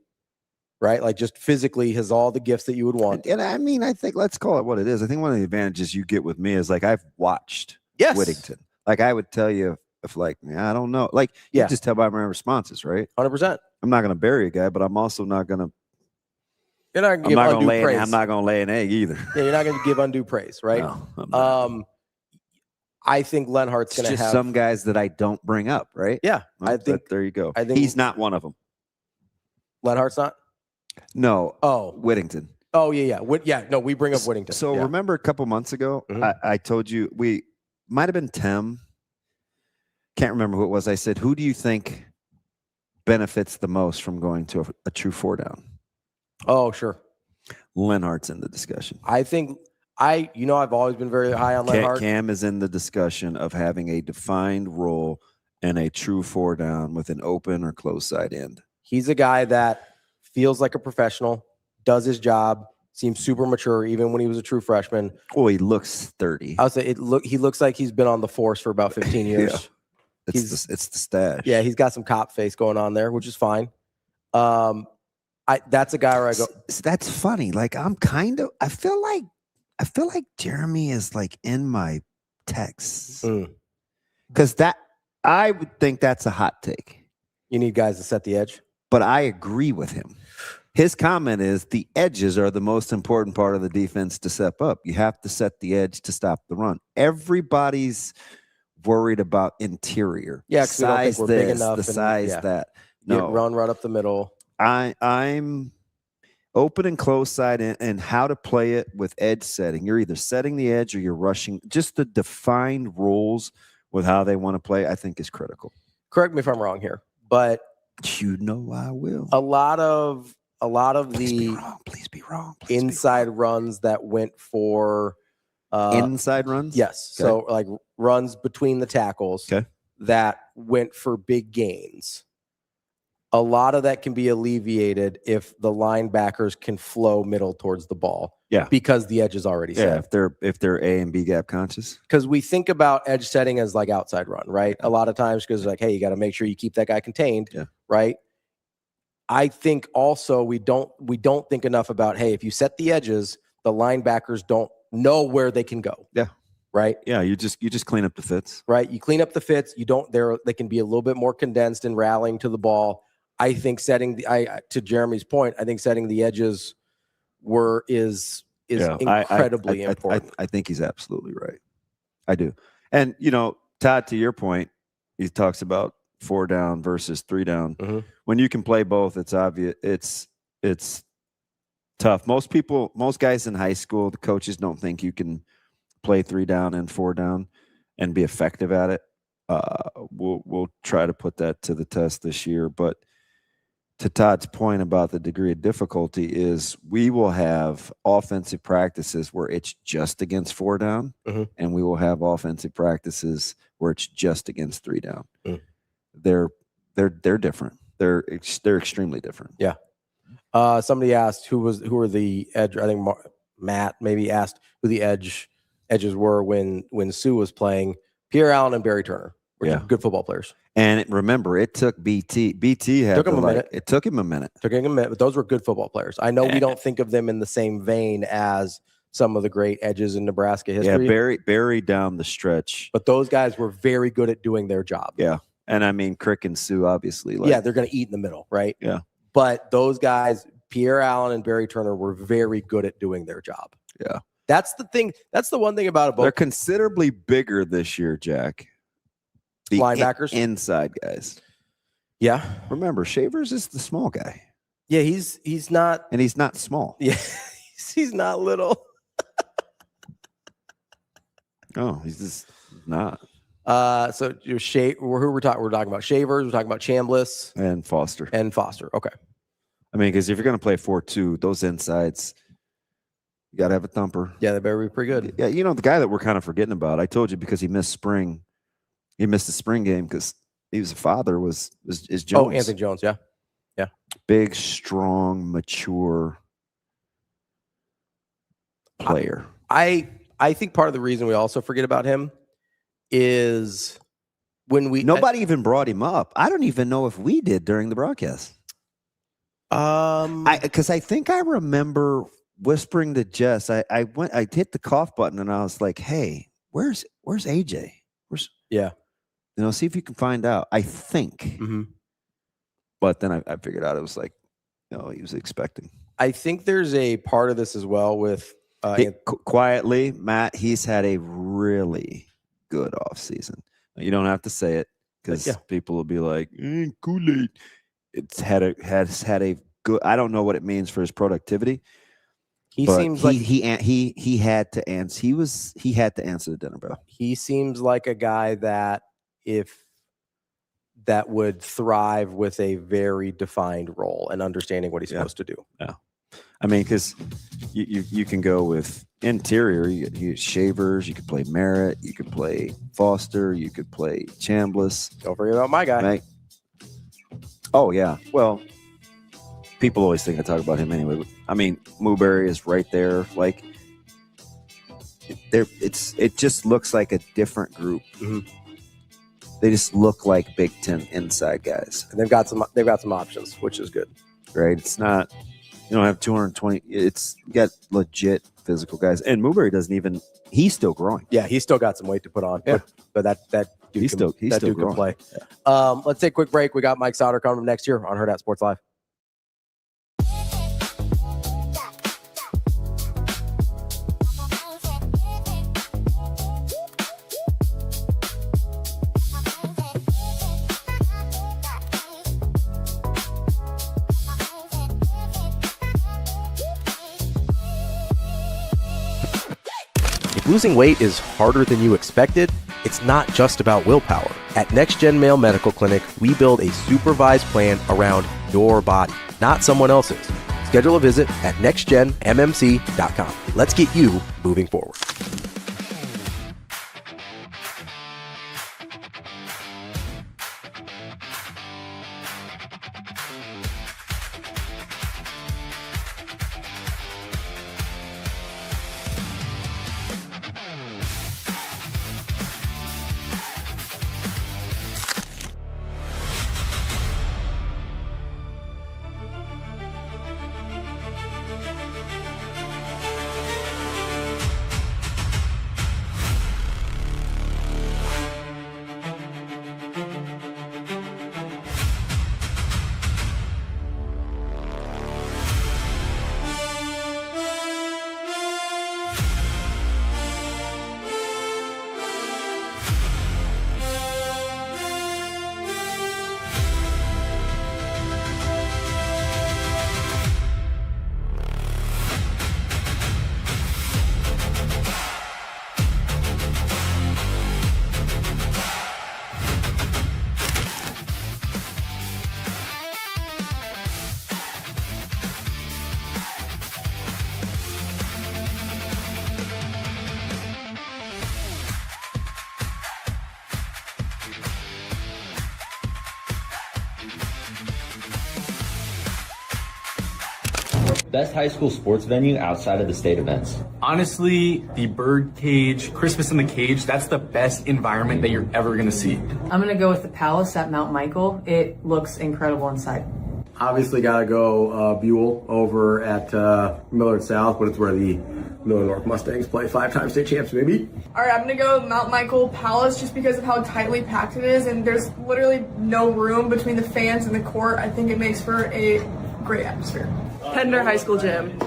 right? Like, just physically has all the gifts that you would want. And I mean, I think, let's call it what it is. I think one of the advantages you get with me is, like, I've watched Whittington. Like, I would tell you if, like, I don't know. Like, you just tell by my responses, right? 100%. I'm not going to bury a guy, but I'm also not going to. You're not going to give undue praise. I'm not going to lay an egg either. Yeah, you're not going to give undue praise, right? No, I think Lenhart's going to have some guys that I don't bring up, right? Yeah, well, I think there you go. I think he's not one of them. Lenhart's not. No. Oh, Whittington. Oh yeah. No, we bring up Whittington. So remember a couple months ago, I told you we might have been Tim. Can't remember who it was. I said, "Who do you think benefits the most from going to a true 4-down?" Oh, sure. Lenhart's in the discussion. I think I've always been very high on Lenhart. Cam is in the discussion of having a defined role and a true 4 down with an open or close side end. He's a guy that feels like a professional, does his job, seems super mature, even when he was a true freshman. Oh, he looks 30. I would say he looks like he's been on the force for about 15 years. Yeah. It's the stash. Yeah, he's got some cop face going on there, which is fine. That's a guy where I go. That's funny. Like I feel like Jeremy is like in my texts because I would think that's a hot take. You need guys to set the edge, but I agree with him. His comment is the edges are the most important part of the defense to step up. You have to set the edge to stop the run. Everybody's worried about interior. Yeah, because we don't think we're big enough. The size that. No, run right up the middle. I'm open and close side and how to play it with edge setting. You're either setting the edge or you're rushing. Just the defined roles with how they want to play, I think, is critical. Correct me if I'm wrong here, but you know I will. A lot of please the be wrong. Inside runs that went for inside runs. Yes, okay. So like runs between the tackles. Okay. That went for big gains. A lot of that can be alleviated if the linebackers can flow middle towards the ball. Yeah. Because the edge is already set. Yeah, if they're A and B gap conscious. Because we think about edge setting as like outside run, right? A lot of times because like, hey, you got to make sure you keep that guy contained. Yeah. Right. I think also we don't think enough about, hey, if you set the edges, the linebackers don't know where they can go. Yeah. Right. Yeah. You just clean up the fits. Right. You clean up the fits. They can be a little bit more condensed and rallying to the ball. I think to Jeremy's point, I think setting the edges is incredibly important. I think he's absolutely right. I do. And, Todd, to your point, he talks about 4 down versus 3 down. Mm-hmm. When you can play both, it's obvious. It's tough. Most guys in high school, the coaches don't think you can play 3 down and 4 down and be effective at it. We'll try to put that to the test this year. But to Todd's point about the degree of difficulty is we will have offensive practices where it's just against 4 down, and we will have offensive practices where it's just against 3 down. They're different. They're extremely different. Yeah. Somebody asked who are the edge. I think Matt maybe asked who the edges were when Sue was playing. Pierre Allen and Barry Turner were good football players. And remember, it took BT. BT had took him a minute. It took him a minute. But those were good football players. I know we don't think of them in the same vein as some of the great edges in Nebraska history. Yeah, Barry down the stretch. But those guys were very good at doing their job. Yeah. And I mean, Crick and Sue, obviously. They're going to eat in the middle, right? Yeah. But those guys, Pierre Allen and Barry Turner, were very good at doing their job. Yeah. That's the thing. That's the one thing about it. They're considerably bigger this year, Jack. The linebackers? Inside guys. Yeah. Remember, Shavers is the small guy. Yeah, he's not. And he's not small. Yeah, he's not little. Oh, he's just not. So you're we're talking about Shavers, we're talking about Chambliss and Foster. Okay. I mean, because if you're going to play 4-2, those insides, you got to have a thumper. Yeah, they better be pretty good. Yeah, the guy that we're kind of forgetting about, I told you because he missed spring. He missed the spring game because he was a father, is Jones. Oh, Anthony Jones, yeah. Yeah. Big, strong, mature player. I think part of the reason we also forget about him is when nobody even brought him up. I don't even know if we did during the broadcast. Because I think I remember whispering to Jess. I hit the cough button and I was like, "Hey, where's AJ? See if you can find out." I think, mm-hmm. But then I figured out it was like, no, he was expecting. I think there's a part of this as well with quietly, Matt. He's had a really good off season. You don't have to say it because people will be like, Kool-Aid. Has had a good. I don't know what it means for his productivity. He seems like he had to answer. He had to answer the dinner bell. He seems like a guy that would thrive with a very defined role and understanding what he's supposed to do. Yeah, I mean, because you can go with interior. You get Shavers. You could play Merritt. You could play Foster. You could play Chambliss. Don't forget about my guy. Right? Oh yeah. Well, people always think I talk about him anyway. But, I mean, Mooberry is right there. Like, it just looks like a different group. Mm-hmm. They just look like Big Ten inside guys. And they've got some options, which is good. Right? It's not, you don't have 220. It's got legit physical guys. And Mooberry doesn't even, he's still growing. Yeah, he's still got some weight to put on. Yeah. But that dude he's still can growing. play. Yeah. Let's take a quick break. We got Mike Sautter coming next year on Hurrdat Sports Live. If losing weight is harder than you expected, it's not just about willpower. At Next Gen Male Medical Clinic, we build a supervised plan around your body, not someone else's. Schedule a visit at nextgenmmc.com. Let's get you moving forward. Best high school sports venue outside of the state events? Honestly, the bird cage, Christmas in the cage, that's the best environment that you're ever going to see. I'm going to go with the Palace at Mount Michael. It looks incredible inside. Obviously got to go Buell over at Millard South, but it's where the Miller North Mustangs play 5-time state champs, maybe. All right, I'm going to go Mount Michael Palace just because of how tightly packed it is, and there's literally no room between the fans and the court. I think it makes for a great atmosphere. Pender High School Gym.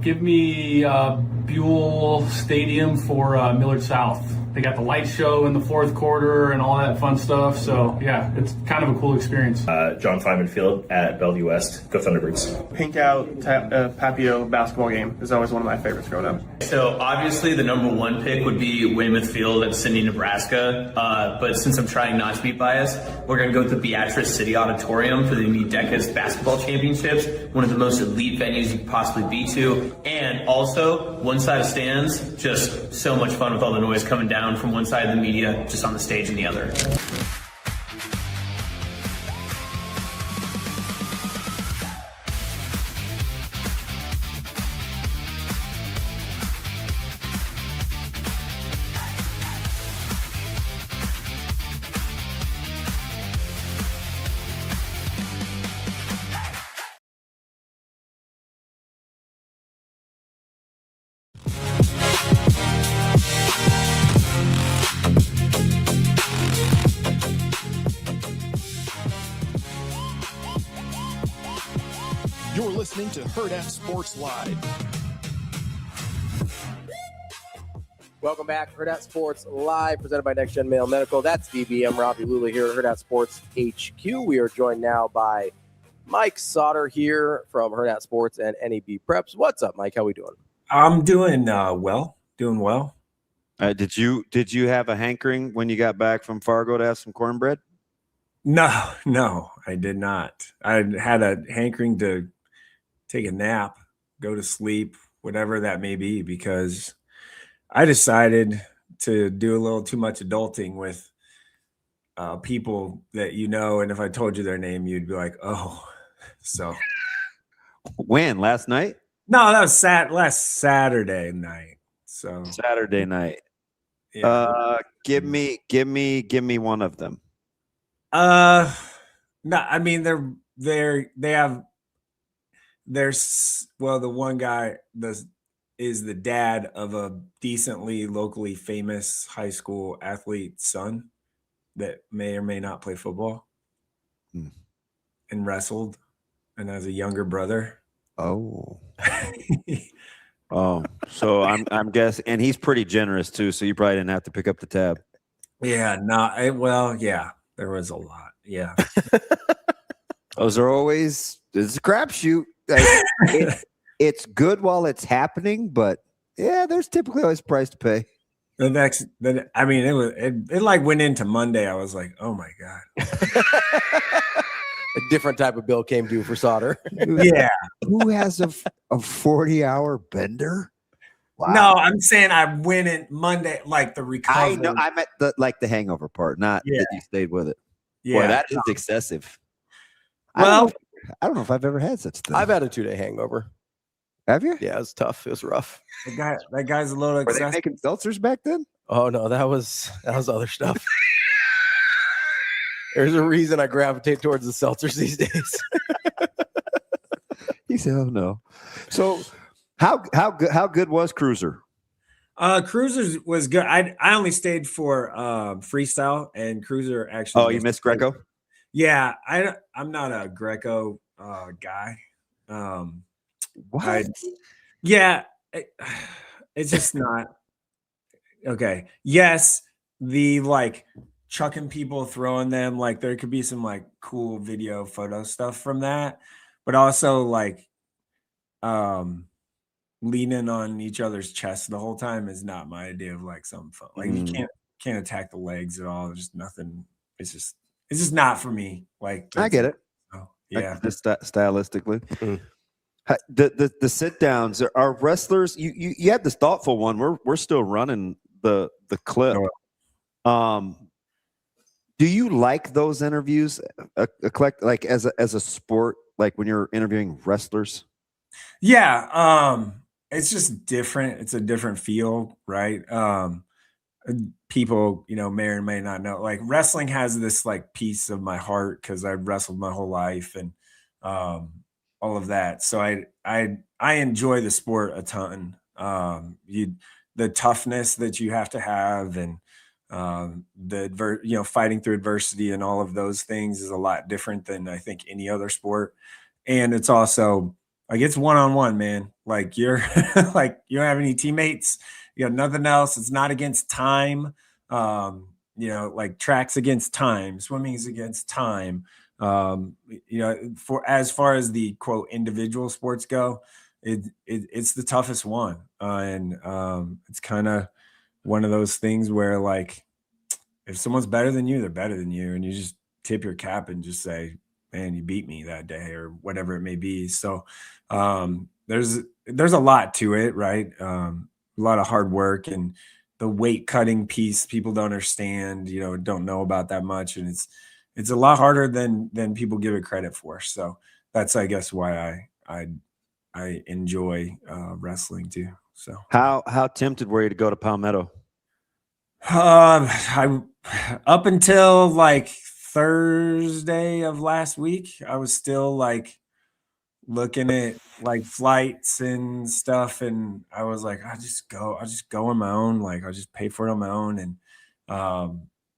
Give me Buell Stadium for Millard South. They got the light show in the fourth quarter and all that fun stuff. So, yeah, it's kind of a cool experience. John Feynman Field at Bellevue West. Go Thunderbirds. Pink Out Papio basketball game is always one of my favorites growing up. So obviously the number one pick would be Weymouth Field at Cindy, Nebraska. But since I'm trying not to be biased, we're going to go with the Beatrice City Auditorium for the Decas Basketball Championships, one of the most elite venues you could possibly be to. And also, one side of stands, just so much fun with all the noise coming down from one side of the media, just on the stage and the other. You're listening to Hurrdat Sports Live. Welcome back, Hurrdat Sports Live, presented by Next Gen Male Medical. That's DBM Ravi Lulla here at Hurrdat Sports HQ. We are joined now by Mike Sautter here from Hurrdat Sports and NEB Preps. What's up, Mike? How we doing? I'm doing well. Doing well. Did you have a hankering when you got back from Fargo to have some cornbread? No, I did not. I had a hankering to take a nap, go to sleep, whatever that may be, because I decided to do a little too much adulting with people that you know, and if I told you their name, you'd be like, oh. So when? Last night? No, that was last Saturday night. So Saturday night. Yeah. Give me one of them. No, I mean there's the one guy is the dad of a decently locally famous high school athlete's son that may or may not play football and wrestled and has a younger brother. Oh. Oh, so I'm guessing, and he's pretty generous too, so you probably didn't have to pick up the tab. Yeah, yeah, there was a lot. Yeah. Those are always, it's a crapshoot. It's good while it's happening, but yeah, there's typically always a price to pay. It like went into Monday. I was like, oh my God. A different type of bill came due for Sautter. Yeah. Who has a 40-hour bender? Wow. No, I'm saying I went in Monday, like the recovery. I know. I meant the hangover part, not that you stayed with it. Yeah. Boy, that is excessive. Well, I don't know if I've ever had such thing. I've had a 2-day hangover. Have you? Yeah, it was tough. It was rough. That guy's a little excessive. Were they making seltzers back then? Oh no, that was other stuff. There's a reason I gravitate towards the seltzers these days. He said, "Oh no." So, how good was Cruiser? Cruiser was good. I only stayed for freestyle, and Cruiser actually. Oh, you missed Greco? Yeah, I'm not a Greco guy. What? It's just not okay. Yes, the like chucking people, throwing them, like there could be some like cool video photo stuff from that, but also like leaning on each other's chest the whole time is not my idea of like some fun. Like you can't attack the legs at all. There's just nothing. It's just not for me. Like I get it. Oh, yeah, just stylistically. The sit downs are wrestlers. You had this thoughtful one. We're still running the clip. Do you like those interviews? Like as a sport, like when you're interviewing wrestlers? Yeah, it's just different. It's a different feel, right? People, may or may not know. Like wrestling has this like piece of my heart because I've wrestled my whole life and all of that. So I enjoy the sport a ton. The toughness that you have to have and fighting through adversity and all of those things is a lot different than I think any other sport. And it's also like it's one-on-one, man. Like you're like you don't have any teammates, you have nothing else. It's not against time. Like track's against time, swimming's against time. For as far as the quote individual sports go, it's the toughest one. And it's kind of one of those things where like if someone's better than you, they're better than you, and you just tip your cap and just say, man, you beat me that day or whatever it may be. So there's a lot to it, right? A lot of hard work and the weight cutting piece people don't understand, don't know about that much, and it's a lot harder than people give it credit for. So that's I guess why I enjoy wrestling too. So how tempted were you to go to Palmetto? I up until like Thursday of last week, I was still like looking at like flights and stuff, and I was like, I'll just go on my own, like I'll just pay for it on my own. And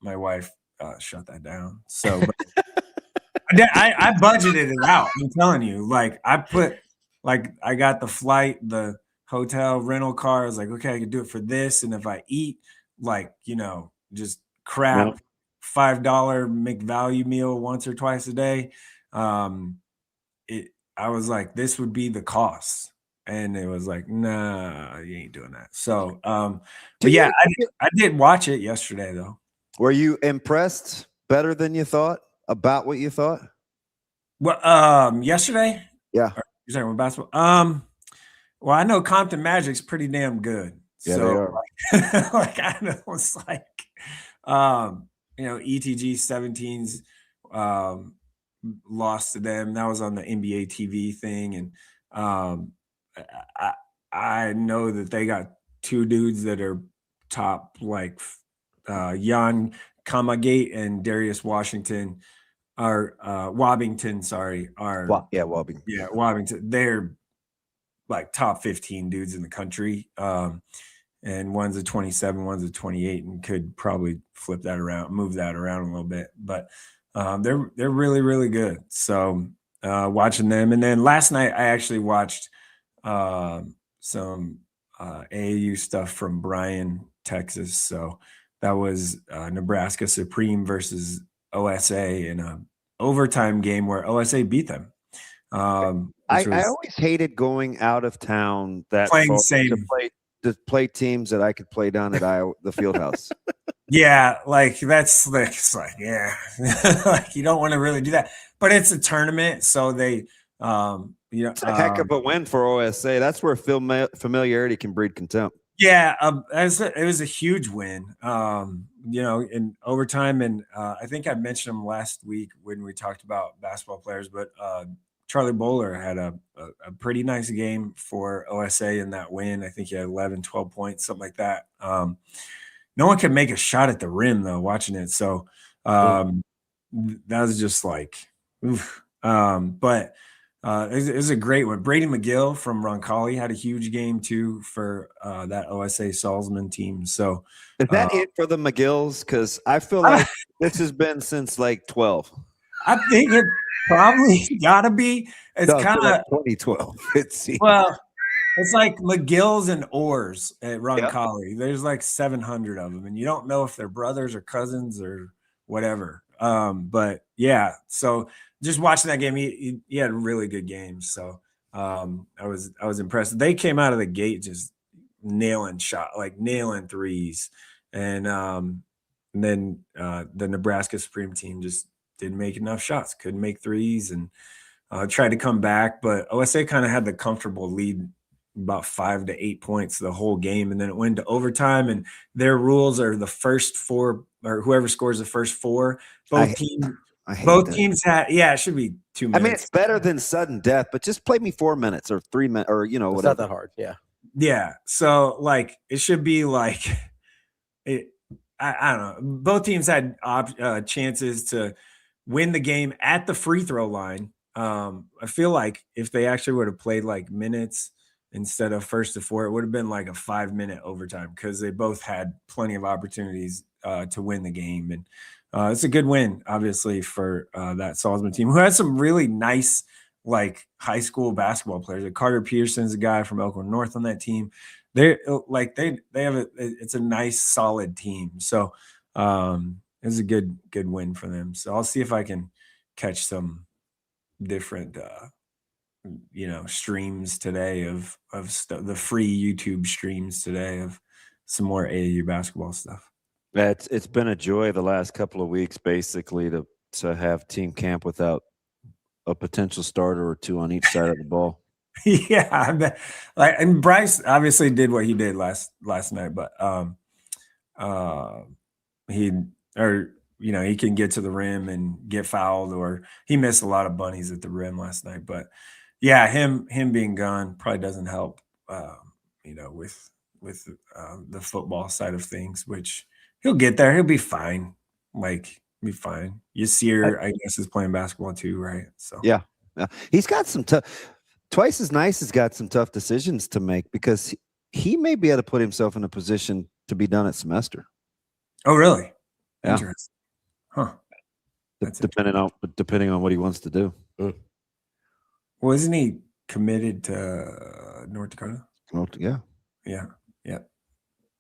my wife shut that down. So I budgeted it out. I'm telling you, like I got the flight, the hotel, rental car. I was like, okay, I can do it for this. And if I eat like, just crap, $5 McValue meal once or twice a day, I was like, this would be the cost. And it was like, nah, you ain't doing that. So, but yeah, I did watch it yesterday though. Were you impressed better than you thought about what you thought? Well, yesterday? Yeah. You're talking about basketball? Well, I know Compton Magic's pretty damn good. Yeah, so, they are. Like, I know it's like, ETG 17s lost to them. That was on the NBA TV thing, and I know that they got two dudes that are top, like Jan Kamagate and Darius Washington are Wobbington. Sorry, are Wobbington. Yeah, Wobbington. They're like top 15 dudes in the country. And one's a 27, one's a 28, and could probably move that around a little bit. But they're really, really good. So watching them. And then last night I actually watched some AAU stuff from Bryan, Texas. So that was Nebraska Supreme versus OSA in a overtime game where OSA beat them. I always hated going out of town to play teams that I could play down at the field house. Yeah, like that's like, it's like, yeah, like you don't want to really do that, but it's a tournament, so they, it's a heck of a win for OSA. That's where familiarity can breed contempt. Yeah, it was a huge win, in overtime, and I think I mentioned them last week when we talked about basketball players, but Charlie Bowler had a pretty nice game for OSA in that win. I think he had 11, 12 points, something like that. No one could make a shot at the rim, though, watching it. So that was just like, oof. But it was a great one. Brady McGill from Roncalli had a huge game, too, for that OSA Salzman team. So is that it for the McGills? Because I feel like this has been since like 12. I think it probably gotta be. It's kind of 2012. It's like McGill's and Orrs at Roncalli. Yep. There's like 700 of them, and you don't know if they're brothers or cousins or whatever. But yeah, so just watching that game, he had really good games. So I was impressed. They came out of the gate just nailing threes, and then the Nebraska Supreme team just didn't make enough shots, couldn't make threes, and tried to come back. But OSA kind of had the comfortable lead, about 5 to 8 points the whole game. And then it went to overtime, and their rules are the first four, or whoever scores the first four. Both teams had, it should be 2 minutes. I mean, it's better than sudden death, but just play me 4 minutes or 3 minutes or, it's whatever. not that hard. Yeah. Yeah. So like, it should be like, I don't know. Both teams had chances to win the game at the free throw line. I feel like if they actually would have played like minutes instead of first to four, it would have been like a 5-minute overtime, because they both had plenty of opportunities to win the game. And it's a good win, obviously, for that Salzman team, who has some really nice, like, high school basketball players. Like Carter Pearson's a guy from Elkhorn North on that team. They have it's a nice, solid team. So it's a good win for them. So I'll see if I can catch some different streams today of the free YouTube streams today of some more AAU basketball stuff. Yeah, it's been a joy the last couple of weeks, basically, to have team camp without a potential starter or two on each side of the ball. Yeah, and Bryce obviously did what he did last night, but he can get to the rim and get fouled, or he missed a lot of bunnies at the rim last night. But yeah, him being gone probably doesn't help, with the football side of things, which he'll get there. He'll be fine. Be fine. Yasir, I guess, is playing basketball too, right? So yeah. He's got some Twice as Nice has got some tough decisions to make, because he may be able to put himself in a position to be done at semester. Oh, really? Yeah. Interesting. Huh. Depending on what he wants to do. Well, isn't he committed to North Dakota? Yeah. Yeah.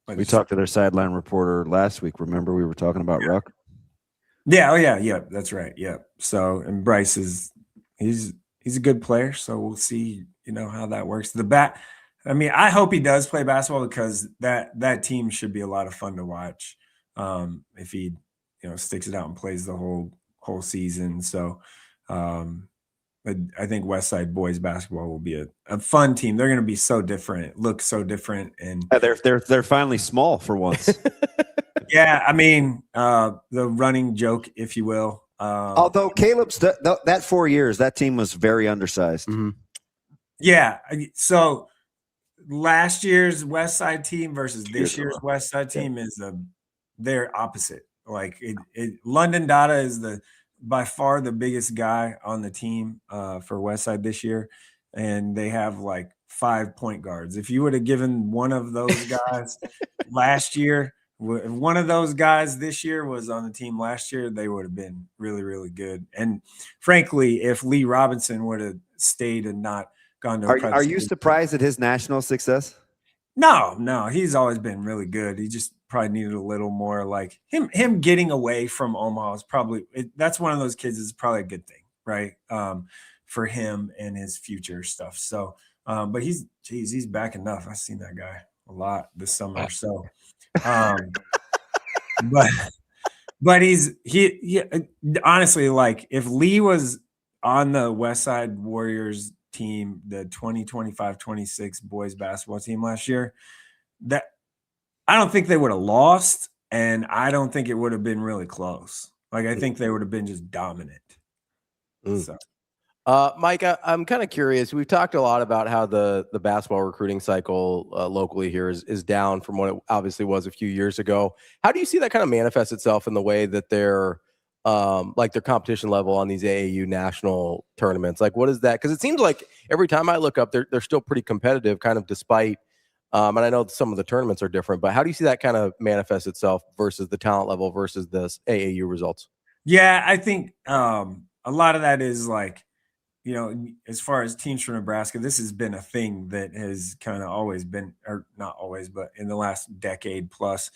We talked to their sideline reporter last week. Remember, we were talking about Ruck? Yeah. Oh, yeah. Yeah. That's right. Yeah. So, and Bryce he's a good player. So we'll see, how that works. I hope he does play basketball, because that team should be a lot of fun to watch. If he, sticks it out and plays the whole season. So, I think Westside boys basketball will be a fun team. They're going to be so different, look so different, and they're finally small for once. yeah, I mean, the running joke, if you will. Although Caleb's that 4 years, that team was very undersized. Mm-hmm. Yeah, so last year's Westside team versus this year's Westside team is they're opposite. Like London Dada is by far the biggest guy on the team for Westside this year, and they have like 5 point guards. If you would have given one of those guys last year, if one of those guys this year was on the team last year, they would have been really, really good. And frankly, if Lee Robinson would have stayed and not gone to are you surprised at his national success? No, he's always been really good. He just probably needed a little more, like him getting away from Omaha is probably that's one of those kids is probably a good thing, right? For him and his future stuff. So, but he's back enough. I've seen that guy a lot this summer. So, but he honestly, like if Lee was on the Westside Warriors team, the 2025-26 boys basketball team last year, that I don't think they would have lost, and I don't think it would have been really close. Like I think they would have been just dominant. So. Mike, I'm kind of curious. We've talked a lot about how the basketball recruiting cycle locally here is down from what it obviously was a few years ago. How do you see that kind of manifest itself in the way that they're like their competition level on these AAU national tournaments? Like, what is that? Because it seems like every time I look up, they're still pretty competitive, kind of despite. And I know some of the tournaments are different, but how do you see that kind of manifest itself versus the talent level versus this AAU results? Yeah, I think a lot of that is like, you know, as far as teams from Nebraska, this has been a thing that has kind of always been, or not always, but in the last decade plus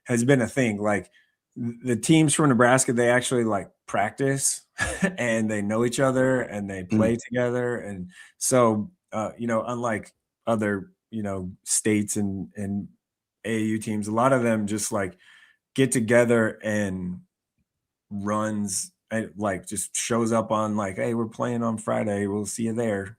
has been a thing. Like the teams from Nebraska, they actually like practice and they know each other and they play together. And so, you know, unlike other, you know, states and AAU teams, a lot of them just like get together and runs, like just shows up on like, hey, we're playing on Friday. We'll see you there.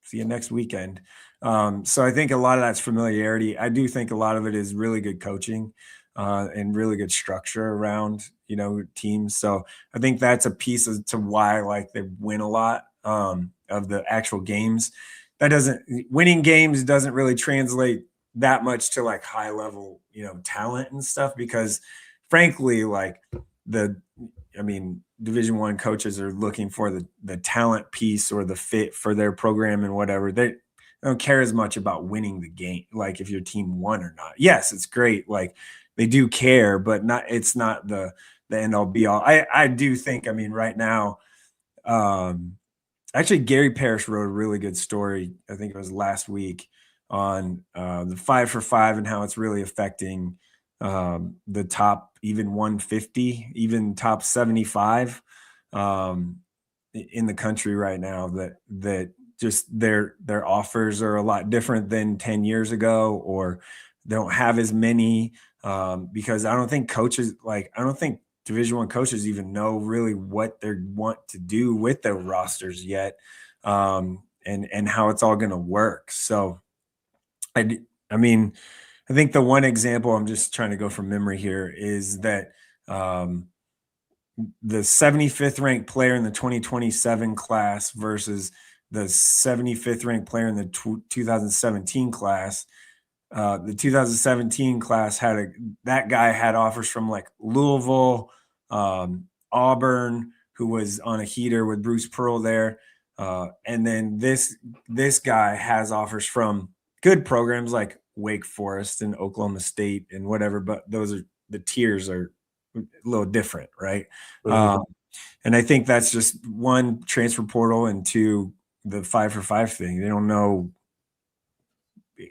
See you next weekend. So I think a lot of that's familiarity. I do think a lot of it is really good coaching and really good structure around, you know, teams. So I think that's a piece as to why like they win a lot of the actual games. Winning games doesn't really translate that much to like high level, you know, talent and stuff, because frankly, like Division I coaches are looking for the talent piece or the fit for their program and whatever. They don't care as much about winning the game, like if your team won or not. Yes, it's great. Like they do care, but it's not the end all be all. I do think, I mean, right now, actually Gary Parrish wrote a really good story. I think it was last week on the 5 for 5 and how it's really affecting the top even 150, even top 75 in the country right now, that just their offers are a lot different than 10 years ago, or don't have as many because I don't think Division I coaches even know really what they want to do with their rosters yet, and how it's all going to work. So I mean, I think the one example, I'm just trying to go from memory here, is that the 75th ranked player in the 2027 class versus the 75th ranked player in the 2017 class. The 2017 class that guy had offers from like Louisville, Auburn, who was on a heater with Bruce Pearl there. And then this guy has offers from good programs like Wake Forest and Oklahoma State and whatever, but the tiers are a little different, right? And I think that's just one, transfer portal, and two, the 5 for 5 thing. They don't know.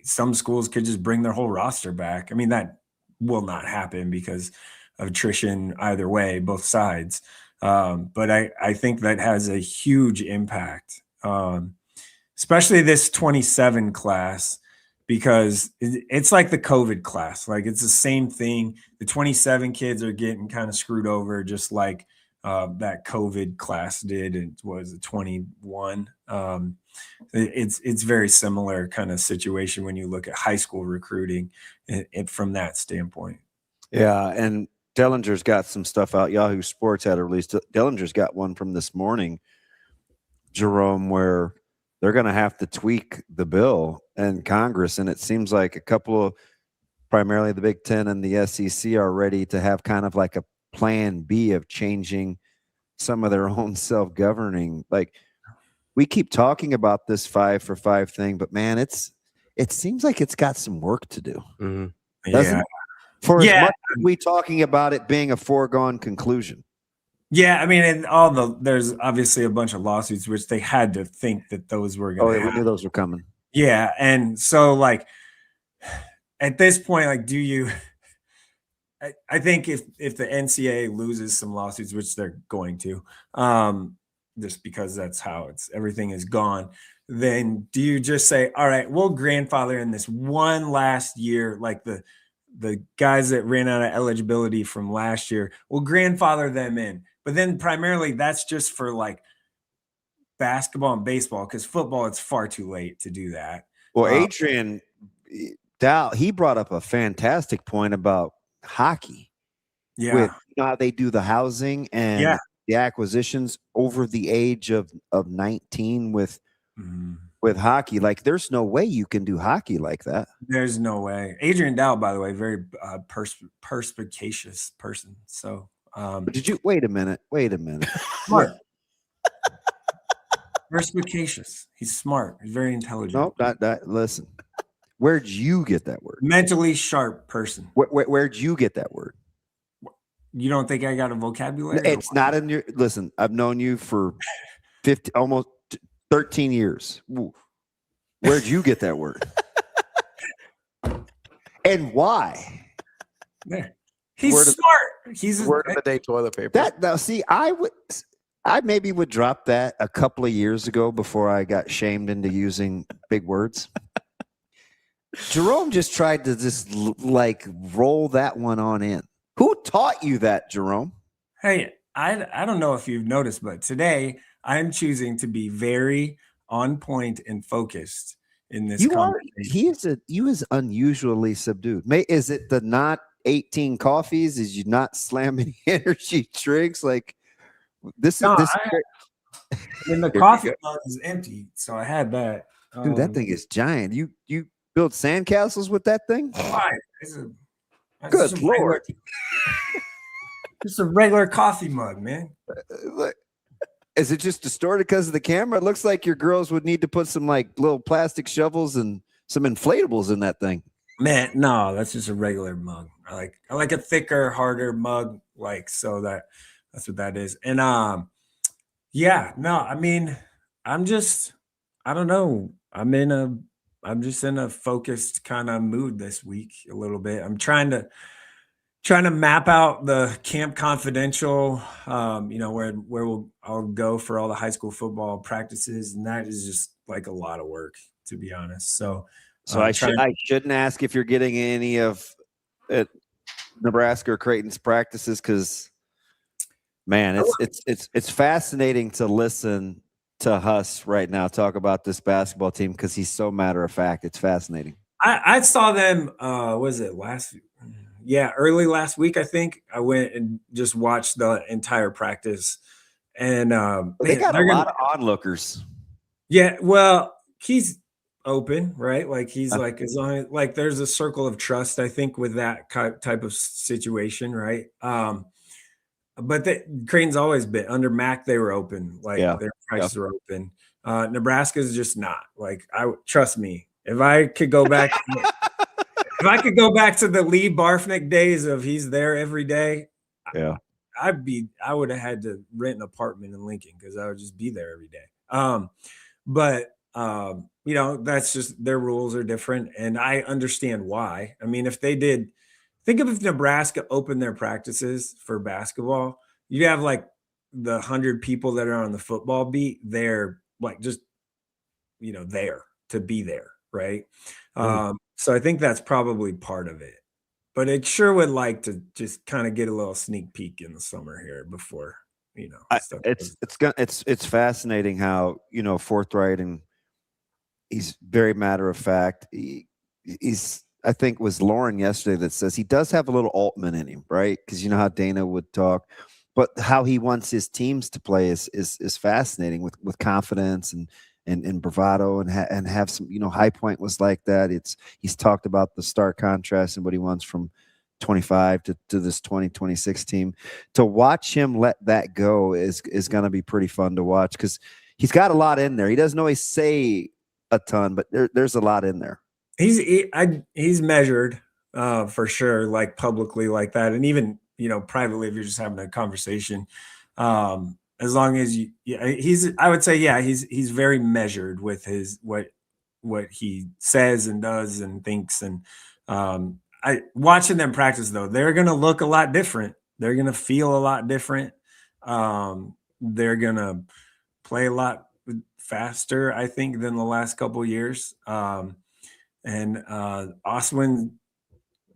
Some schools could just bring their whole roster back. I mean, that will not happen because of attrition either way, both sides. But I think that has a huge impact, especially this 27 class, because it's like the COVID class. Like it's the same thing. The 27 kids are getting kind of screwed over, just like that COVID class did. It was 21. It's very similar kind of situation when you look at high school recruiting from that standpoint. Yeah, and Dellinger's got some stuff out. Yahoo Sports had a release. Dellinger's got one from this morning, Jerome, where they're going to have to tweak the bill in Congress, and it seems like a couple of, primarily the Big Ten and the SEC, are ready to have kind of like a plan B of changing some of their own self-governing. Like, we keep talking about this 5-for-5 thing, but man, it seems like it's got some work to do. Mm-hmm. Doesn't Yeah. it? For as much as we talking about it being a foregone conclusion. Yeah, I mean, and there's obviously a bunch of lawsuits which they had to think that those were going to happen. We knew those were coming. Yeah, and so like at this point, like, do you? I think if the NCAA loses some lawsuits, which they're going to, just because that's how everything is gone, then do you just say, all right, we'll grandfather in this one last year, like the guys that ran out of eligibility from last year, we'll grandfather them in. But then primarily that's just for like basketball and baseball, because football, it's far too late to do that. Well, Adrian Dow, he brought up a fantastic point about hockey. Yeah. With how they do the housing and the acquisitions over the age of 19 with hockey. Like, there's no way you can do hockey like that. There's no way. Adrian Dow, by the way, very perspicacious person. So did you wait a minute? Smart. Perspicacious. He's smart. He's very intelligent. No, not that. Listen, where'd you get that word? Mentally sharp person. Where'd you get that word? You don't think I got a vocabulary? It's not in your. Listen, I've known you for almost 13 years. Where'd you get that word? And why? There. He's smart. He's word of the day, toilet paper. Now, see, I maybe would drop that a couple of years ago before I got shamed into using big words. Jerome just tried to just like roll that one on in. Who taught you that, Jerome? Hey, I don't know if you've noticed, but today I'm choosing to be very on point and focused in this conversation. He is unusually subdued. Is it the not 18 coffees? Is you not slamming energy drinks? Like this No, is the coffee mug is empty, so I had that. Dude, that thing is giant. You build sandcastles with that thing? Why? Good Lord. Just a regular coffee mug, man. Is it just distorted because of the camera? It looks like your girls would need to put some like little plastic shovels and some inflatables in that thing. Man, no, that's just a regular mug. I like a thicker, harder mug, so that's what that is. And I mean, I don't know. I'm just in a focused kind of mood this week a little bit. I'm trying to map out the Camp Confidential, where I'll go for all the high school football practices, and that is just like a lot of work, to be honest. So I shouldn't ask if you're getting any of Nebraska or Creighton's practices, because man, it's fascinating to listen to Huss right now talk about this basketball team, because he's so matter of fact. It's fascinating. I saw them. Was it early last week? I think I went and just watched the entire practice, and they got a lot of onlookers. Yeah, well, he's open, right? Like he's like, as long as like there's a circle of trust, I think, with that type of situation, right? But Creighton's always been under Mac. They were open, their prices were open. Nebraska's just not. Like, trust me, if I could go back, if I could go back to the Lee Barfnick days of he's there every day, I would have had to rent an apartment in Lincoln, because I would just be there every day. That's just, their rules are different, and I understand why. I mean, if they did. Think of if Nebraska opened their practices for basketball, you'd have like the 100 people that are on the football beat. They're like just, there to be there, right? So I think that's probably part of it. But it sure would like to just kind of get a little sneak peek in the summer here before It's fascinating how forthright, and he's very matter of fact. He's I think was Lauren yesterday that says he does have a little Altman in him, right? Because you know how Dana would talk, but how he wants his teams to play is fascinating with confidence and bravado and have some, High Point was like that. He's talked about the stark contrast and what he wants from 25 to this 2026 team. To watch him let that go is going to be pretty fun to watch, because he's got a lot in there. He doesn't always say a ton, but there's a lot in there. He's measured for sure, like publicly like that, and even privately if you're just having a conversation. As long as I would say he's very measured with his what he says and does and thinks. And watching them practice though, they're gonna look a lot different. They're gonna feel a lot different. They're gonna play a lot faster, I think, than the last couple of years. And Oswin,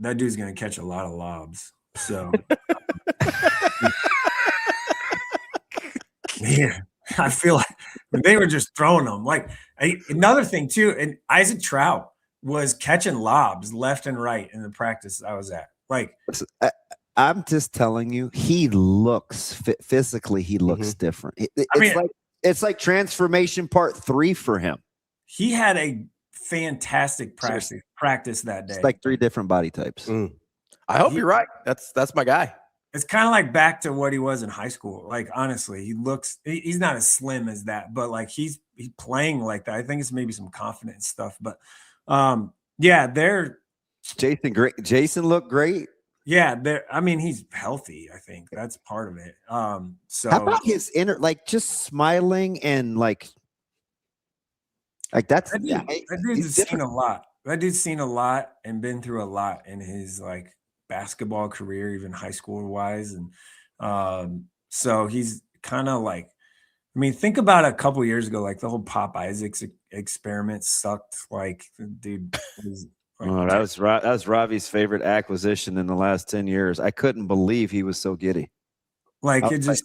that dude's gonna catch a lot of lobs. So yeah, I feel like they were just throwing them. Like another thing too, and Isaac Trout was catching lobs left and right in the practice I was at. Like, I'm just telling you, he looks physically. He looks different. It's like transformation part 3 for him. He had a fantastic practice that day. It's like 3 different body types. I hope you're right. That's my guy. It's kind of like back to what he was in high school. Like, honestly, he's not as slim as that, but like he's playing like that. I think it's maybe some confidence stuff, but Jason looked great. Yeah, he's healthy. I think that's part of it. So how about his inner, like just smiling and like that's that dude's seen a lot. That dude's seen a lot and been through a lot in his like basketball career, even high school wise. And so he's kind of like, think about a couple years ago, like the whole Pop Isaacs experiment sucked. Like, dude was like, that was Ravi's favorite acquisition in the last 10 years. I couldn't believe he was so giddy. Like, it just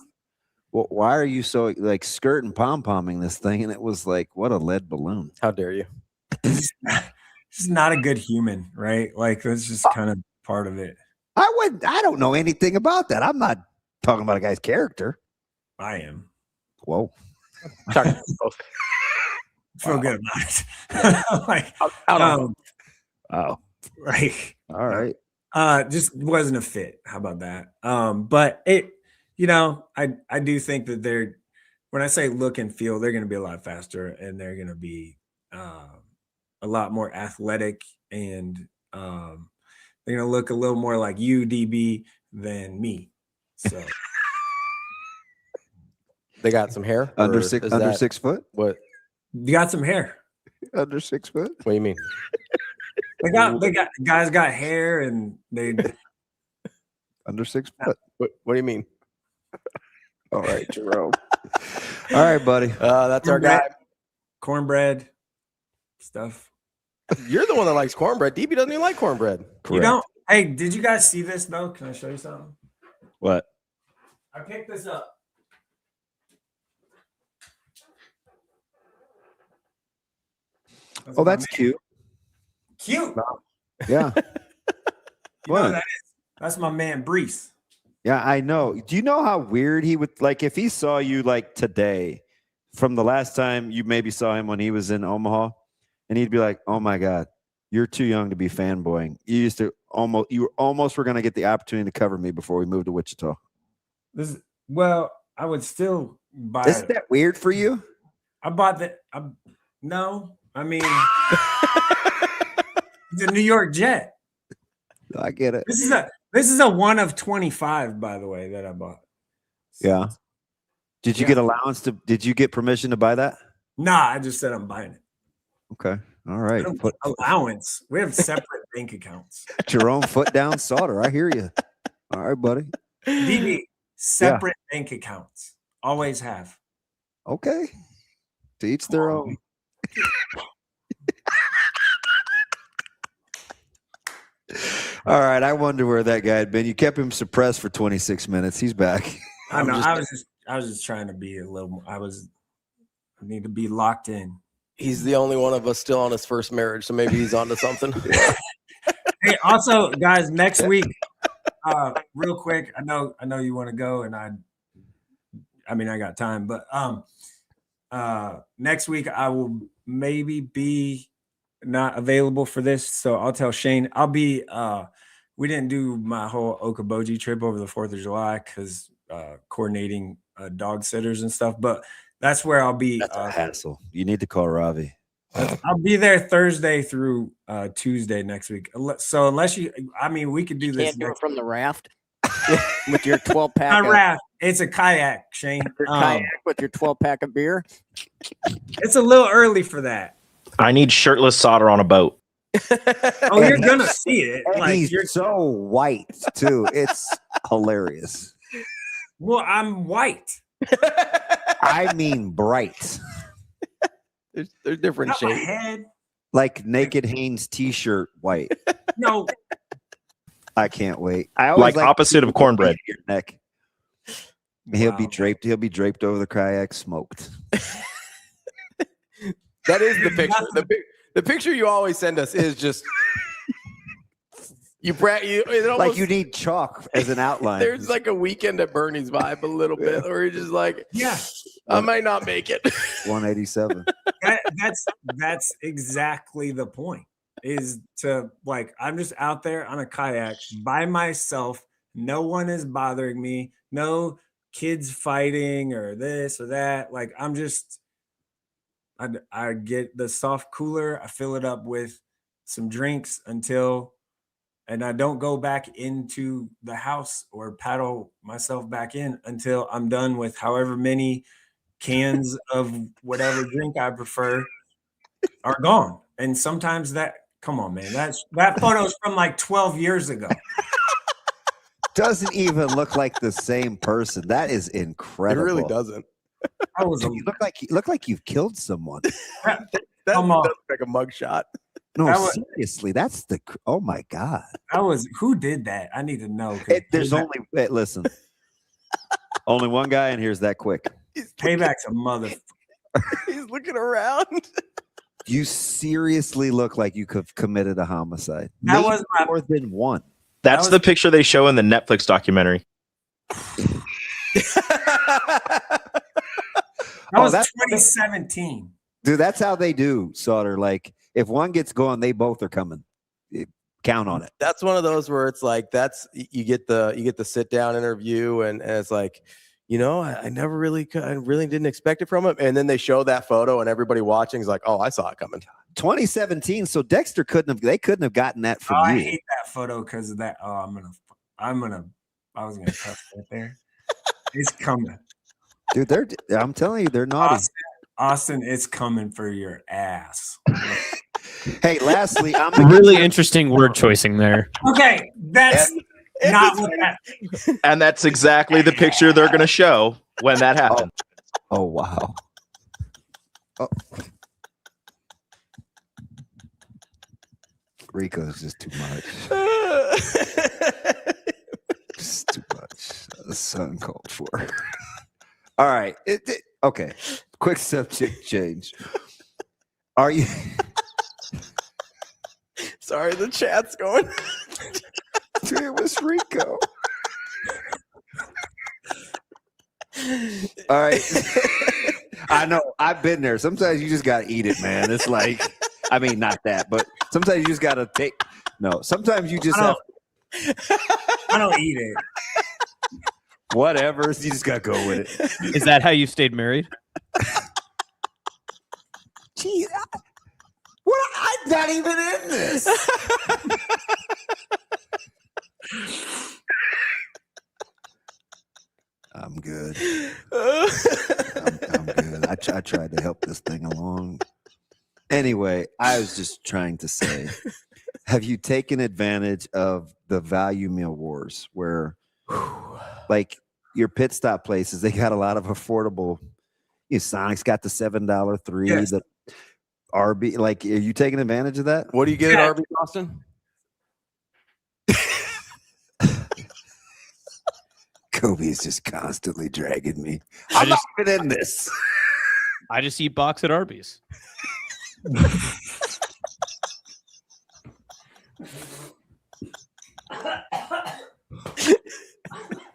well, why are you so like skirt and pom-pomming this thing? And it was like, what a lead balloon. How dare you? He's not a good human, right? Like, that's just kind of part of it. I don't know anything about that. I'm not talking about a guy's character. I am. Whoa. Feel good about it. Like, oh, right. All right. Just wasn't a fit. How about that? But it, I do think that when I say look and feel, they're going to be a lot faster, and they're going to be a lot more athletic, and they're going to look a little more like you, DB, than me. So they got some hair under 6 foot. What? You got some hair under 6 foot. What do you mean? They got guys got hair, and they under 6 foot. What do you mean? All right, Jerome. All right, buddy. That's our guy. Cornbread stuff. You're the one that likes cornbread. DB doesn't even like cornbread. Correct. You don't. Hey, did you guys see this though? Can I show you something? What? I picked this up. That's cute. Cute. Yeah. You know who that is? That's my man Brees. Yeah, I know. Do you know how weird he would, like, if he saw you like today from the last time you maybe saw him when he was in Omaha, and he'd be like, oh my God, you're too young to be fanboying. You almost were going to get the opportunity to cover me before we moved to Wichita. I would still buy Isn't that weird for you? I bought that. No, it's a New York Jet. I get it. This is a 1 of 25, by the way, that I bought. So, yeah. Did you get allowance did you get permission to buy that? Nah, I just said I'm buying it. Okay. All right. Allowance. We have separate bank accounts. Jerome, foot down, Sautter. I hear you. All right, buddy. DB, separate bank accounts. Always have. Okay. To each their own. All right, I wonder where that guy had been. You kept him suppressed for 26 minutes. He's back. I know. just trying to be a little. I need to be locked in. He's the only one of us still on his first marriage, so maybe he's onto something. Hey, also, guys, next week, real quick. I know you want to go, and I mean, I got time, but next week I will maybe be not available for this, so I'll tell Shane. I'll be. We didn't do my whole Okoboji trip over the 4th of July because coordinating dog sitters and stuff, but that's where I'll be. That's a hassle. You need to call Ravi. I'll be there Thursday through Tuesday next week. So unless you, I mean, we could do this. Can't do it from the raft with your 12-pack. Not raft. It's a kayak, Shane. Kayak with your 12-pack of beer. It's a little early for that. I need shirtless Sautter on a boat. Oh, you're gonna see it. Like, He's so white too. It's hilarious. Well, I'm white. I mean bright. There's different Not my shades. head. Like Naked Hanes t-shirt white. No. I can't wait. I always Like opposite of cornbread. Your neck. He'll be draped. He'll be draped over the kayak, smoked. That is the picture. The picture you always send us is just it almost, like you need chalk as an outline. There's like a Weekend at Bernie's vibe a little bit, where you're just like, yeah, I might not make it. 187. That's exactly the point. Is to like I'm just out there on a kayak by myself. No one is bothering me. No kids fighting or this or that. Like I'm just. I get the soft cooler. I fill it up with some drinks and I don't go back into the house or paddle myself back in until I'm done with however many cans of whatever drink I prefer are gone. And sometimes come on, man, that photo's from like 12 years ago. Doesn't even look like the same person. That is incredible. It really doesn't. You look like you've killed someone. That like a mugshot. No, seriously, that's oh my God. Who did that? I need to know. Listen, only one guy in here is that quick. Payback's a mother. He's looking around. You seriously look like you could have committed a homicide. That was more than one. That's the picture they show in the Netflix documentary. That's 2017. Dude, that's how they do, Sautter. Like, if one gets going, they both are coming. Count on it. That's one of those where it's like you get the sit down interview and it's like, I really didn't expect it from him. And then they show that photo and everybody watching is like, oh, I saw it coming. 2017. So Dexter couldn't have gotten that from you. I hate that photo because of that. Oh, I was gonna touch that there. It's coming. Dude, I'm telling you, they're naughty. Austin, it's coming for your ass. Hey, lastly, I'm really interesting word choicing there. Okay, that's not what that. And that's exactly the picture they're going to show when that happens. Oh wow. Oh. Rico's just too much. Just too much. That's uncalled for. All right. Okay. Quick subject change. Are you? Sorry, the chat's going. Dude, it was Rico. All right. I know. I've been there. Sometimes you just got to eat it, man. It's like, I mean, not that, but sometimes you just got to take. No, sometimes you just have. I don't eat it. Whatever. You just got to go with it. Is that how you stayed married? Gee, I'm not even in this. I'm good. I'm good. I tried to help this thing along. Anyway, I was just trying to say, have you taken advantage of the value meal wars where, like, your pit stop places, they got a lot of affordable. Sonic's got the $7 Yes. The RB. Like, are you taking advantage of that? What do you get at RB, Austin? Kobe's just constantly dragging me. I'm not even in this. I just eat box at Arby's.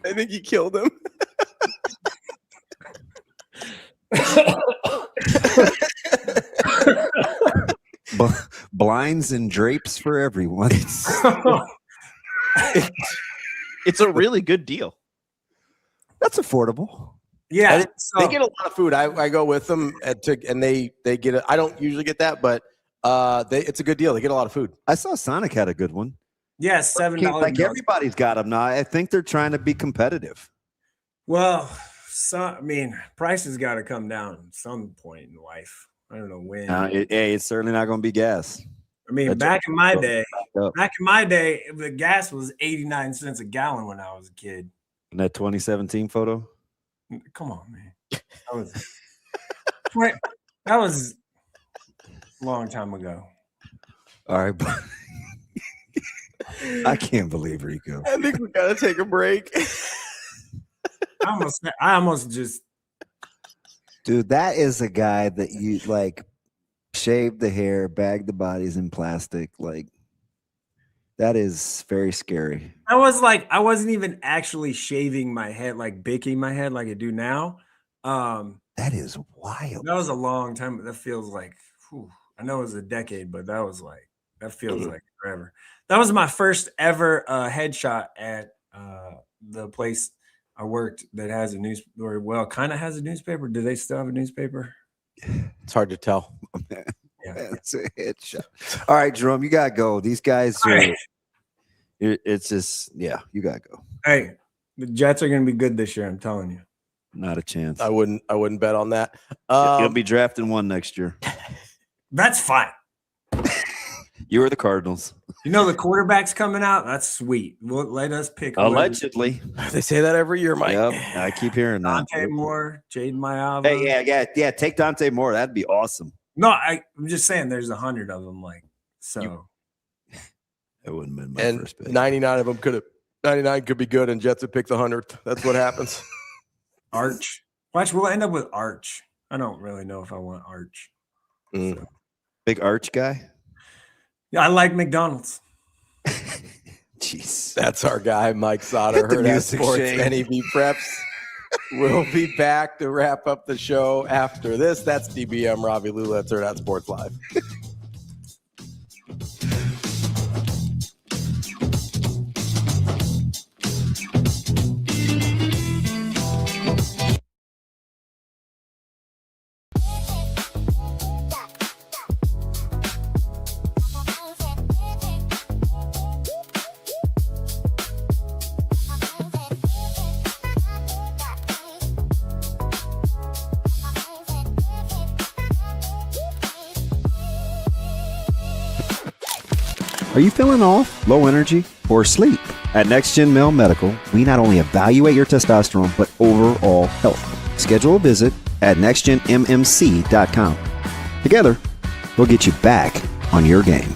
I think you killed him. Blinds and drapes for everyone. It's a really good deal. That's affordable. Yeah, they get a lot of food. I go with them and they get it. I don't usually get that, but it's a good deal. They get a lot of food. I saw Sonic had a good one. Yeah, $7. Like everybody's got them now. I think they're trying to be competitive. Well, I mean, prices got to come down at some point in life. I don't know when. It's certainly not going to be gas. I mean, back in my day, the gas was 89 cents a gallon when I was a kid. In that 2017 photo? Come on, man. That was a long time ago. All right, but I can't believe Rico. I think we got to take a break. I almost just. Dude, that is a guy that you like shaved the hair, bagged the bodies in plastic. Like, that is very scary. I wasn't even actually shaving my head, like baking my head like I do now. That is wild. That was a long time. That feels like, I know it was a decade, but that feels like forever. That was my first ever headshot at the place I worked that has a newspaper. Well, kind of has a newspaper. Do they still have a newspaper? It's hard to tell. Yeah, it's a headshot. All right, Jerome, you gotta go. These guys are. Right. It's just, yeah, you gotta go. Hey, the Jets are gonna be good this year. I'm telling you. Not a chance. I wouldn't bet on that. You'll be drafting one next year. That's fine. You are the Cardinals. You know the quarterback's coming out. That's sweet. Well, let us pick. Allegedly, they say that every year, Mike. Yep, I keep hearing that. Dante Moore, Jaden Mayava. Hey, yeah. Take Dante Moore. That'd be awesome. No, I'm just saying. There's 100 of them. Like so. It wouldn't have been my first pick. 99 of them 99 could be good, and Jets would pick the 100th. That's what happens. Arch. Watch, we'll end up with Arch. I don't really know if I want Arch. So. Big Arch guy? Yeah, I like McDonald's. Jeez. That's our guy, Mike Sautter. Hurrdat Sports NEB Preps. We'll be back to wrap up the show after this. That's DBM Ravi Lulla. That's Hurrdat Sports Live. Are you feeling off, low energy, or asleep? At NextGen Male Medical, we not only evaluate your testosterone, but overall health. Schedule a visit at nextgenmmc.com. Together, we'll get you back on your game.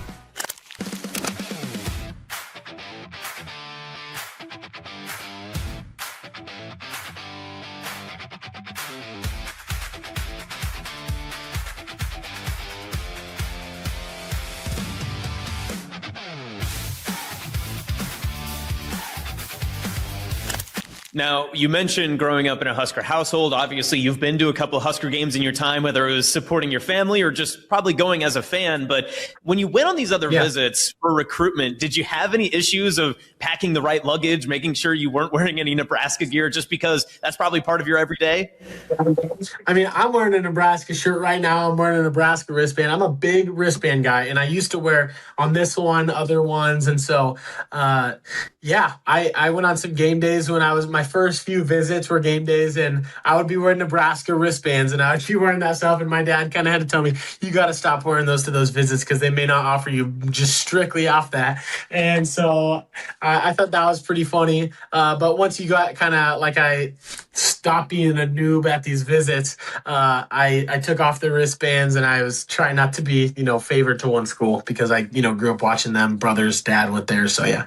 Now, you mentioned growing up in a Husker household. Obviously, you've been to a couple of Husker games in your time, whether it was supporting your family or just probably going as a fan. But when you went on these other visits for recruitment, did you have any issues of packing the right luggage, making sure you weren't wearing any Nebraska gear, just because that's probably part of your everyday? I mean, I'm wearing a Nebraska shirt right now. I'm wearing a Nebraska wristband. I'm a big wristband guy, and I used to wear on this one, other ones. And so, yeah, I went on some game days when my first few visits were game days, and I would be wearing Nebraska wristbands, and I would be wearing that stuff. And my dad kind of had to tell me, you got to stop wearing those to those visits because they may not offer you just strictly off that. And so I thought that was pretty funny. But once you got kind of like I stopped being a noob at these visits, I took off the wristbands, and I was trying not to be, favored to one school because I, grew up watching them. Brothers, dad went there. So, yeah.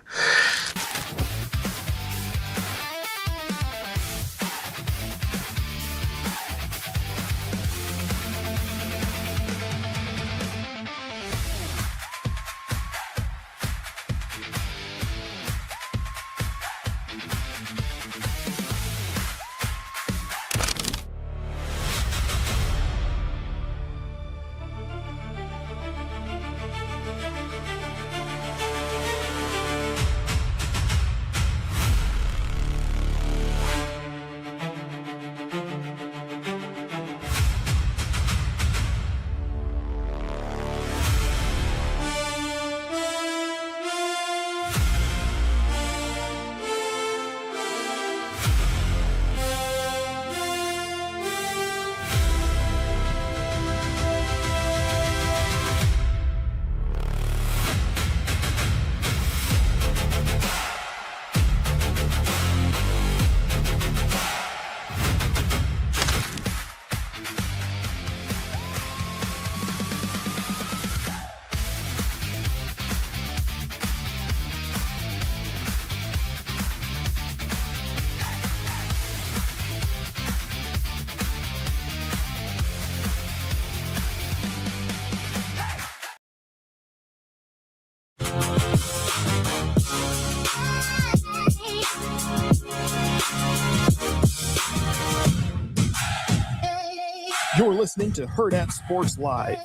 You're listening to Hurrdat Sports Live.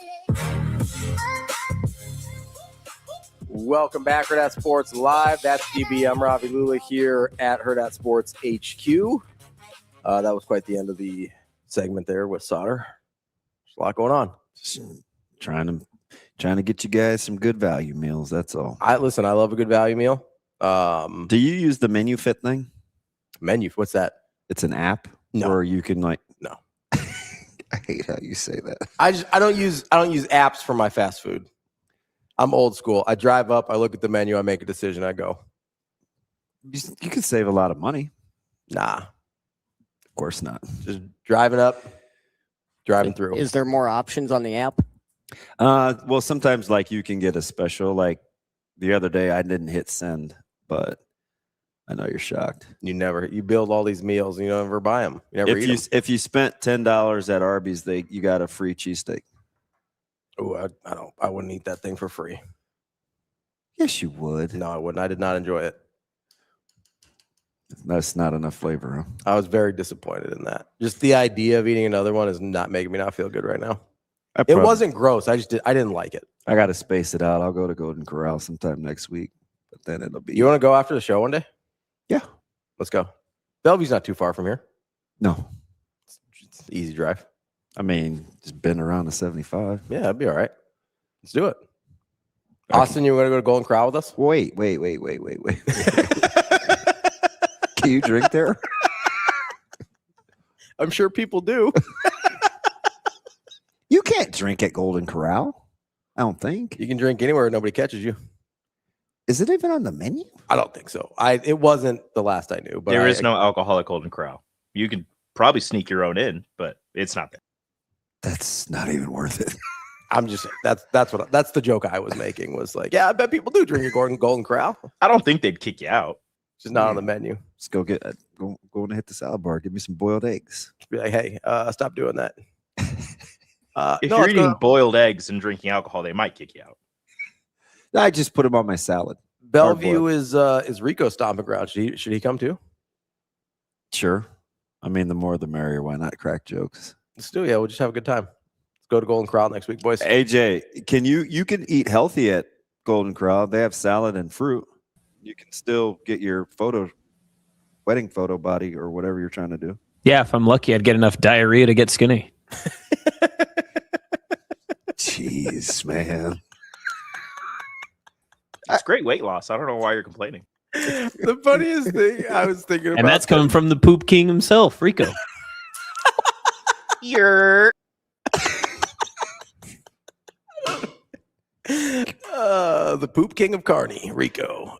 Welcome back, Hurrdat Sports Live. That's DB. I'm Ravi Lulla here at Hurrdat Sports HQ. That was quite the end of the segment there with Sautter. There's a lot going on. Just trying to get you guys some good value meals. That's all. I love a good value meal. Do you use the menu fit thing? Menu? What's that? It's an app where you can no. I hate how you say that. I don't use apps for my fast food. I'm old school. I drive up, I look at the menu, I make a decision, I go. You could save a lot of money. Nah. Of course not. Just driving up, driving through. Is there more options on the app? Well, sometimes like you can get a special. Like the other day, I didn't hit send, but I know you're shocked. You build all these meals and you don't ever buy them. You never eat them. If you spent $10 at Arby's, you got a free cheesesteak. Oh, I wouldn't eat that thing for free. Yes, you would. No, I wouldn't. I did not enjoy it. That's not enough flavor, huh? I was very disappointed in that. Just the idea of eating another one is not making me not feel good right now. It wasn't gross. I didn't like it. I got to space it out. I'll go to Golden Corral sometime next week, but then it'll be. You want to go after the show one day? Yeah. Let's go. Bellevue's not too far from here. No. It's an easy drive. I mean, just been around the 75. Yeah, that'd be all right. Let's do it. Austin, you want to go to Golden Corral with us? Wait. Can you drink there? I'm sure people do. You can't drink at Golden Corral. I don't think. You can drink anywhere nobody catches you. Is it even on the menu? I don't think so. It wasn't the last I knew. But there is no alcohol at Golden Corral. You could probably sneak your own in, but it's not there. That's not even worth it. I'm just that's the joke I was making was like, yeah, I bet people do drink at Golden Corral. I don't think they'd kick you out. Just not on the menu. Just go and hit the salad bar. Give me some boiled eggs. Just be like, hey, stop doing that. If you're eating boiled eggs and drinking alcohol, they might kick you out. I just put them on my salad. Bellevue is Rico's stomping ground. Should he come too? Sure. I mean, the more the merrier. Why not crack jokes? Let's do it. Yeah, we'll just have a good time. Let's go to Golden Corral next week, boys. AJ, you can eat healthy at Golden Corral. They have salad and fruit. You can still get your wedding photo body or whatever you're trying to do. Yeah, if I'm lucky, I'd get enough diarrhea to get skinny. Jeez, man. It's great weight loss. I don't know why you're complaining. The funniest thing I was thinking about. And that's coming from the poop king himself, Rico. You're the poop king of Carney, Rico.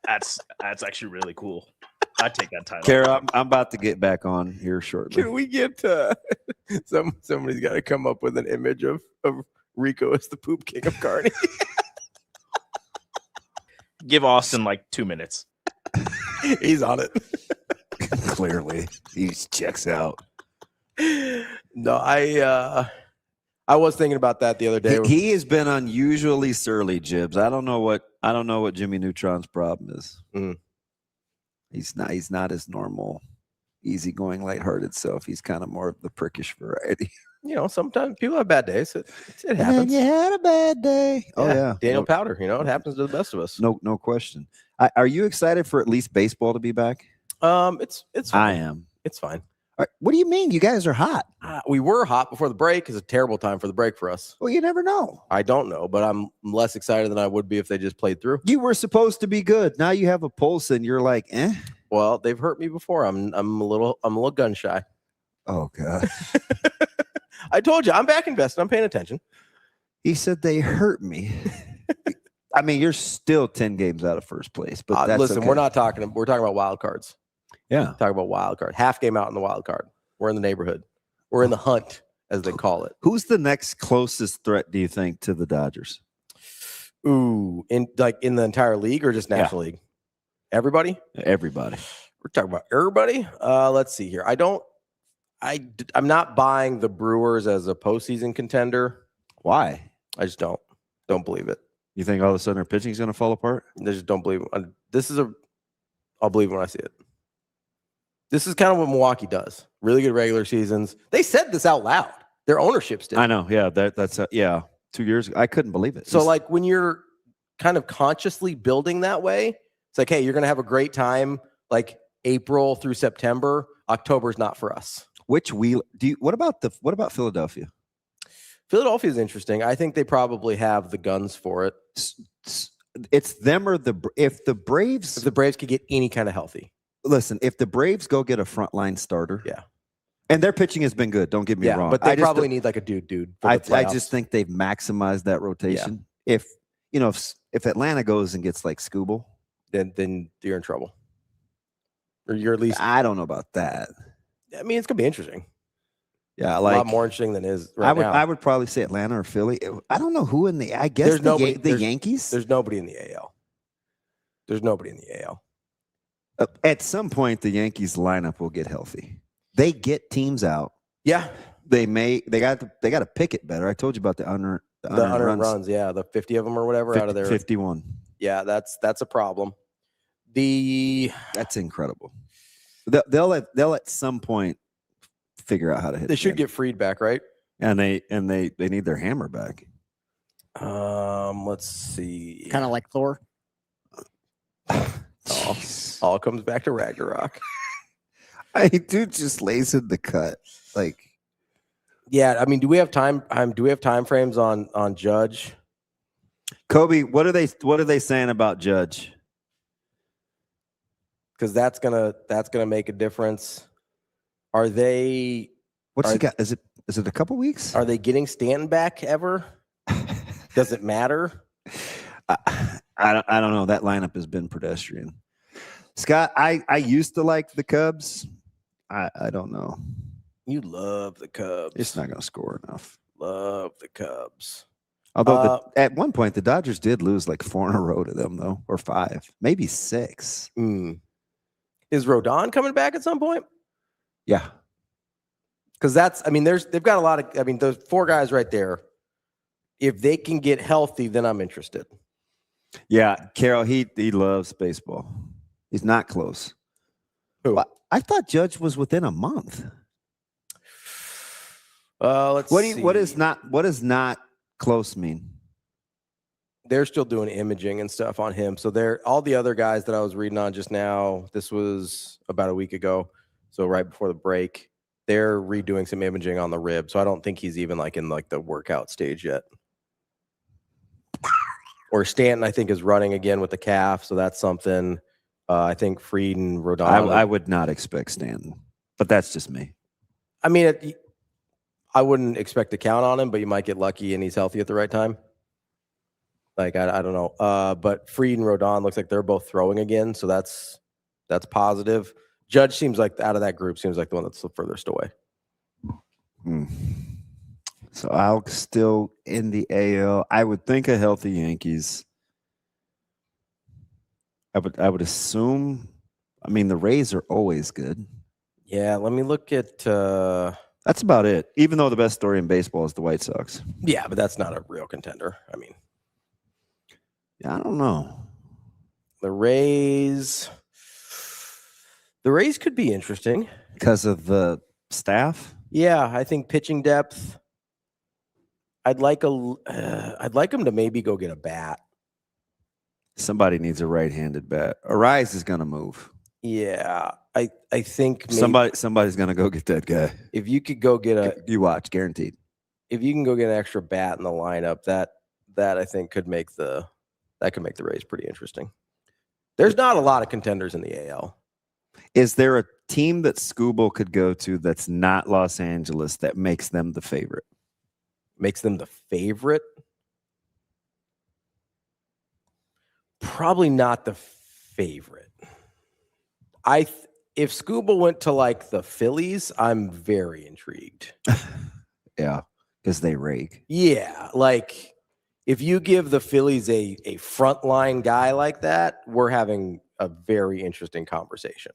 That's actually really cool. I'd take that title. Kara, I'm about to get back on here shortly. Can we get somebody's got to come up with an image of Rico as the poop king of Carney? Give Austin like 2 minutes. He's on it. Clearly, he checks out. No, I was thinking about that the other day. He has been unusually surly, Jibs. I don't know what Jimmy Neutron's problem is. Mm. He's not his normal, easygoing, lighthearted self. He's kind of more of the prickish variety. You know, sometimes people have bad days. It happens. You had a bad day. Yeah. Oh yeah, Daniel Powder. You know, it happens to the best of us. No question. Are you excited for at least baseball to be back? It's. Fine. I am. It's fine. All right, what do you mean? You guys are hot. We were hot before the break. It's a terrible time for the break for us. Well, you never know. I don't know, but I'm less excited than I would be if they just played through. You were supposed to be good. Now you have a pulse, and you're like, eh. Well, they've hurt me before. I'm a little gun shy. Oh God. I told you, I'm back invested. I'm paying attention. He said they hurt me. I mean, you're still 10 games out of first place, but that's listen, okay. we're talking about wild cards. Yeah. Talking about wild card. Half game out in the wild card. We're in the neighborhood. We're in the hunt, as they call it. Who's the next closest threat, do you think, to the Dodgers? Ooh, in the entire league or just National League? Everybody? Everybody. We're talking about everybody. Let's see here. I'm not buying the Brewers as a postseason contender. Why? I just don't believe it. You think all of a sudden their pitching is going to fall apart? I just don't believe it. I'll believe it when I see it. This is kind of what Milwaukee does. really good regular seasons. They said this out loud. Their ownerships did. I know. Yeah, that's 2 years ago. I couldn't believe it. So like when you're kind of consciously building that way, it's like, hey, you're going to have a great time like April through September. October's not for us. What about Philadelphia? Philadelphia is interesting. I think they probably have the guns for it. It's them or if the Braves could get any kind of healthy. Listen, if the Braves go get a frontline starter, yeah, and their pitching has been good. Don't get me wrong, but they probably need like a dude. I just think they've maximized that rotation. Yeah. If Atlanta goes and gets like Scooble, then you're in trouble. Or you're at least. I don't know about that. I mean, it's gonna be interesting. Yeah, a lot more interesting than it is right now. I would probably say Atlanta or Philly. I don't know who in the. I guess the Yankees. There's nobody in the AL. There's nobody in the AL. At some point, the Yankees lineup will get healthy. They get teams out. Yeah, they got to pick it better. I told you about the unearned runs. Yeah, the 50 of them or whatever 50, out of there. 51. Yeah, that's a problem. That's incredible. They'll at some point figure out how to hit. They should get Freed back, right? And they need their hammer back. Let's see. Kind of like Thor. All comes back to Ragnarok. Dude just lays in the cut. Like, yeah. I mean, do we have time? Do we have time frames on Judge? Kobe, what are they saying about Judge? Because that's gonna make a difference. Are they? What's he got? Is it a couple weeks? Are they getting Stanton back ever? Does it matter? I don't know. That lineup has been pedestrian. Scott, I used to like the Cubs. I don't know. You love the Cubs. It's not going to score enough. Love the Cubs. Although at one point the Dodgers did lose like 4 in a row to them, though, or 5, maybe 6. Is Rodon coming back at some point? Yeah, because they've got a lot of. Those 4 guys right there. If they can get healthy, then I'm interested. Yeah, Carol, he loves baseball. He's not close. Who? I thought Judge was within a month. Let's see. What does not close mean? They're still doing imaging and stuff on him. So all the other guys that I was reading on just now, this was about a week ago. So right before the break, they're redoing some imaging on the rib. So I don't think he's even like in like the workout stage yet. Or Stanton, I think, is running again with the calf. So that's something. I think Freed and Rodon. I would not expect Stanton, but that's just me. I mean, I wouldn't expect to count on him, but you might get lucky and he's healthy at the right time. Like, I don't know. But Freed and Rodon looks like they're both throwing again. So that's positive. Judge seems like out of that group, seems like the one that's the furthest away. So I'll still in the AL. I would think a healthy Yankees. I would assume. I mean, the Rays are always good. Yeah, let me look at. That's about it. Even though the best story in baseball is the White Sox. Yeah, but that's not a real contender. I mean, yeah, I don't know. The Rays could be interesting because of the staff. Yeah, I think pitching depth. I'd like them to maybe go get a bat. Somebody needs a right-handed bat. Arise is going to move. Yeah, I think maybe somebody's going to go get that guy. If you could go get you watch, guaranteed. If you can go get an extra bat in the lineup, that I think could make the Rays pretty interesting. There's not a lot of contenders in the AL. Is there a team that Scooble could go to that's not Los Angeles that makes them the favorite? Makes them the favorite? Probably not the favorite. If Scooble went to like the Phillies, I'm very intrigued. Yeah, because they rake. Yeah, like if you give the Phillies a frontline guy like that, we're having a very interesting conversation.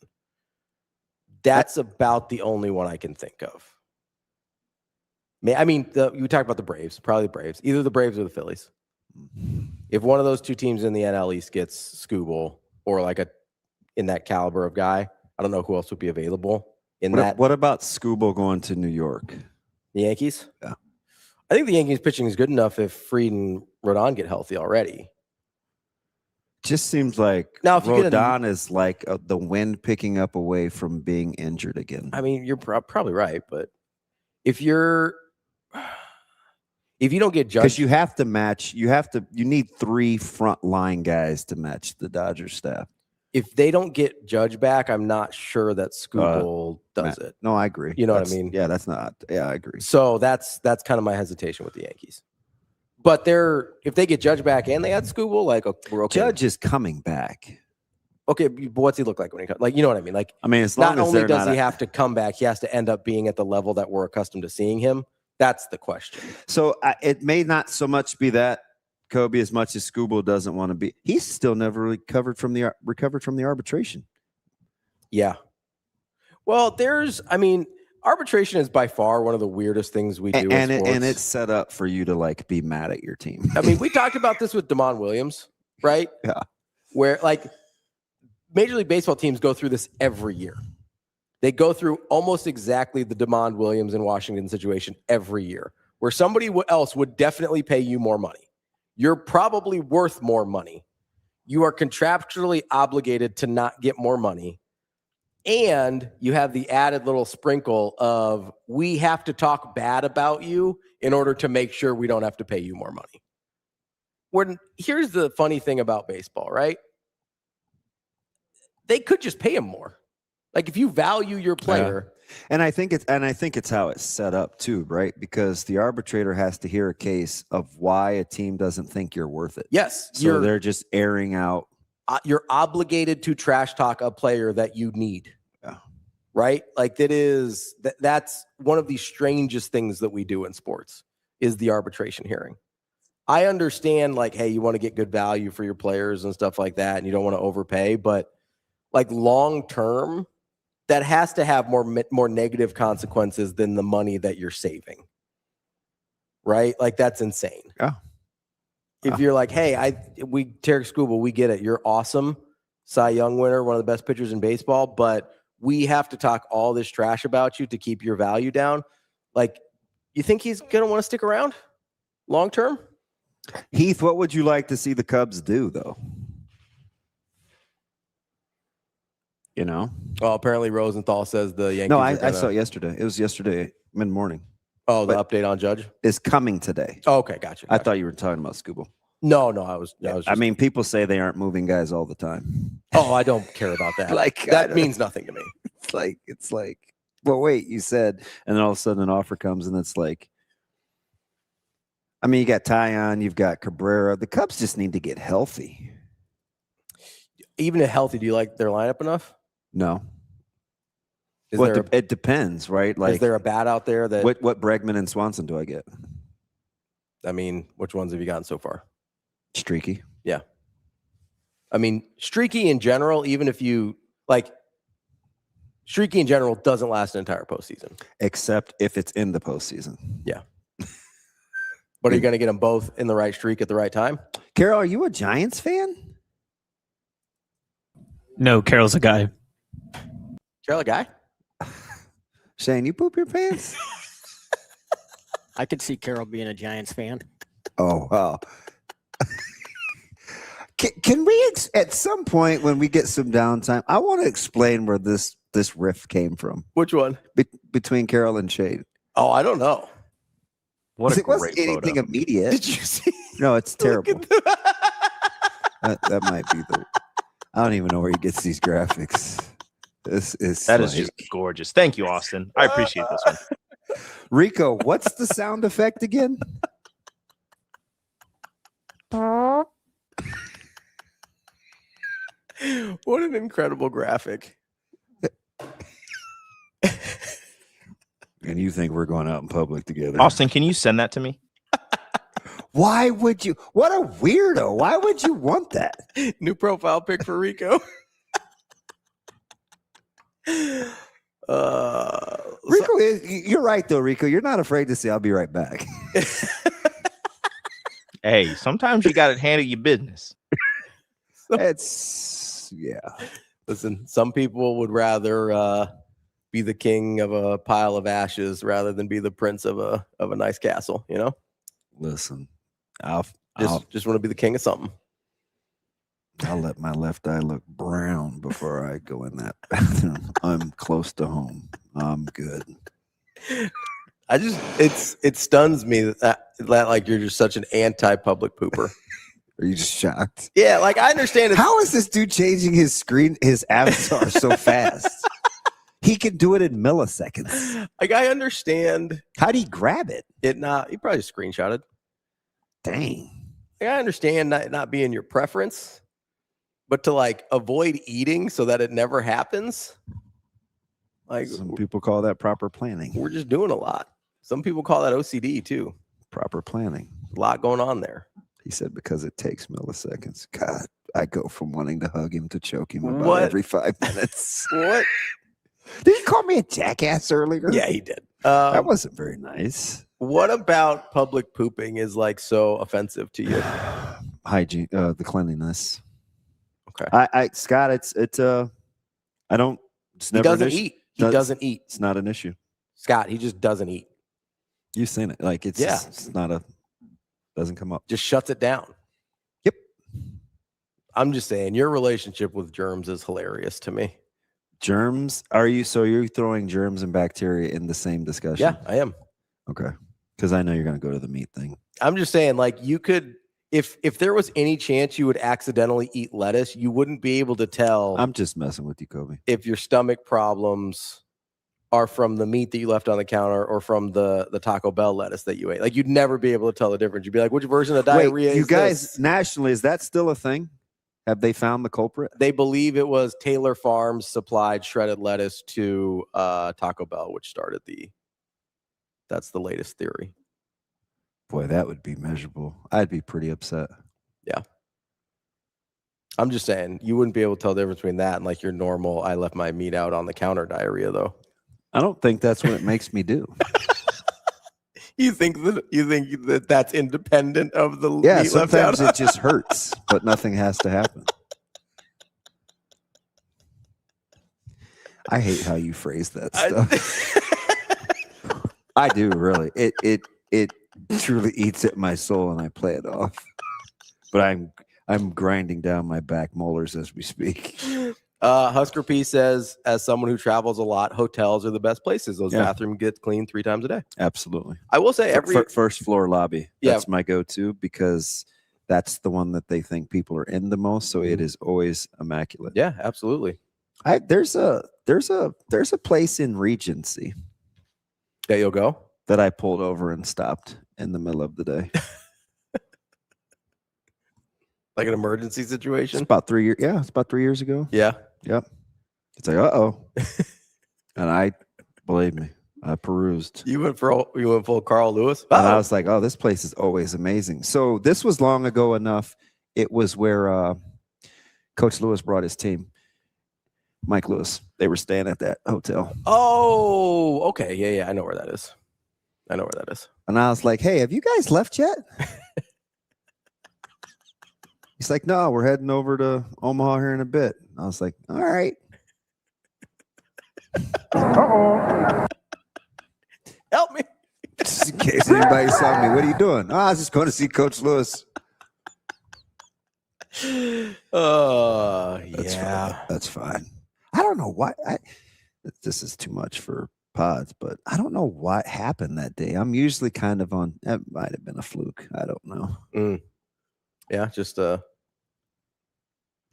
That's about the only one I can think of. I mean, you talk about the Braves, probably the Braves, either the Braves or the Phillies. If one of those two teams in the NL East gets Scooble or like in that caliber of guy, I don't know who else would be available What about Scooble going to New York? The Yankees? Yeah. I think the Yankees pitching is good enough if Fried and Rodon get healthy already. Just seems like now, if you Rodon is like the wind picking up away from being injured again. I mean, you're probably right, but if you don't get judged, because you have to match, you need 3 front line guys to match the Dodgers staff. If they don't get Judge back, I'm not sure that Scooble does it. No, I agree. You know what I mean? Yeah, that's not. Yeah, I agree. So that's kind of my hesitation with the Yankees. But if they get Judge back and they add Scooble, like we're okay. Judge is coming back. Okay, but what's he look like when he comes? Like, you know what I mean? Like, as long not as only does he have to come back, he has to end up being at the level that we're accustomed to seeing him. That's the question. So it may not so much be that Kobe as much as Scooble doesn't want to be. He's still never recovered from the arbitration. Yeah. Well, arbitration is by far one of the weirdest things we do in sports. And it's set up for you to like be mad at your team. I mean, we talked about this with Damon Williams, right? Yeah. Where like Major League Baseball teams go through this every year. They go through almost exactly the Damon Williams in Washington situation every year, where somebody else would definitely pay you more money. You're probably worth more money. You are contractually obligated to not get more money. And you have the added little sprinkle of, we have to talk bad about you in order to make sure we don't have to pay you more money. Here's the funny thing about baseball, right? They could just pay him more. Like if you value your player. Yeah. And I think it's how it's set up too, right? Because the arbitrator has to hear a case of why a team doesn't think you're worth it. Yes. So they're just airing out. You're obligated to trash talk a player that you need. Yeah. Right? Like that's one of the strangest things that we do in sports is the arbitration hearing. I understand like, hey, you want to get good value for your players and stuff like that, and you don't want to overpay, but like long term, that has to have more negative consequences than the money that you're saving. Right? Like that's insane. Yeah. If you're like, hey, Tarek Scooble, we get it. You're awesome. Cy Young winner, one of the best pitchers in baseball, but we have to talk all this trash about you to keep your value down. Like, you think he's going to want to stick around long term? Heath, what would you like to see the Cubs do, though? You know? Well, apparently Rosenthal says the Yankees. No, I saw it yesterday. It was yesterday mid-morning. Oh, the update on Judge is coming today. Oh, okay, gotcha. I thought you were talking about Scooble. No, I was. I mean, people say they aren't moving guys all the time. Oh, I don't care about that. Like that means nothing to me. It's like. Well, wait, you said, and then all of a sudden an offer comes, and it's like. I mean, you got Tyon, you've got Cabrera. The Cubs just need to get healthy. Even if healthy, do you like their lineup enough? No. It depends, right? Like, is there a bat out there that what Bregman and Swanson do I get? I mean, which ones have you gotten so far? Streaky. Yeah. I mean, streaky in general, even if you like streaky in general doesn't last an entire postseason. Except if it's in the postseason. Yeah. But are you going to get them both in the right streak at the right time? Carol, are you a Giants fan? No, Carol's a guy. Carol a guy? Shane, you poop your pants? I could see Carol being a Giants fan. Oh, wow. Can we, at some point when we get some downtime, I want to explain where this riff came from. Which one? Between Carol and Shane. Oh, I don't know. What a it wasn't great anything photo. Immediate. Did you see? No, it's terrible. That might be the. I don't even know where he gets these graphics. That is just gorgeous. Thank you, Austin. I appreciate this one. Rico, what's the sound effect again? What an incredible graphic. And you think we're going out in public together? Austin, can you send that to me? Why would you? What a weirdo. Why would you want that? New profile pic for Rico. Rico, you're right, though, Rico. You're not afraid to say, I'll be right back. Hey, sometimes you got to handle your business. Yeah. Listen, some people would rather be the king of a pile of ashes rather than be the prince of a nice castle, you know? Listen, just want to be the king of something. I'll let my left eye look brown before I go in that bathroom. I'm close to home. I'm good. It stuns me that like you're just such an anti-public pooper. Are you just shocked? Yeah, like I understand. How is this dude changing his avatar so fast? He can do it in milliseconds. Like I understand. How'd he grab it? He probably screenshotted. Dang. Like, I understand not being your preference, but to like avoid eating so that it never happens. Like some people call that proper planning. We're just doing a lot. Some people call that OCD too. Proper planning. A lot going on there. He said because it takes milliseconds. God, I go from wanting to hug him to choke him about What? every 5 minutes. What? Did he call me a jackass earlier? Yeah, he did. That wasn't very nice. What about public pooping is like so offensive to you? Hygiene, the cleanliness. Okay. Scott, I don't. It's never. He doesn't eat. He doesn't eat. It's not an issue. Scott, he just doesn't eat. You've seen it. Like it's not doesn't come up. Just shuts it down. Yep. I'm just saying your relationship with germs is hilarious to me. Germs? You're throwing germs and bacteria in the same discussion? Yeah, I am. Okay. Because I know you're going to go to the meat thing. I'm just saying, like, you could, if there was any chance you would accidentally eat lettuce, you wouldn't be able to tell. I'm just messing with you, Kobe. If your stomach problems are from the meat that you left on the counter or from the Taco Bell lettuce that you ate. Like, you'd never be able to tell the difference. You'd be like, which version of diarrhea is you guys, this? nationally, is that still a thing? Have they found the culprit? They believe it was Taylor Farms supplied shredded lettuce to Taco Bell, which started that's the latest theory. Boy, that would be measurable. I'd be pretty upset. Yeah. I'm just saying, you wouldn't be able to tell the difference between that and like your normal, I left my meat out on the counter diarrhea, though. I don't think that's what it makes me do. You think that that's independent of the Yeah, meat left out? sometimes it just hurts, but nothing has to happen. I hate how you phrase that stuff. I do, really. It truly eats at my soul, and I play it off. But I'm grinding down my back molars as we speak. Husker P says, as someone who travels a lot, hotels are the best places. Those bathrooms get cleaned 3 times a day. Absolutely. I will say first floor lobby. Yeah. That's my go-to because that's the one that they think people are in the most. So it is always immaculate. Yeah, absolutely. There's a place in Regency that you'll go that I pulled over and stopped in the middle of the day. Like an emergency situation? It's about 3 years. Yeah, it's about 3 years ago. Yeah. Yep. It's like, uh-oh. And believe me, I perused. You went full Carl Lewis? And I was like, oh, this place is always amazing. So this was long ago enough. It was where Coach Lewis brought his team. Mike Lewis. They were staying at that hotel. Oh, okay. Yeah. I know where that is. And I was like, hey, have you guys left yet? He's like, no, we're heading over to Omaha here in a bit. I was like, all right. Help me. Just in case anybody saw me. What are you doing? Oh, I was just going to see Coach Lewis. Yeah. That's fine. I don't know why. This is too much for pods, but I don't know what happened that day. I'm usually kind of on. That might have been a fluke. I don't know. Yeah, just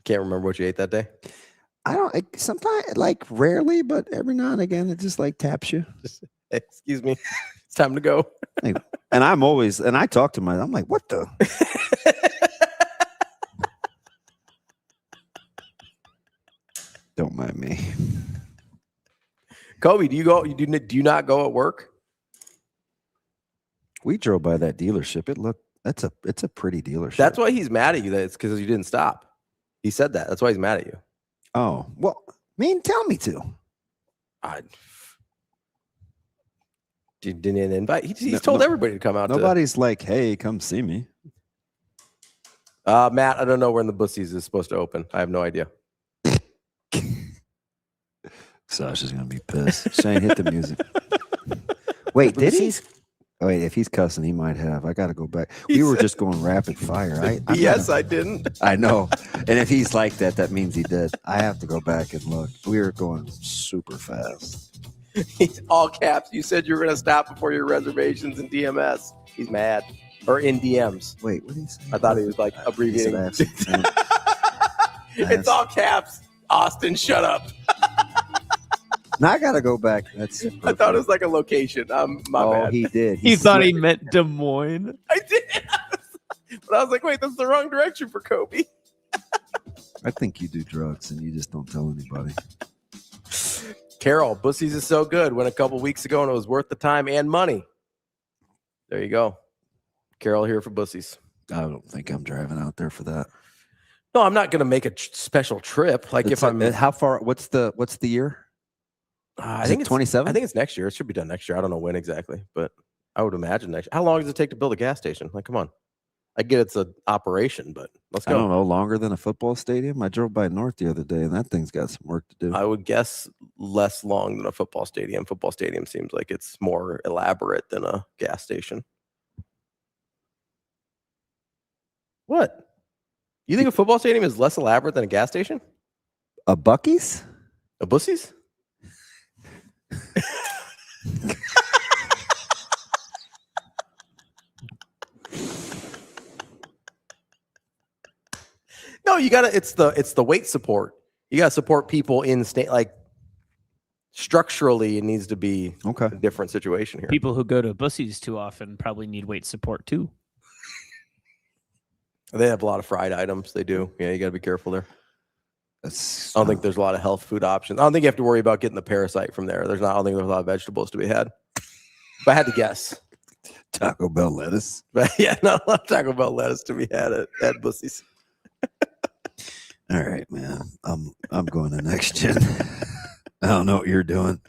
can't remember what you ate that day. I don't. Sometimes, like rarely, but every now and again, it just like taps you. Excuse me, it's time to go. And I'm always, and I talk to I'm like, what the? Don't mind me. Kobe, do you not go at work? We drove by that dealership. It's a pretty dealership. That's why he's mad at you. That it's because you didn't stop. He said that. That's why he's mad at you. Oh, well, tell me to. Didn't invite. He's told everybody to come out. Nobody's like, hey, come see me. Matt, I don't know when the Bussies is supposed to open. I have no idea. Sasha's gonna be pissed. Shane, hit the music. Wait, did he? Oh, wait, if he's cussing, he might have. I got to go back. We were just going rapid fire. I didn't. I know. And if he's like that, that means he did. I have to go back and look. We were going super fast. He's all caps. You said you were going to stop before your reservations in DMS. He's mad. Or in DMs. Wait, what did he say? I thought he was like abbreviating. It's all caps. Austin, shut up. Now I got to go back. I thought it was like a location. My bad. He did. He thought he meant Des Moines. I did. But I was like, wait, that's the wrong direction for Kobe. I think you do drugs and you just don't tell anybody. Carol, Bussies is so good. Went a couple weeks ago and it was worth the time and money. There you go. Carol here for Bussies. I don't think I'm driving out there for that. No, I'm not going to make a special trip. Like if I'm how far? What's the year? I think it's 27. I think it's next year. It should be done next year. I don't know when exactly, but I would imagine next. How long does it take to build a gas station? Like, come on. I get it's an operation, but let's go. I don't know. Longer than a football stadium? I drove by North the other day, and that thing's got some work to do. I would guess less long than a football stadium. Football stadium seems like it's more elaborate than a gas station. What? You think a football stadium is less elaborate than a gas station? A Buc-ee's? A Bussies? No, you gotta. It's the weight support. You gotta support people in state. Like structurally, it needs to be a different situation here. People who go to Bussies too often probably need weight support too. They have a lot of fried items. They do. Yeah, you gotta be careful there. I don't think there's a lot of health food options. I don't think you have to worry about getting the parasite from there. I don't think there's a lot of vegetables to be had. If I had to guess. Taco Bell lettuce. But yeah, not a lot of Taco Bell lettuce to be had at Bussies. All right, man. I'm going to next gen. I don't know what you're doing.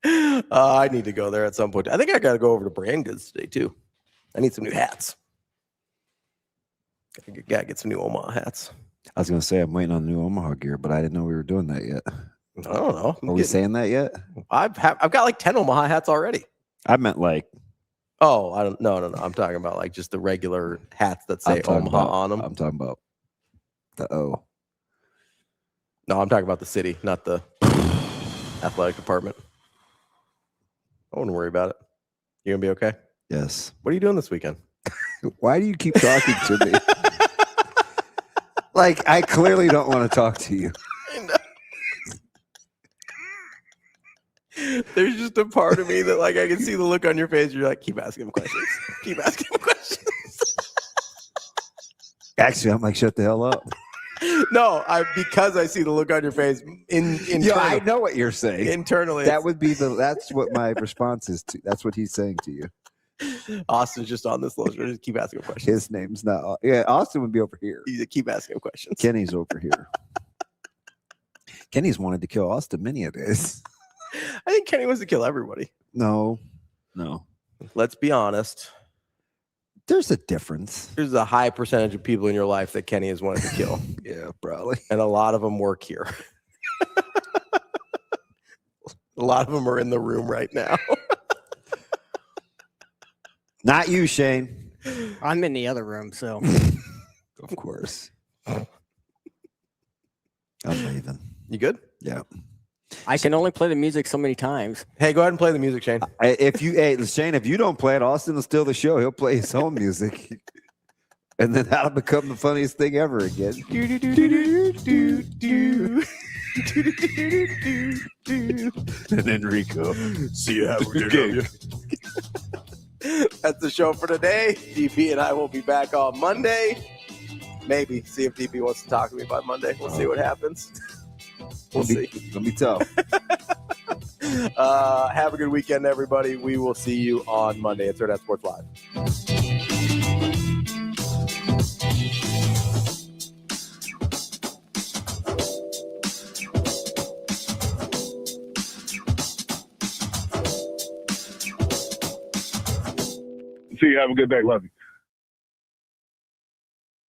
I need to go there at some point. I think I got to go over to Brand Goods today too. I need some new hats. Gotta get some new Omaha hats. I was going to say I'm waiting on the new Omaha gear, but I didn't know we were doing that yet. I don't know. Are we saying that yet? I've got like 10 Omaha hats already. I meant like. Oh, I don't. No. I'm talking about like just the regular hats that say Omaha on them. I'm talking about the O. No, I'm talking about the city, not the athletic department. I wouldn't worry about it. You gonna be okay? Yes. What are you doing this weekend? Why do you keep talking to me? Like, I clearly don't want to talk to you. There's just a part of me that, like, I can see the look on your face. You're like, keep asking him questions. Keep asking him questions. Actually, I'm like, shut the hell up. No, because I see the look on your face. Yeah, I know what you're saying. Internally, that would be that's what my response is to. That's what he's saying to you. Austin's just on this list. Just keep asking him questions. His name's not. Yeah, Austin would be over here. You keep asking him questions. Kenny's over here. Kenny's wanted to kill Austin many a days. I think Kenny wants to kill everybody. No. Let's be honest. There's a difference. There's a high percentage of people in your life that Kenny has wanted to kill. Yeah, probably. And a lot of them work here. A lot of them are in the room right now. Not you, Shane. I'm in the other room, so. Of course. I'm leaving. You good? Yeah. I can only play the music so many times. Hey, go ahead and play the music, Shane. Shane, if you don't play it, Austin will steal the show. He'll play his own music. And then that'll become the funniest thing ever again. And Enrico. See you. Have a good game. That's the show for today. DP and I will be back on Monday. Maybe see if DP wants to talk to me by Monday. We'll see what happens. We'll see. It's gonna be tough. Have a good weekend, everybody. We will see you on Monday. It's Hurrdat Sports Live. See you. Have a good day. Love you.